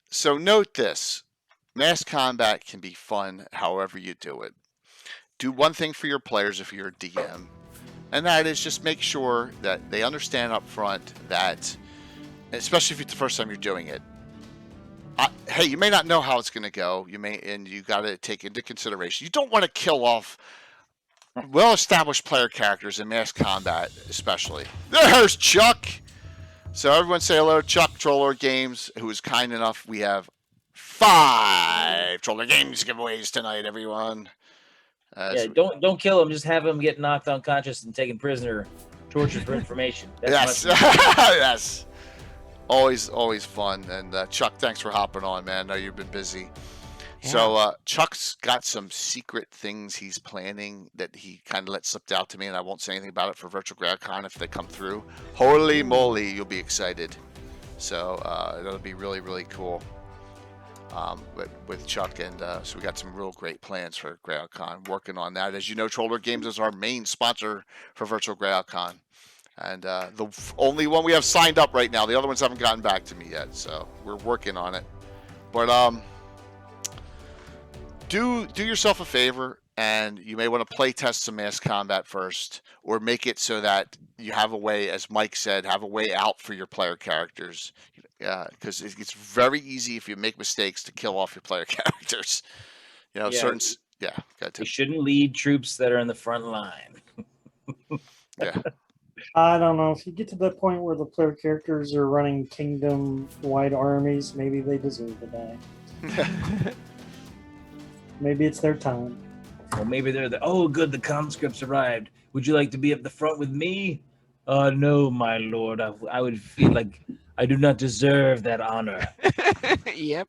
So note this. Mass combat can be fun however you do it. Do one thing for your players if you're a DM, and that is just make sure that they understand up front that, especially if it's the first time you're doing it, hey, you may not know how it's going to go. You got to take into consideration. You don't want to kill off well-established player characters in mass combat, especially. There's Chuck. So everyone say hello to Chuck, Troller Games, who is kind enough. We have 5 Troller Games giveaways tonight, everyone. Yeah, don't kill him. Just have him get knocked unconscious and taken prisoner, tortured for information. Yes, yes. Always fun. And Chuck, thanks for hopping on, man. I know you've been busy. Yeah. So Chuck's got some secret things he's planning that he kind of let slipped out to me, and I won't say anything about it for Virtual GradCon if they come through. Holy moly, you'll be excited. So it'll be really, really cool with Chuck, and so we got some real great plans for GradCon. Working on that. As you know, Troller Games is our main sponsor for Virtual GradCon. And the only one we have signed up right now. The other ones haven't gotten back to me yet, so we're working on it. But do yourself a favor, and you may want to play test some mass combat first, or make it so that you have a way, as Mike said, have a way out for your player characters. Because it's very easy if you make mistakes to kill off your player characters. Certain. Yeah, You shouldn't lead troops that are in the front line. Yeah. I don't know. If you get to the point where the player characters are running kingdom-wide armies, maybe they deserve to die. Maybe it's their time. Or maybe they're good, the conscripts arrived. Would you like to be up the front with me? No, my lord. I would feel like I do not deserve that honor. Yep.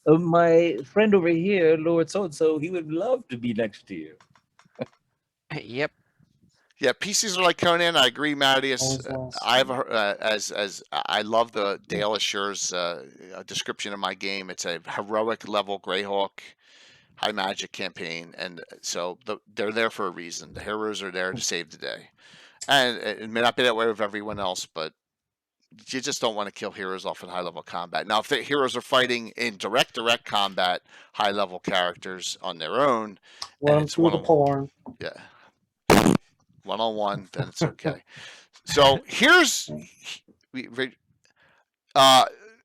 My friend over here, Lord so-and-so, he would love to be next to you. Yep. Yeah, PCs are like Conan. I agree, Mattias. Always lost. I have as I love the Dale Assure's description of my game. It's a heroic level Greyhawk high magic campaign, and so they're there for a reason. The heroes are there to save the day, and it may not be that way with everyone else, but you just don't want to kill heroes off in high level combat. Now, if the heroes are fighting in direct combat, high level characters on their own, Well, it's through the polearm. yeah. One-on-one, then it's okay. So here's Virtual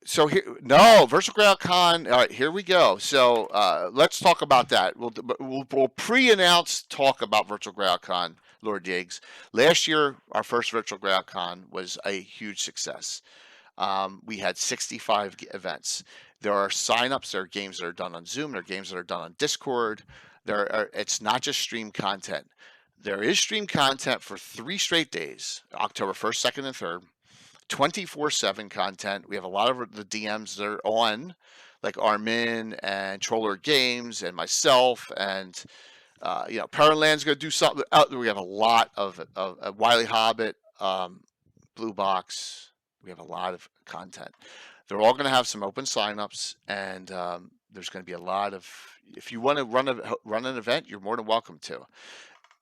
GradCon. All right, here we go. So let's talk about that. We'll pre-announce talk about Virtual GradCon, Lord Diggs. Last year, our first Virtual GradCon was a huge success. We had 65 events. There are signups. There are games that are done on Zoom. There are games that are done on Discord. It's not just stream content. There is stream content for 3 straight days, October 1st, 2nd, and 3rd, 24/7 content. We have a lot of the DMs that are on, like Armin and Troller Games and myself, and Powerland's going to do something. We have a lot of Wily Hobbit, Blue Box. We have a lot of content. They're all going to have some open signups, and there's going to be a lot of. If you want to run an event, you're more than welcome to.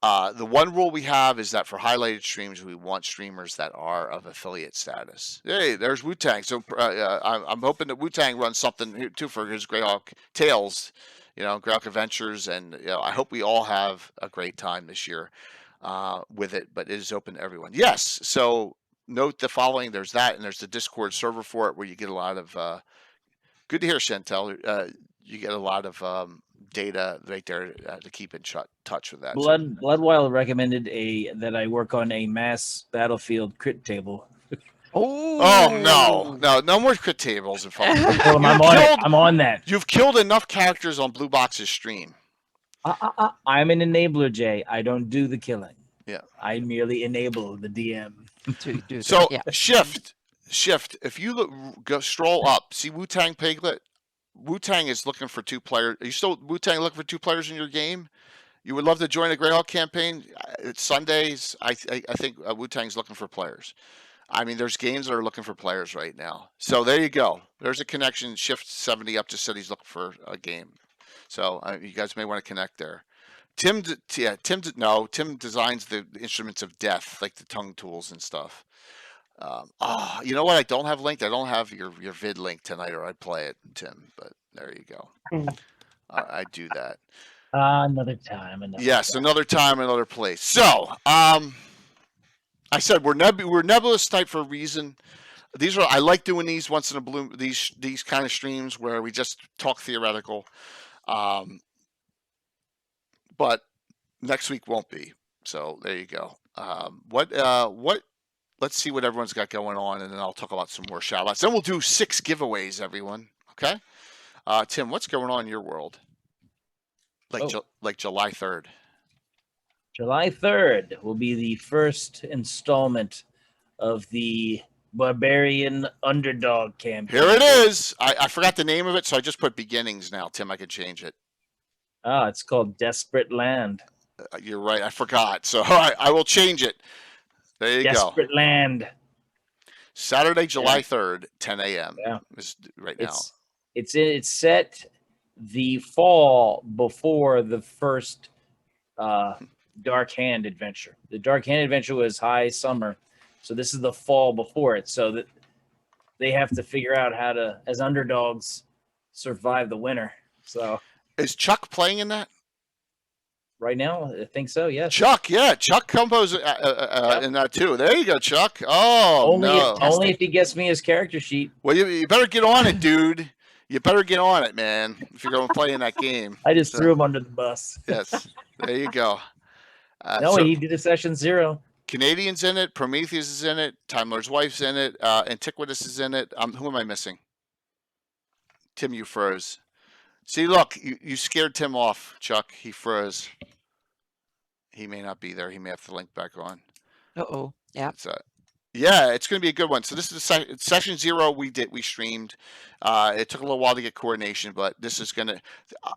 The one rule we have is that for highlighted streams, we want streamers that are of affiliate status. Hey, there's Wu-Tang. So I'm hoping that Wu-Tang runs something too for his Greyhawk Tales, Greyhawk Adventures, and I hope we all have a great time this year with it. But it is open to everyone. Yes. So note the following: there's that, and there's the Discord server for it, where you get a lot of. Good to hear, Chantel. You get a lot of data right there to keep in touch with that. Bloodwild recommended that I work on a mass battlefield crit table. Oh no more crit tables. I'm on that. You've killed enough characters on Blue Box's stream. I'm an enabler, Jay. I don't do the killing. Yeah, I merely enable the DM to do so that. Yeah. Shift. Shift. If you go stroll up, see Wu-Tang Piglet. Wu-Tang is looking for 2 players. Are you still Wu-Tang looking for 2 players in your game? You would love to join a Greyhawk campaign. It's Sundays. I think Wu-Tang's looking for players. I mean, there's games that are looking for players right now. So there you go. There's a connection. Shift 70 up just said he's looking for a game. So you guys may want to connect there. Tim designs the instruments of death, like the tongue tools and stuff. You know what? I don't have linked. I don't have your vid link tonight, or I'd play it, Tim. But there you go. I do that. Another time. Yes, another time, another place. So, I said we're nebulous type for a reason. I like doing these once in a blue. These kind of streams where we just talk theoretical. But next week won't be. So there you go. Let's see what everyone's got going on, and then I'll talk about some more shout-outs. Then we'll do 6 giveaways, everyone. Okay? Tim, what's going on in your world? Like July 3rd. July 3rd will be the first installment of the Barbarian Underdog campaign. Here it is. I forgot the name of it, so I just put beginnings now. Tim, I could change it. It's called Desperate Land. You're right. I forgot. So I will change it. There you go. Desperate Land. Saturday, July 3rd, 10 a.m. Yeah. Right now. It's set the fall before the first Dark Hand adventure. The Dark Hand adventure was high summer, so this is the fall before it. So that they have to figure out how to, as underdogs, survive the winter. So is Chuck playing in that? Right now, I think so. Yes. Chuck Compo's in that too. There you go, Chuck. Oh, only if he gets me his character sheet. Well, you better get on it, dude. You better get on it, man. If you're going to play in that game. I just threw him under the bus. Yes. There you go. He did a session 0. Canadian's in it. Prometheus is in it. Time Lord's Wife's in it. Antiquitous is in it. Who am I missing? Tim, you froze. See, look, you scared Tim off, Chuck. He froze. He may not be there. He may have to link back on. Uh-oh. Yeah. Yeah, it's going to be a good one. So this is session 0 we streamed. It took a little while to get coordination, but this is going to...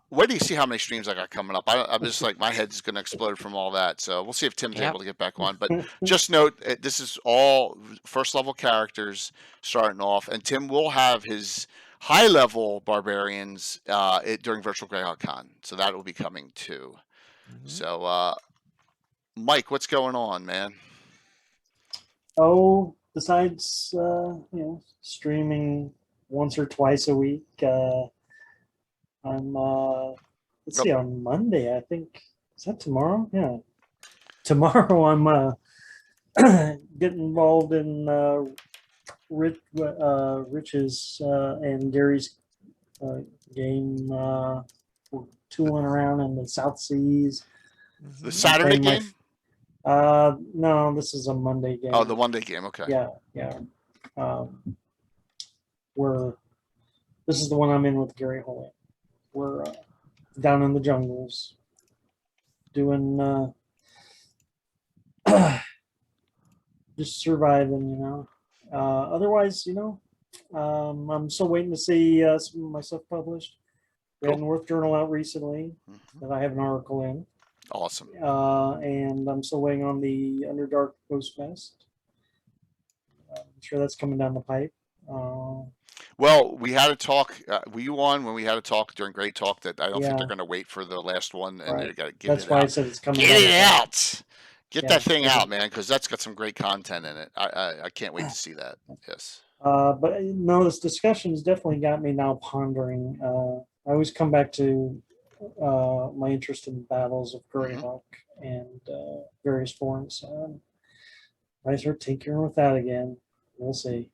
where do you see how many streams I got coming up? I'm just like, my head's going to explode from all that. So we'll see if Tim's able to get back on. But just note, this is all first-level characters starting off, and Tim will have his high-level barbarians during Virtual Greyhawk Con. So that will be coming too. Mm-hmm. So, Mike, what's going on, man? Oh, besides streaming once or twice a week, I'm let's see, on Monday, I think, is that tomorrow? Yeah, tomorrow I'm getting involved in Rich's and Gary's game. We're tooling around in the South Seas. The Saturday game? No, this is a Monday game. Oh, the Monday game. Okay. Yeah. This is the one I'm in with Gary Holy. We're down in the jungles doing just surviving, otherwise, I'm still waiting to see some of my stuff published. We had North Journal out recently that I have an article in. Awesome. And I'm still waiting on the Underdark Ghost Fest. I'm sure that's coming down the pipe. Well, we had a talk. Were you on when we had a talk during Great Talk that I don't think they're going to wait for the last one and they got to get That's it why out. I said it's coming. Get it out. Get that thing out, man, because that's got some great content in it. I can't wait to see that. Yes. But no, this discussion's definitely got me now pondering. I always come back to my interest in battles of Greyhawk and various forms. I start tinkering with that again. We'll see.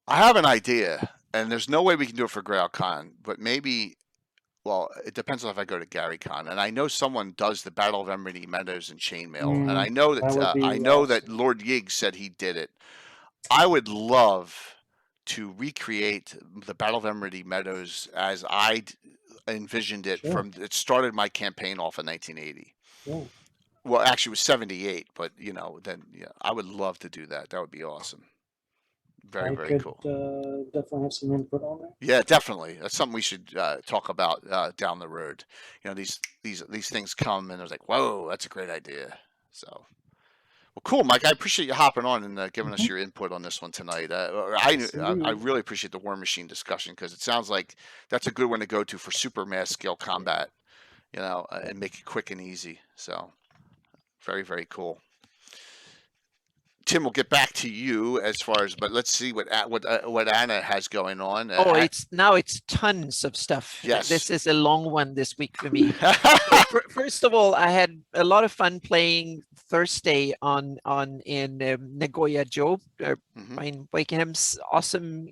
I have an idea, and there's no way we can do it for Greyhawk Con, but maybe, well, it depends on if I go to Gary Con. And I know someone does the Battle of Emerald Meadows and Chainmail, and I know that Lord Yiggs said he did it. I would love to recreate the Battle of Emerald Meadows as I envisioned it from it started my campaign off in 1980. Yeah. Well, actually it was 78, but I would love to do that. That would be awesome. Very, I very could cool. definitely have some input on that. Yeah, definitely. That's something we should talk about down the road. These things come and it's like, whoa, that's a great idea. So, well, cool, Mike. I appreciate you hopping on and giving us your input on this one tonight. Yes, I indeed. really appreciate the War Machine discussion because it sounds like that's a good one to go to for super mass scale combat. And make it quick and easy. So, very, very cool. Tim, we'll get back to you as far as, but let's see what Anna has going on. Oh, it's tons of stuff. Yes. This is a long one this week for me. First of all, I had a lot of fun playing Thursday in Nagoya Joe, Brian Wakeham's awesome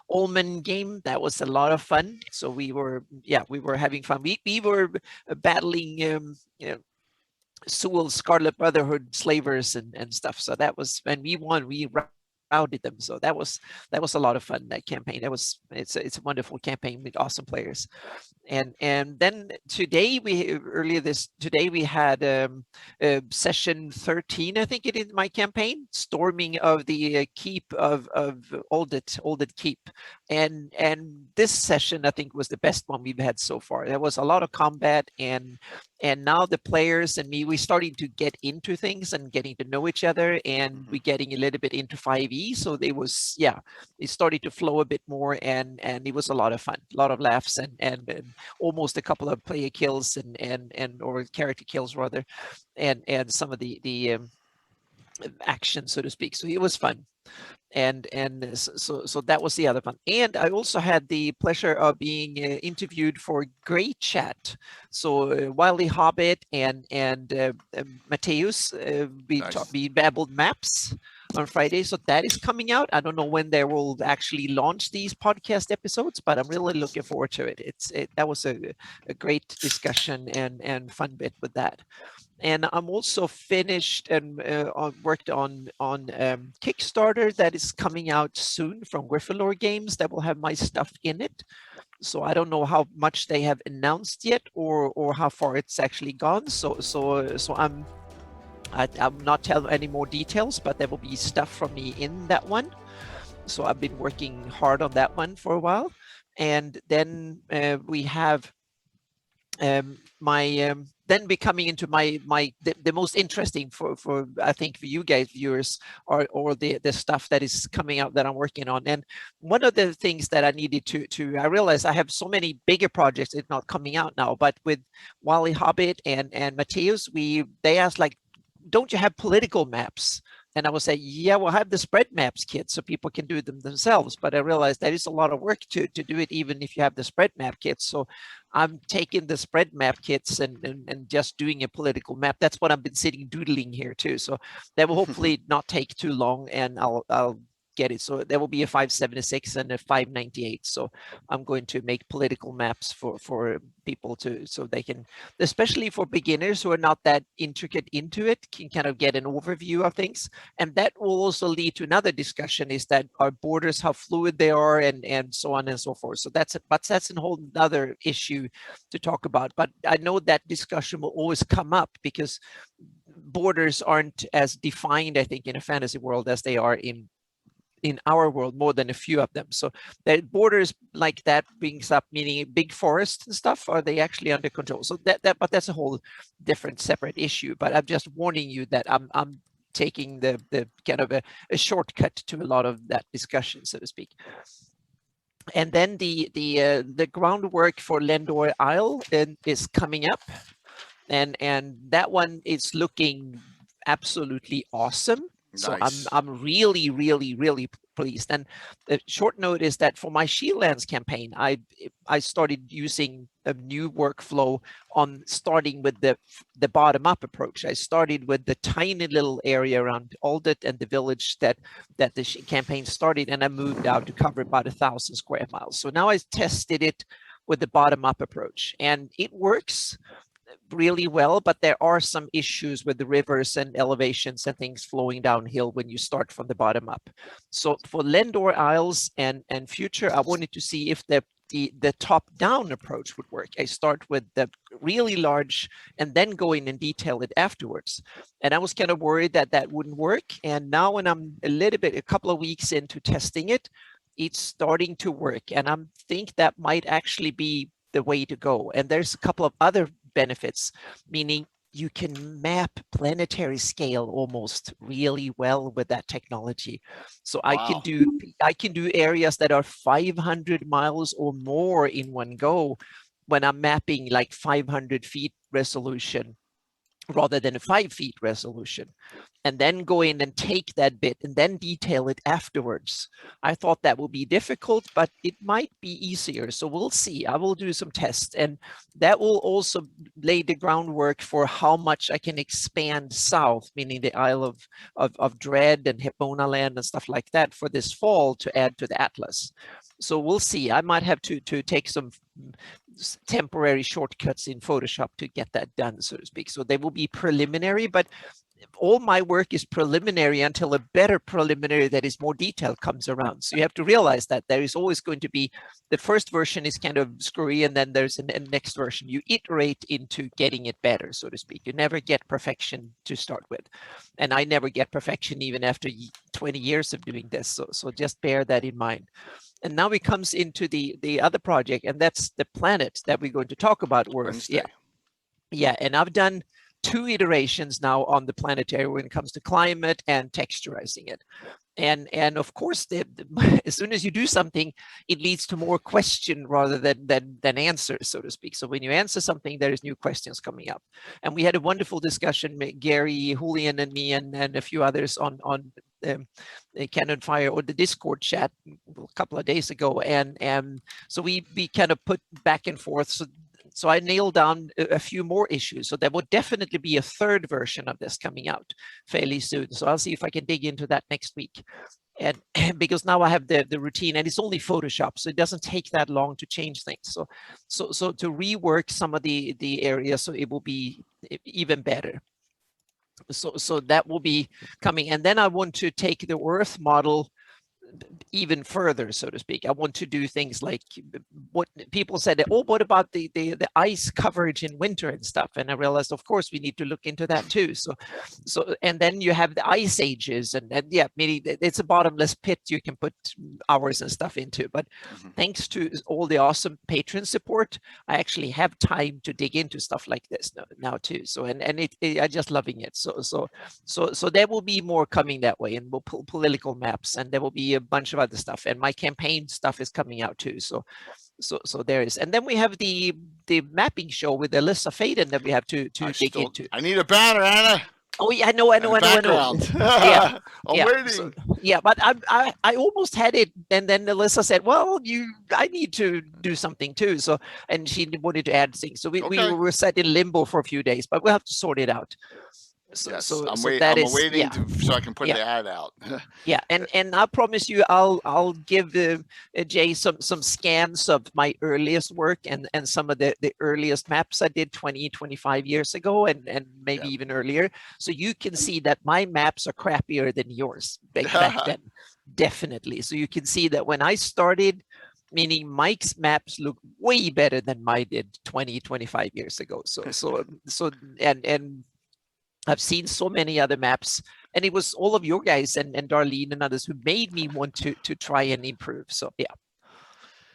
Allman game. That was a lot of fun. So we were having fun. We were battling Sewell's Scarlet Brotherhood slavers and stuff. So that was when we won. We routed them. So that was a lot of fun. That campaign. It's a wonderful campaign with awesome players. And then today we had session 13, I think it is, my campaign, storming of the keep of Oldit Keep, and this session I think was the best one we've had so far. There was a lot of combat, and now the players and me, we starting to get into things and getting to know each other, and we're getting a little bit into 5e. So it started to flow a bit more, and it was a lot of fun, a lot of laughs, and almost a couple of player kills and or character kills rather, and some of the action, so to speak. So it was fun. And so that was the other one. And I also had the pleasure of being interviewed for Great Chat. So Wily Hobbit and Mateus, we babbled maps on Friday. So that is coming out. I don't know when they will actually launch these podcast episodes, but I'm really looking forward to it. That was a great discussion and fun bit with that. And I'm also finished and worked on Kickstarter that is coming out soon from Gryffindor Games that will have my stuff in it. So I don't know how much they have announced yet or how far it's actually gone. So I'm not telling any more details, but there will be stuff from me in that one. So I've been working hard on that one for a while. And then we have then be coming into the most interesting for I think for you guys viewers or the stuff that is coming out that I'm working on. And one of the things that I needed to I realized I have so many bigger projects it's not coming out now, but with Wally Hobbit and Mateus, they asked, like, don't you have political maps? And I would say, yeah, we'll have the spread maps kit so people can do them themselves. But I realized that is a lot of work to do it, even if you have the spread map kits. So I'm taking the spread map kits and just doing a political map. That's what I've been sitting doodling here too. So that will hopefully not take too long, and I'll get it. So there will be a 576 and a 598. So I'm going to make political maps for people so they can, especially for beginners who are not that intricate into it, can kind of get an overview of things. And that will also lead to another discussion, is that our borders, how fluid they are, and so on and so forth. So that's a whole other issue to talk about. But I know that discussion will always come up because borders aren't as defined, I think, in a fantasy world as they are in our world, more than a few of them. So the borders like that brings up, meaning big forests and stuff, are they actually under control? So but that's a whole different separate issue. But I'm just warning you that I'm taking the kind of a shortcut to a lot of that discussion, so to speak. And then the groundwork for Lendor Isle is coming up, and that one is looking absolutely awesome. So Nice. I'm really, really, really pleased. And the short note is that for my Shieldlands campaign, I started using a new workflow on starting with the bottom up approach. I started with the tiny little area around Aldit and the village that the campaign started, and I moved out to cover about 1,000 square miles. So now I tested it with the bottom up approach, and it works really well, but there are some issues with the rivers and elevations and things flowing downhill when you start from the bottom up. So for Lendor Isles and future, I wanted to see if the top down approach would work. I start with the really large and then go in and detail it afterwards. And I was kind of worried that that wouldn't work. And now when I'm a couple of weeks into testing it, it's starting to work. And I think that might actually be the way to go. And there's a couple of other benefits, meaning you can map planetary scale almost really well with that technology. So Wow. I can do areas that are 500 miles or more in one go when I'm mapping like 500 feet resolution rather than a 5 feet resolution, and then go in and take that bit and then detail it afterwards. I thought that would be difficult, but it might be easier. So we'll see. I will do some tests, and that will also lay the groundwork for how much I can expand south, meaning the Isle of Dread and Hipona Land and stuff like that for this fall to add to the atlas. So we'll see. I might have to take some temporary shortcuts in Photoshop to get that done, so to speak. So they will be preliminary, but all my work is preliminary until a better preliminary that is more detailed comes around. So you have to realize that there is always going to be, the first version is kind of screwy, and then there's a next version. You iterate into getting it better, so to speak. You never get perfection to start with. And I never get perfection even after 20 years of doing this. So just bear that in mind. And now it comes into the other project, and that's the planet that we're going to talk about, Earth. Wednesday. Yeah, and I've done 2 iterations now on the planetary when it comes to climate and texturizing it. And of course, as soon as you do something, it leads to more question rather than answers, so to speak. So when you answer something, there is new questions coming up. And we had a wonderful discussion, Gary, Julian, and me, and a few others on Cannon Fire or the Discord chat a couple of days ago. And so we kind of put back and forth. So I nailed down a few more issues. So there will definitely be a 3rd version of this coming out fairly soon. So I'll see if I can dig into that next week. And because now I have the routine, and it's only Photoshop, so it doesn't take that long to change things. So to rework some of the areas, so it will be even better. So that will be coming. And then I want to take the Earth model even further, so to speak. I want to do things like what people said, oh, what about the ice coverage in winter and stuff? And I realized, of course, we need to look into that too. So and then you have the ice ages, and yeah, meaning it's a bottomless pit you can put hours and stuff into. But thanks to all the awesome patron support, I actually have time to dig into stuff like this now too. So and I'm just loving it. So there will be more coming that way, and we'll political maps, and there will be a bunch of other stuff, and my campaign stuff is coming out too. So there is, and then we have the mapping show with Alyssa Faden that we have to dig into. I need a banner, Anna. Oh yeah, I know. Yeah, I'm waiting. So, yeah, but I almost had it, and then Alyssa said, "Well, I need to do something too." So, and she wanted to add things. So we were set in limbo for a few days, but we'll have to sort it out. I'm waiting so I can put the ad out. Yeah, and I promise you, I'll give Jay some scans of my earliest work and some of the earliest maps I did 25 years ago, and maybe even earlier, so you can see that my maps are crappier than yours back then, definitely. So you can see that when I started, meaning Mike's maps look way better than mine did 25 years ago. So and I've seen so many other maps, and it was all of your guys and Darlene and others who made me want to try and improve. So yeah.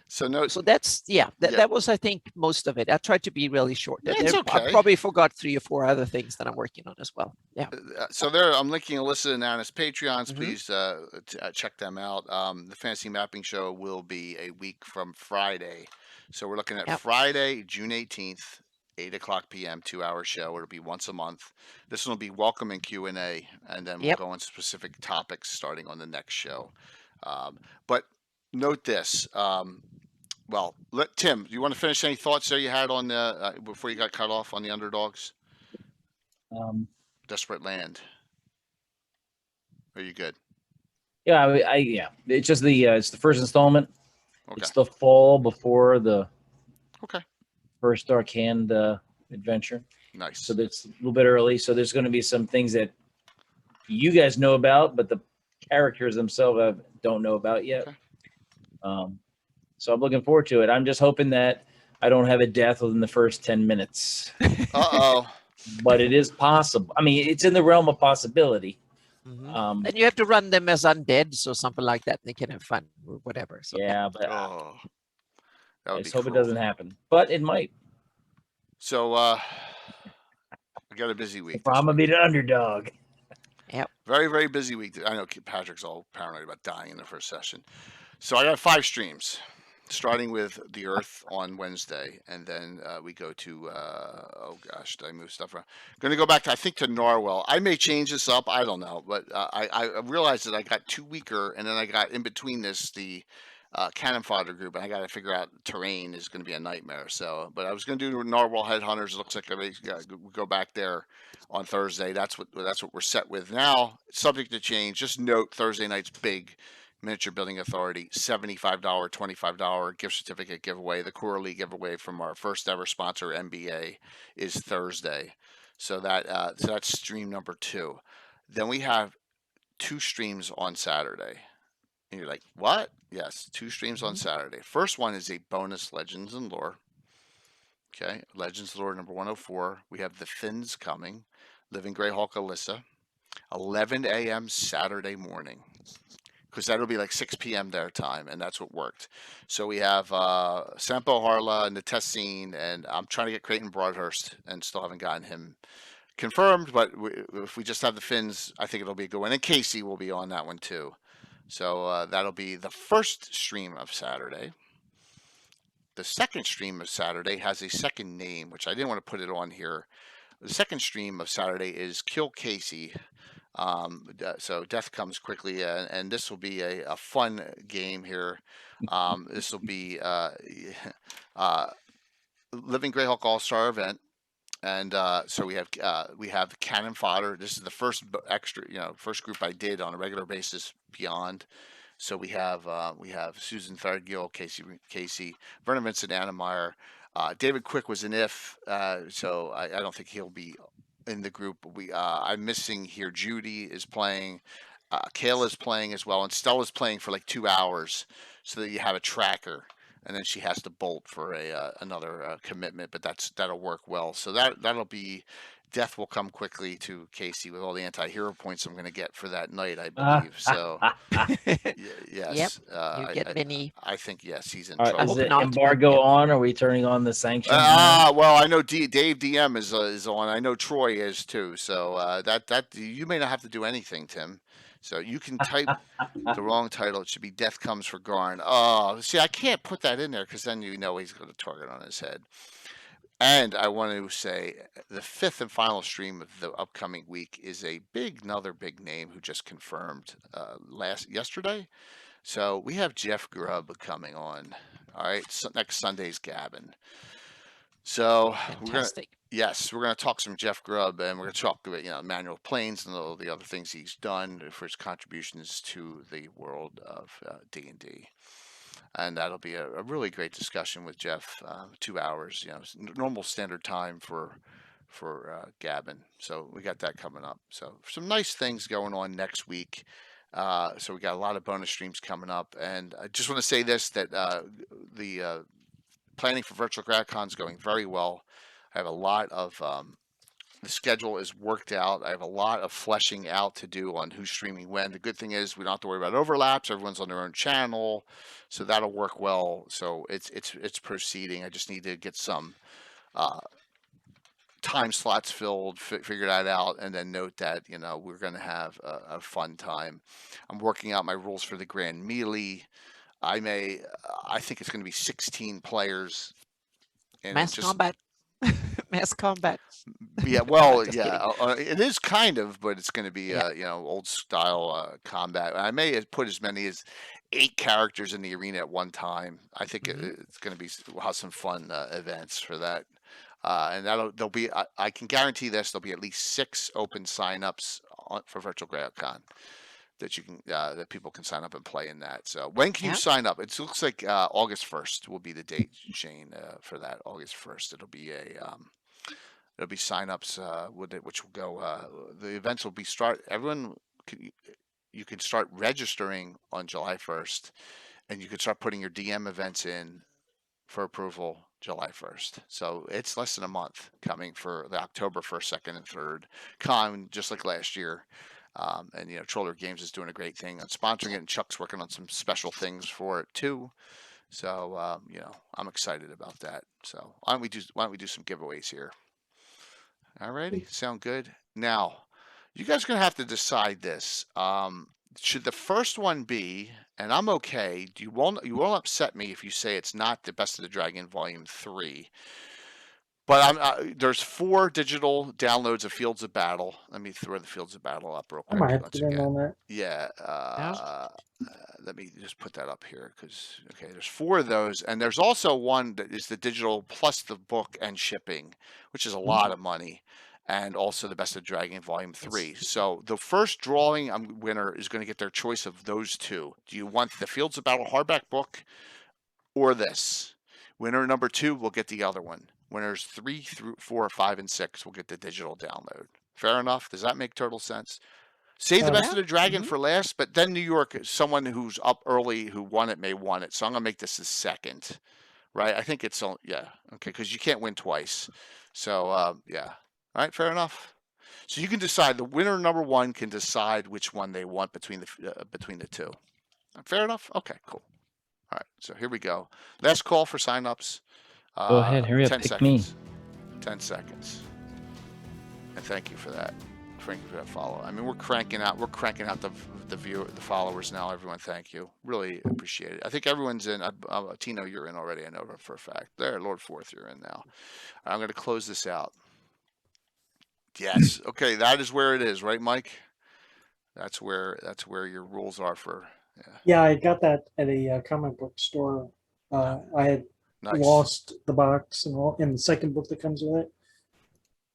So that's that was, I think, most of it. I tried to be really short. It's okay. I probably forgot 3 or 4 other things that I'm working on as well. Yeah. So I'm linking Alyssa and Anna's Patreons. Please check them out. The Fantasy Mapping Show will be a week from Friday. So we're looking at Friday, June 18th. 8:00 p.m. 2-hour show. It'll be once a month. This one will be welcome and Q&A, and then we'll go into specific topics starting on the next show. But note this. Tim, do you want to finish any thoughts there you had on before you got cut off on the underdogs? Desperate Land. Are you good? Yeah, yeah. It's just it's the first installment. Okay. It's the fall before the first Dark Hand adventure. Nice. So that's a little bit early. So there's going to be some things that you guys know about, but the characters themselves don't know about yet. Okay. So I'm looking forward to it. I'm just hoping that I don't have a death within the first 10 minutes, Uh-oh. but it is possible. I mean, it's in the realm of possibility. And you have to run them as undead, so something like that. They can have fun or whatever. So Yeah, but Oh. That I would just be hope cruel. it doesn't happen. But it might. So, I got a busy week. I'm gonna be the underdog. Very, very busy week. I know Patrick's all paranoid about dying in the first session. So I got 5 streams, starting with the Earth on Wednesday, and then we go to oh gosh, did I move stuff around? Going to go back to, I think, to Narwhal. I may change this up. I don't know, but I realized that I got 2 weaker, and then I got in between this the cannon fodder group, and I got to figure out terrain is going to be a nightmare. So, but I was going to do Narwhal Headhunters. It looks like I go back there on Thursday. That's what we're set with now. Subject to change. Just note Thursday night's big Miniature Building Authority $75, $25 gift certificate giveaway. The quarterly giveaway from our first ever sponsor MBA is Thursday. So that's stream number 2. Then we have 2 streams on Saturday. And you're like, what? Yes, 2 streams on Saturday. First one is a bonus Legends and Lore. Okay, Legends Lore number 104. We have the Finns coming. Living Greyhawk Alyssa. 11 a.m. Saturday morning. Because that'll be like 6 p.m. their time, and that's what worked. So we have Sampo Harla and the test scene, and I'm trying to get Creighton Broadhurst, and still haven't gotten him confirmed. But if we just have the Finns, I think it'll be a good one. And Casey will be on that one too. So that'll be the first stream of Saturday. The second stream of Saturday has a second name, which I didn't want to put it on here. The second stream of Saturday is Kill Casey. So death comes quickly, and this will be a fun game here. This will be Living Greyhawk All-Star event. And so we have cannon fodder. This is the first first group I did on a regular basis beyond. So we have Susan Thardgill, Casey, Vernon Vincent Annemeyer, David Quick was an if, so I don't think he'll be in the group. I'm missing here. Judy is playing, Kayla's playing as well, and Stella's playing for like 2 hours, so that you have a tracker. And then she has to bolt for another commitment, but that'll work well. So that'll be death will come quickly to Casey with all the anti-hero points I'm going to get for that night, I believe. So yes, you get many. I think yes, he's in Is trouble. the embargo on? Are we turning on the sanctions? Well, I know Dave DM is on. I know Troy is too. So that you may not have to do anything, Tim. So you can type the wrong title. It should be Death Comes for Garn. Oh, see, I can't put that in there because then you know he's got a target on his head. And I want to say the 5th and final stream of the upcoming week is another big name who just confirmed yesterday. So we have Jeff Grubb coming on. All right, so next Sunday's Gabbin. So Fantastic. we're gonna talk some Jeff Grubb, and we're gonna talk about Manual Planes and all the other things he's done for his contributions to the world of D&D. And that'll be a really great discussion with Jeff. 2 hours, normal standard time for Gabbin. So we got that coming up. So some nice things going on next week. So we got a lot of bonus streams coming up, and I just want to say this, that the planning for Virtual GradCon is going very well. I have a lot of the schedule is worked out. I have a lot of fleshing out to do on who's streaming when. The good thing is we don't have to worry about overlaps. Everyone's on their own channel, so that'll work well. So it's proceeding. I just need to get some time slots filled, figure that out, and then note that we're going to have a fun time. I'm working out my rules for the Grand Melee. I think it's going to be 16 players. And Mass combat. Mass combat. Yeah, well, yeah, it is kind of, but it's going to be old style combat. I may put as many as 8 characters in the arena at one time. I think it's going to be, we'll have some fun events for that. And there'll be, I can guarantee this, there'll be at least 6 open signups for Virtual GradCon that you can that people can sign up and play in that. So when can you sign up? It looks like August 1st will be the date, Shane, for that. August 1st. It'll be there'll be signups which will go. The events will be you can start registering on July 1st, and you can start putting your DM events in for approval July 1st. So it's less than a month coming for the October 1st, 2nd, and 3rd con, just like last year. And you know, Troller Games is doing a great thing on sponsoring it, and Chuck's working on some special things for it too. So you know, I'm excited about that. So why don't we do some giveaways here? Alrighty, sound good. Now, you guys are gonna have to decide this. Should the first one be, and I'm okay. You won't upset me if you say it's not the Best of the Dragon Volume 3. But there's 4 digital downloads of Fields of Battle. Let me throw the Fields of Battle up real I quick might have once to get in again. on that. Yeah. Let me just put that up here because okay, there's 4 of those, and there's also one that is the digital plus the book and shipping, which is a lot of money, and also the Best of Dragon Volume 3. So the first drawing winner is going to get their choice of those 2. Do you want the Fields of Battle hardback book or this? Winner number 2 will get the other one. Winners 3 through 4, 5, and 6 will get the digital download. Fair enough? Does that make total sense? Save the Best of the Dragon for last, but then New York, someone who's up early who won it may want it. So I'm going to make this the second, right? I think it's, yeah, okay, because you can't win twice. So, yeah. All right, fair enough. So you can decide, the winner number 1 can decide which one they want between the 2. Fair enough? Okay, cool. All right, so here we go. Last call for signups. Go ahead, hurry up, 10 pick seconds. 10 seconds. And thank you for that. Thank you for that follow. I mean, we're cranking out the followers now. Everyone, thank you. Really appreciate it. I think everyone's in. Tino, you're in already. I know for a fact. There, Lord Forth, you're in now. I'm going to close this out. Yes. Okay, that is where it is, right, Mike? That's where your rules are for. Yeah. Yeah, I got that at a comic book store. I had Nice. lost the box and the second book that comes with it.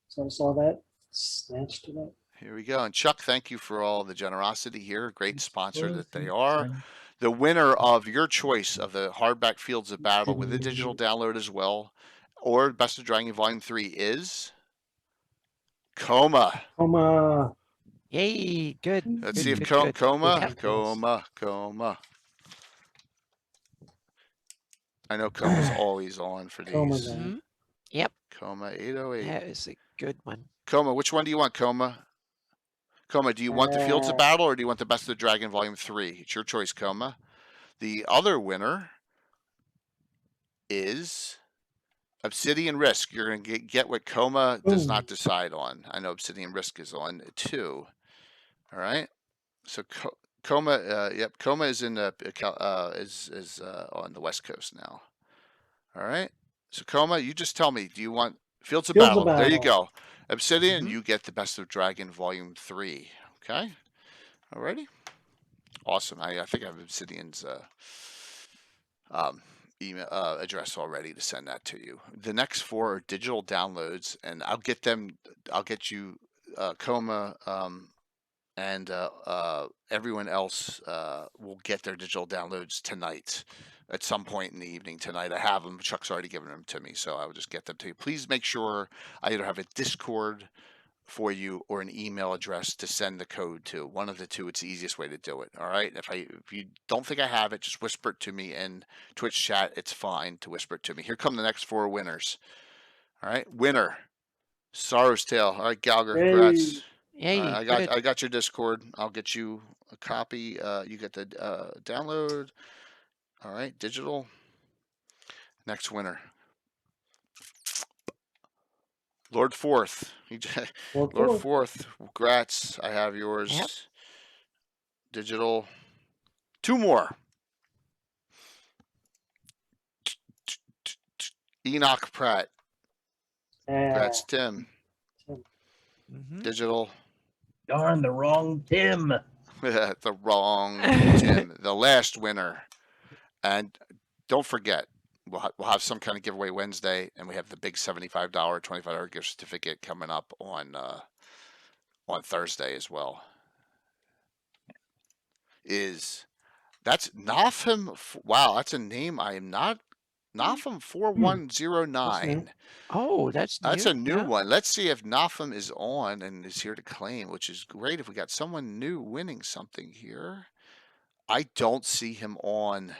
So I saw that, snatched it up. Here we go. And Chuck, thank you for all the generosity here. Great sponsor that they are. The winner of your choice of the hardback Fields of Battle with the digital download as well, or Best of Dragon Volume 3 is Coma. Coma. Yay, good. Let's good, see if good, good. Coma. Yep. I know Coma's always on for these. Coma's on. Mhm. Yep, Coma 808. that is a good one. Coma, which one do you want, Coma? Coma, do you want the Fields of Battle or do you want the Best of the Dragon Volume 3? It's your choice, Coma. The other winner is Obsidian Risk. You're going to get what Coma does not decide on. I know Obsidian Risk is on too. All right. So Coma, yep, Coma is in the is on the West Coast now. All right. So Coma, you just tell me. Do you want Fields of Battle? There you go. Obsidian, you get the Best of Dragon Volume 3. Okay. Alrighty. Awesome. I think I have Obsidian's email address already to send that to you. The next 4 are digital downloads, and I'll get them. I'll get you Coma and everyone else will get their digital downloads tonight. At some point in the evening tonight. I have them. Chuck's already given them to me, so I will just get them to you. Please make sure I either have a Discord for you or an email address to send the code to. One of the two. It's the easiest way to do it. All right. If you don't think I have it, just whisper it to me in Twitch chat. It's fine to whisper it to me. Here come the next 4 winners. All right. Winner, Sorrow's Tale. All right, Galger. Congrats. Yay, I got your Discord. I'll get you a copy. You get the download. All right, digital. Next winner. Lord Forth. Lord Forth. Congrats. I have yours. Yep. Digital. 2 more. Enoch Pratt. Congrats, Tim. Mhm. Digital. Darn, the wrong Tim. The wrong Tim. The last winner. And don't forget, we'll have some kind of giveaway Wednesday, and we have the big $75, $25 gift certificate coming up on Thursday as well. That's Nafim? Wow, that's a name I am not. Nafim 4109. Oh, that's a new yeah. one. Let's see if Nafim is on and is here to claim, which is great if we got someone new winning something here. I don't see him on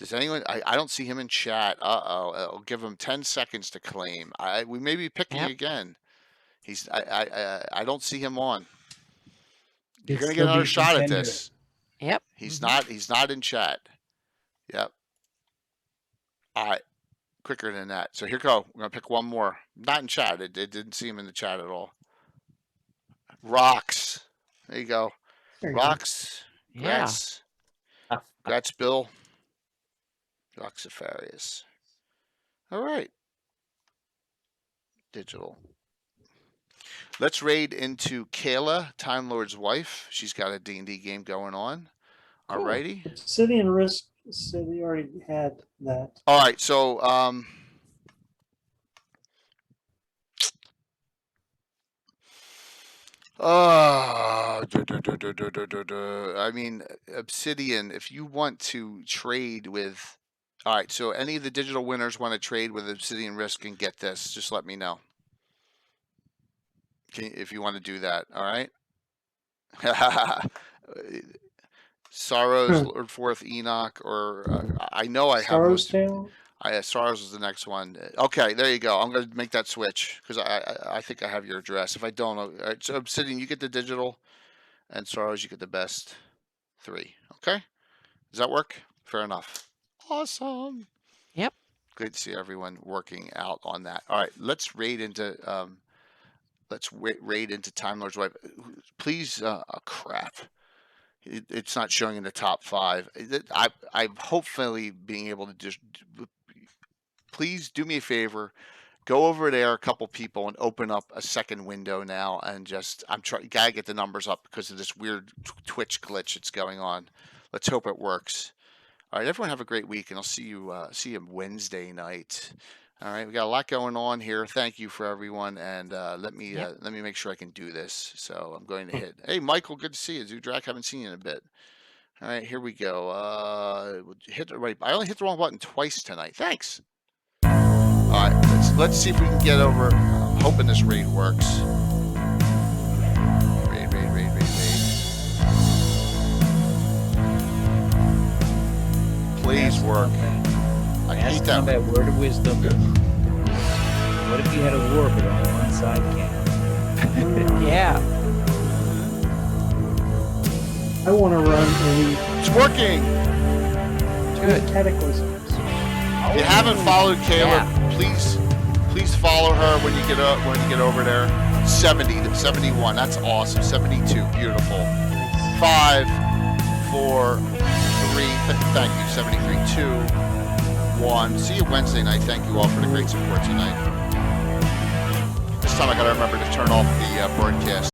Does anyone? I don't see him in chat. I'll give him 10 seconds to claim. We may be picking Yep. again. I don't see him on. You're Could gonna get still be another a shot at contender. this. Yep. He's Mhm. not in chat. Yep. All right. Quicker than that. So here go. We're gonna pick one more. Not in chat. It didn't see him in the chat at all. Rocks. There you go. There you go. Rocks. Yeah. Congrats, Bill. Roxifarius. All right. Digital. Let's raid into Kayla, Time Lord's wife. She's got a D&D game going on. Cool. Alrighty. Obsidian Risk City already had that. All right. So, I mean, Obsidian, if you want to trade with, all right, so any of the digital winners want to trade with Obsidian Risk and get this, just let me know. If you want to do that, all right? Sorrows, Lord Forth, Enoch, or I know I have Sorrow's most. Tale? Sorrows was the next one. Okay, there you go. I'm going to make that switch because I think I have your address. If I don't, all right, so Obsidian, you get the digital, and Sorrows, you get the best 3. Okay? Does that work? Fair enough. Awesome. Yep. Good to see everyone working out on that. All right, let's raid into Time Lord's wife. Please, crap. It's not showing in the top 5. I'm hopefully being able to just. Please do me a favor, go over there, a couple people, and open up a second window now, and just gotta get the numbers up because of this weird Twitch glitch that's going on. Let's hope it works. All right, everyone have a great week, and I'll see you Wednesday night. All right, we got a lot going on here. Thank you for everyone, and let me make sure I can do this. So I'm going to hit. Hey, Michael, good to see you. Zudrak, haven't seen you in a bit. All right, here we go. Hit the right. I only hit the wrong button twice tonight. Thanks. All right, let's see if we can get over. I'm hoping this raid works. Raid. Please work. I hate Ask that. combat word of wisdom. What if you had a war but only one side can? Yeah. I want to run a It's working. Good. Cataclysms. If you haven't followed Kayla, please follow her when you get over there. 70 to 71. That's awesome. 72. Beautiful. 5, 4, 3. Thank you. 73. 2, 1. See you Wednesday night. Thank you all for the great support tonight. This time I got to remember to turn off the broadcast.